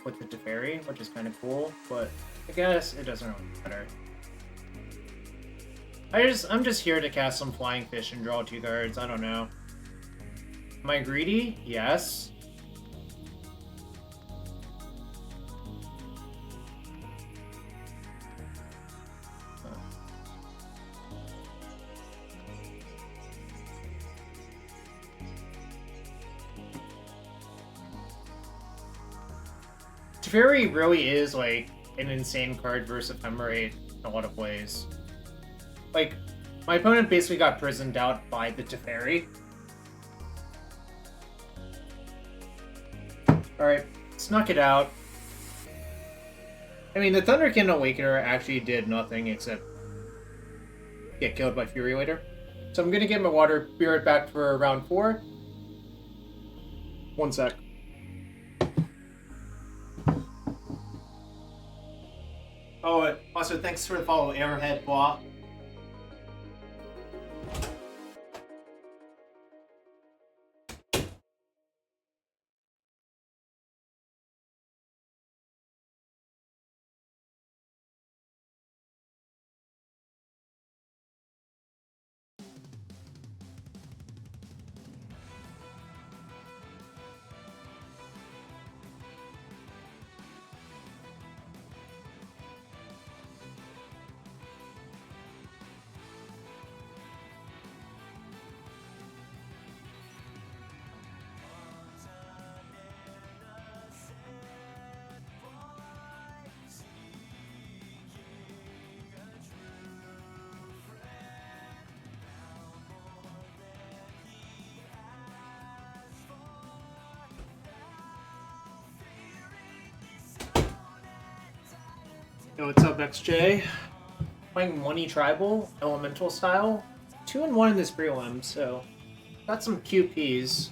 with the Teferi, which is kind of cool, but I guess it doesn't really matter. I'm just here to cast some Flying Fish and draw 2 cards, I don't know. Am I greedy? Yes. Teferi really is, like, an insane card versus Ephemerate in a lot of ways. Like, my opponent basically got prisoned out by the Teferi. Alright, snuck it out. I mean, the Thunderkin Awakener actually did nothing except get killed by Fury later. So I'm gonna get my water, be right back for round 4. 1 sec. Oh, also thanks for the follow, Arrowhead Blah. Yo, what's up, XJ? Playing Money Tribal, Elemental style. 2-1 in this prelim, so got some QPs.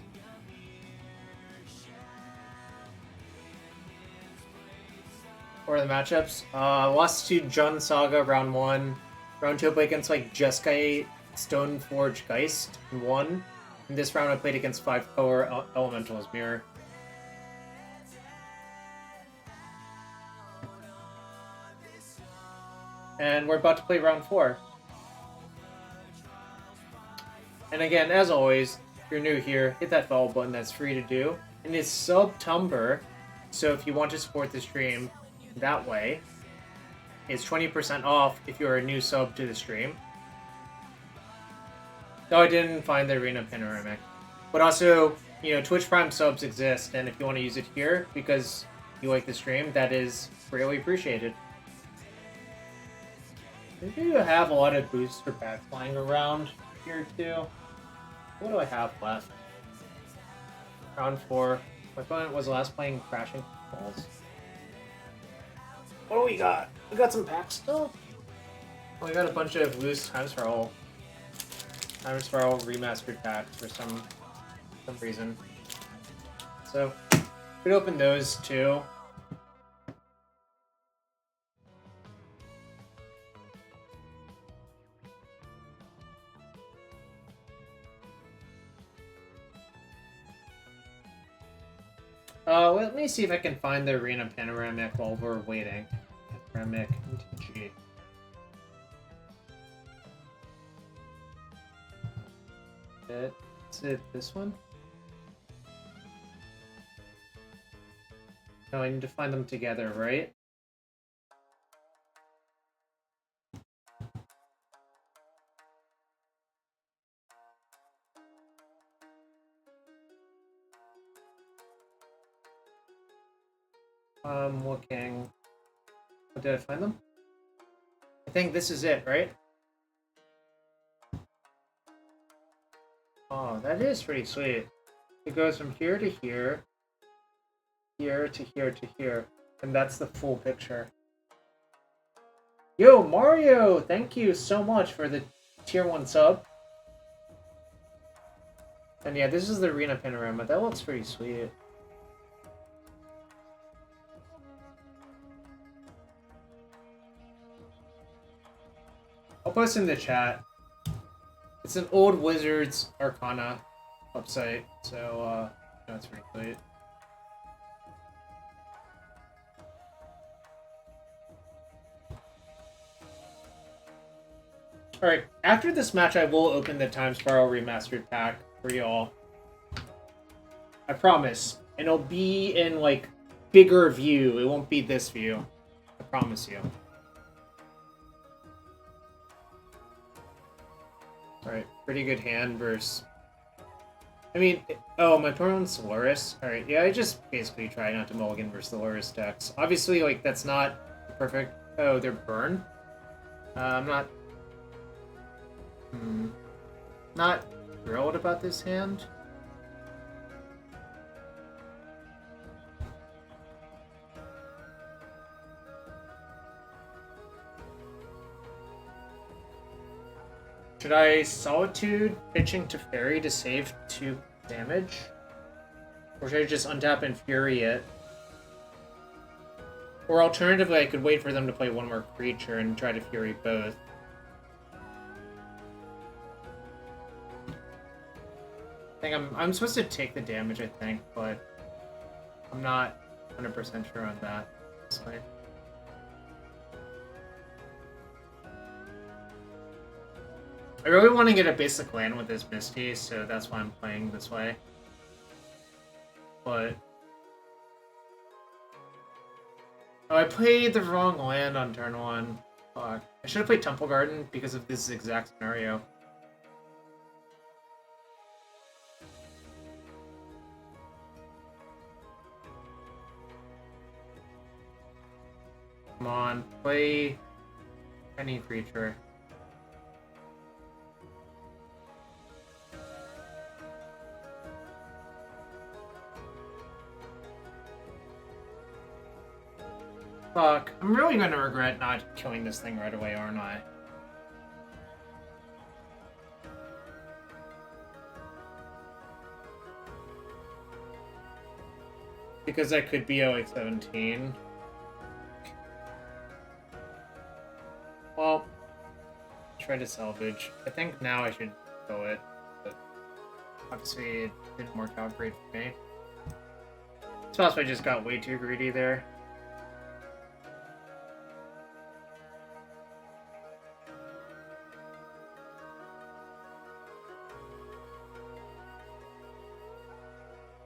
What are the matchups? Lost to Jun Saga round 1. Round 2 I played against like Jeskai Stoneforge Geist and won. In this round I played against 5-color Elementals Mirror. And we're about to play round 4. And again, as always, if you're new here, hit that follow button, that's free to do. And it's September, so if you want to support the stream that way, it's 20% off if you're a new sub to the stream. Though I didn't find the Arena Panoramic. But also, you know, Twitch Prime subs exist, and if you want to use it here because you like the stream, that is greatly appreciated. I do have a lot of booster packs flying around here too. What do I have left? Round 4. My opponent was last playing Crashing Balls. What do we got? We got some packs still? Oh, we got a bunch of loose Time Spiral remastered packs for some reason. So, we'd open those too. Let me see if I can find the Arena Panoramic while we're waiting. Panoramic MTG. Is it this one? No, I need to find them together, right? I'm looking. Oh, did I find them? I think this is it, right? Oh, that is pretty sweet. It goes from here to here, here to here to here, and that's the full picture. Yo, Mario! Thank you so much for the tier 1 sub. And yeah, this is the Arena Panorama. That looks pretty sweet. I'll post in the chat. It's an old Wizards Arcana website, so that's pretty sweet. Alright, after this match I will open the Time Spiral Remastered pack for y'all. I promise. And it'll be in, like, bigger view. It won't be this view. I promise you. Alright, pretty good hand versus I mean, oh, my opponent's Solaris. Alright, yeah, I just basically try not to mulligan versus the Solaris decks. Obviously, like, that's not perfect. Oh, they're burn? I'm not... Not thrilled about this hand. Should I Solitude pitching to Fairy to save 2 damage? Or should I just untap and Fury it? Or alternatively, I could wait for them to play 1 more creature and try to Fury both. I think I'm supposed to take the damage, I think, but I'm not 100% sure on that. So I really want to get a basic land with this Misty, so that's why I'm playing this way. But... Oh, I played the wrong land on turn 1. Fuck. I should have played Temple Garden because of this exact scenario. Come on, play any creature. Fuck, I'm really gonna regret not killing this thing right away, aren't I? Because that could be like 17. Well, try to salvage. I think now I should go it, but obviously it didn't work out great for me. It's possible I just got way too greedy there.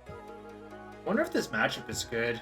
I wonder if this matchup is good.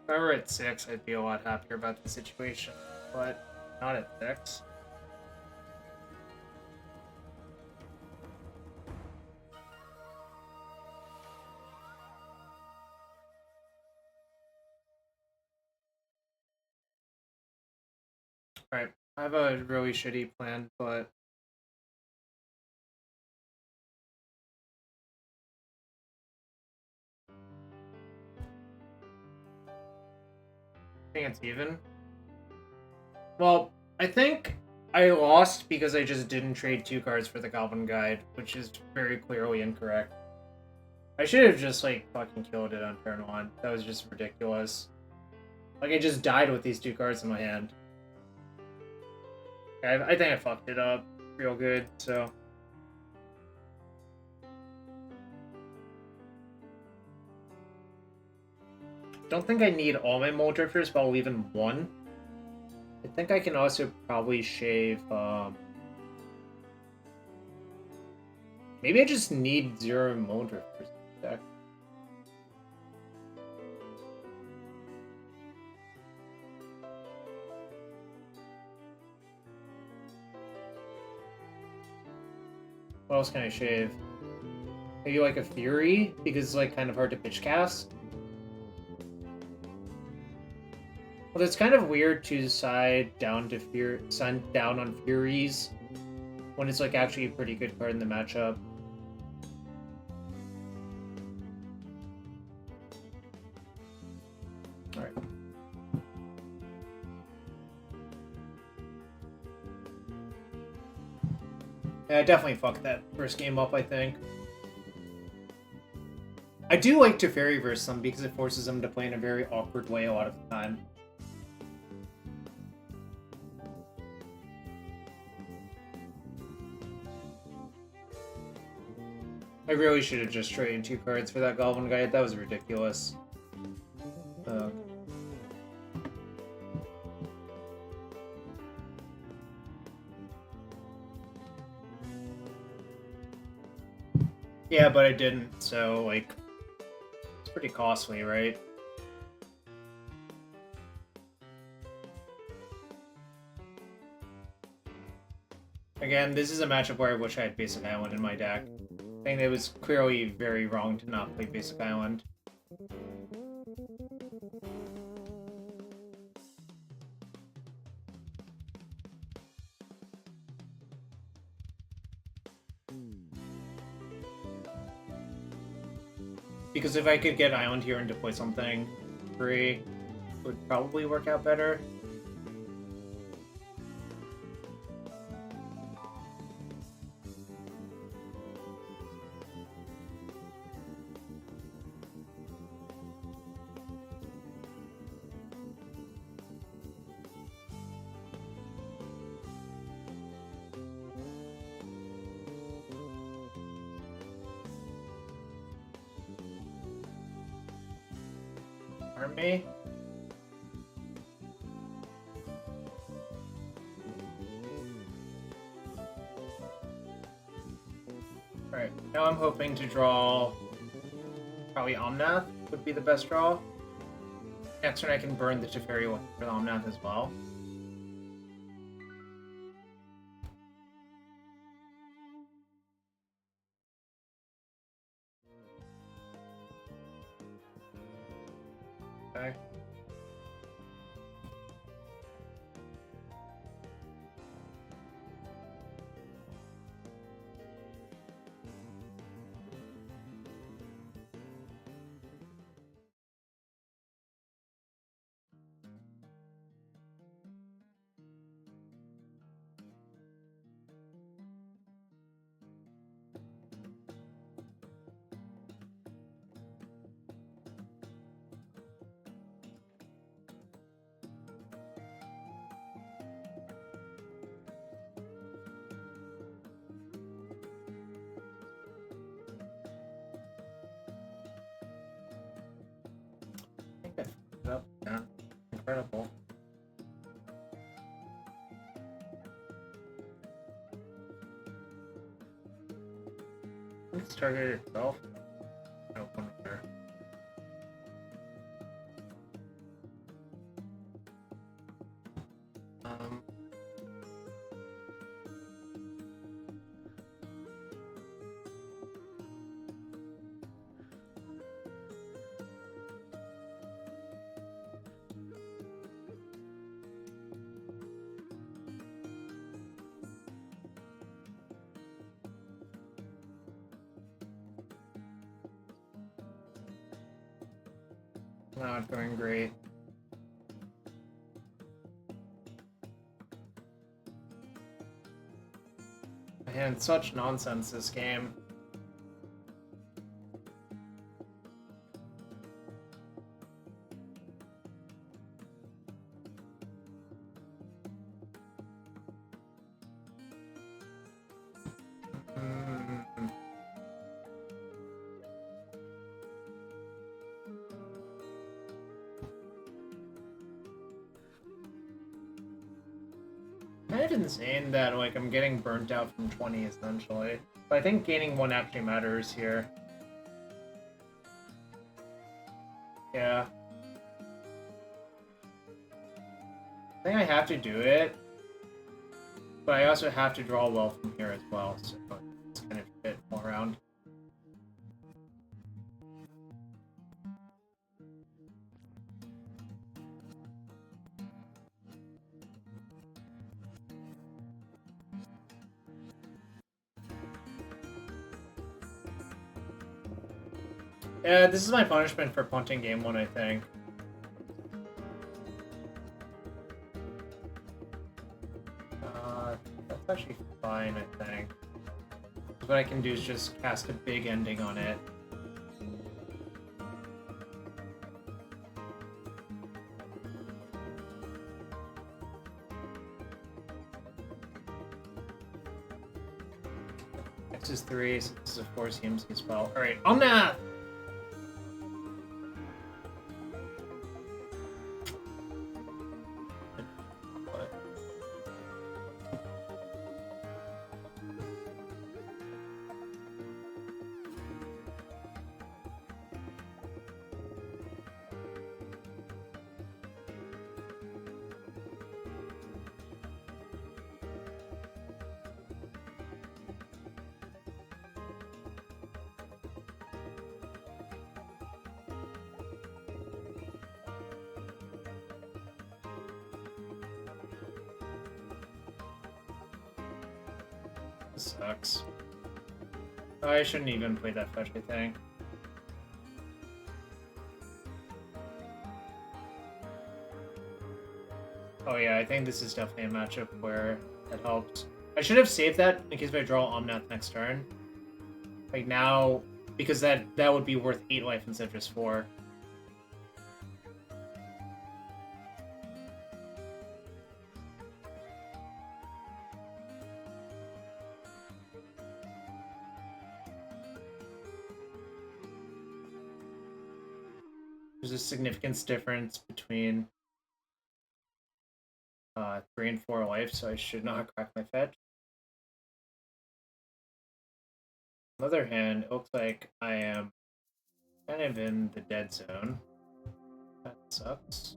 If I were at 6, I'd be a lot happier about the situation, but not at 6. Alright, I have a really shitty plan, but... I think it's even. Well, I think I lost because I just didn't trade 2 cards for the Goblin Guide, which is very clearly incorrect. I should have just, like, fucking killed it on turn 1. That was just ridiculous. Like, I just died with these 2 cards in my hand. I think I fucked it up real good, so... Don't think I need all my Mulldrifters, but I'll leave in 1. I think I can also probably shave, maybe I just need 0 Mulldrifters in the deck. What else can I shave? Maybe like a Fury, because it's like kind of hard to pitch cast. Well, it's kind of weird to side down on Furies when it's like actually a pretty good card in the matchup. Alright. Yeah, I definitely fucked that first game up, I think. I do like to Fairy verse them because it forces them to play in a very awkward way a lot of the time. I really should have just traded 2 cards for that Goblin guy. That was ridiculous. Yeah, but I didn't, so, like, it's pretty costly, right? Again, this is a matchup where I wish I had Basic Island in my deck. I think it was clearly very wrong to not play Basic Island. Because if I could get Island here and deploy something free, it would probably work out better. Me. Alright, now I'm hoping to draw probably Omnath would be the best draw. Next turn I can burn the Teferi one for the Omnath as well. Okay. Yep. Yeah. Incredible. Let's target itself. No one there. Not going great. Man, such nonsense this game. Kind of insane that, like, I'm getting burnt out from 20, essentially. But I think gaining 1 actually matters here. Yeah. I think I have to do it. But I also have to draw well from here as well, so it's kind of fit all around. Yeah, this is my punishment for punting game 1, I think. That's actually fine, I think. What I can do is just cast a big ending on it. This is 3, so this is a 4 CMC spell. Alright, Omnath! This sucks. Oh, I shouldn't even play that fetch, I think. Oh yeah, I think this is definitely a matchup where that helps. I should have saved that in case I draw Omnath next turn. Like now, because that would be worth 8 life instead of just 4. There's a significant difference between 3 and 4 life, so I should not crack my fetch. On the other hand, it looks like I am kind of in the dead zone. That sucks.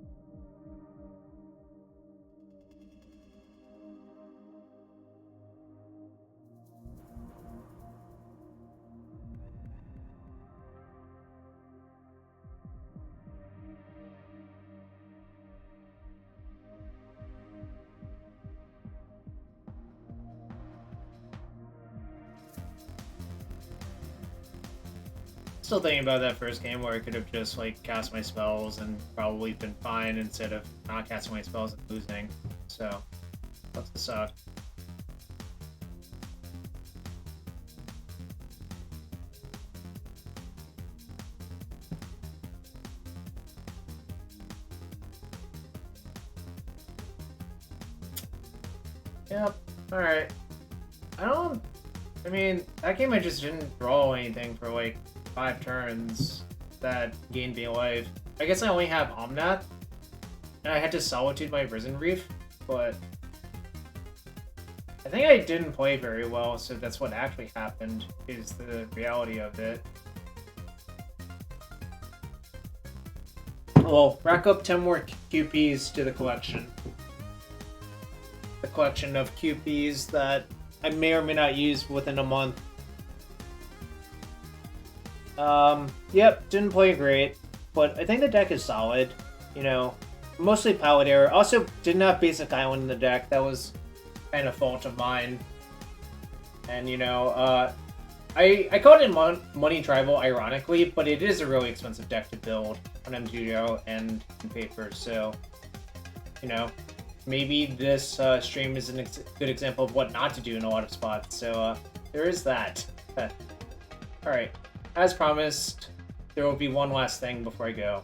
Still thinking about that first game where I could have just like cast my spells and probably been fine instead of not casting my spells and losing. So that's the suck. Yep. Alright. I mean, that game I just didn't draw anything for like 5 turns that gained me life. I guess I only have Omnath, and I had to Solitude my Risen Reef, but I think I didn't play very well, so that's what actually happened, is the reality of it. Well, rack up 10 more QPs to the collection. The collection of QPs that I may or may not use within a month. Yep, didn't play great, but I think the deck is solid. You know, mostly Palette error. Also, didn't have Basic Island in the deck. That was kind of fault of mine. And, you know, I called it Money Tribal, ironically, but it is a really expensive deck to build on MTGO and in paper, so, you know, maybe this stream is a good example of what not to do in a lot of spots, so there is that. Alright, as promised, there will be one last thing before I go.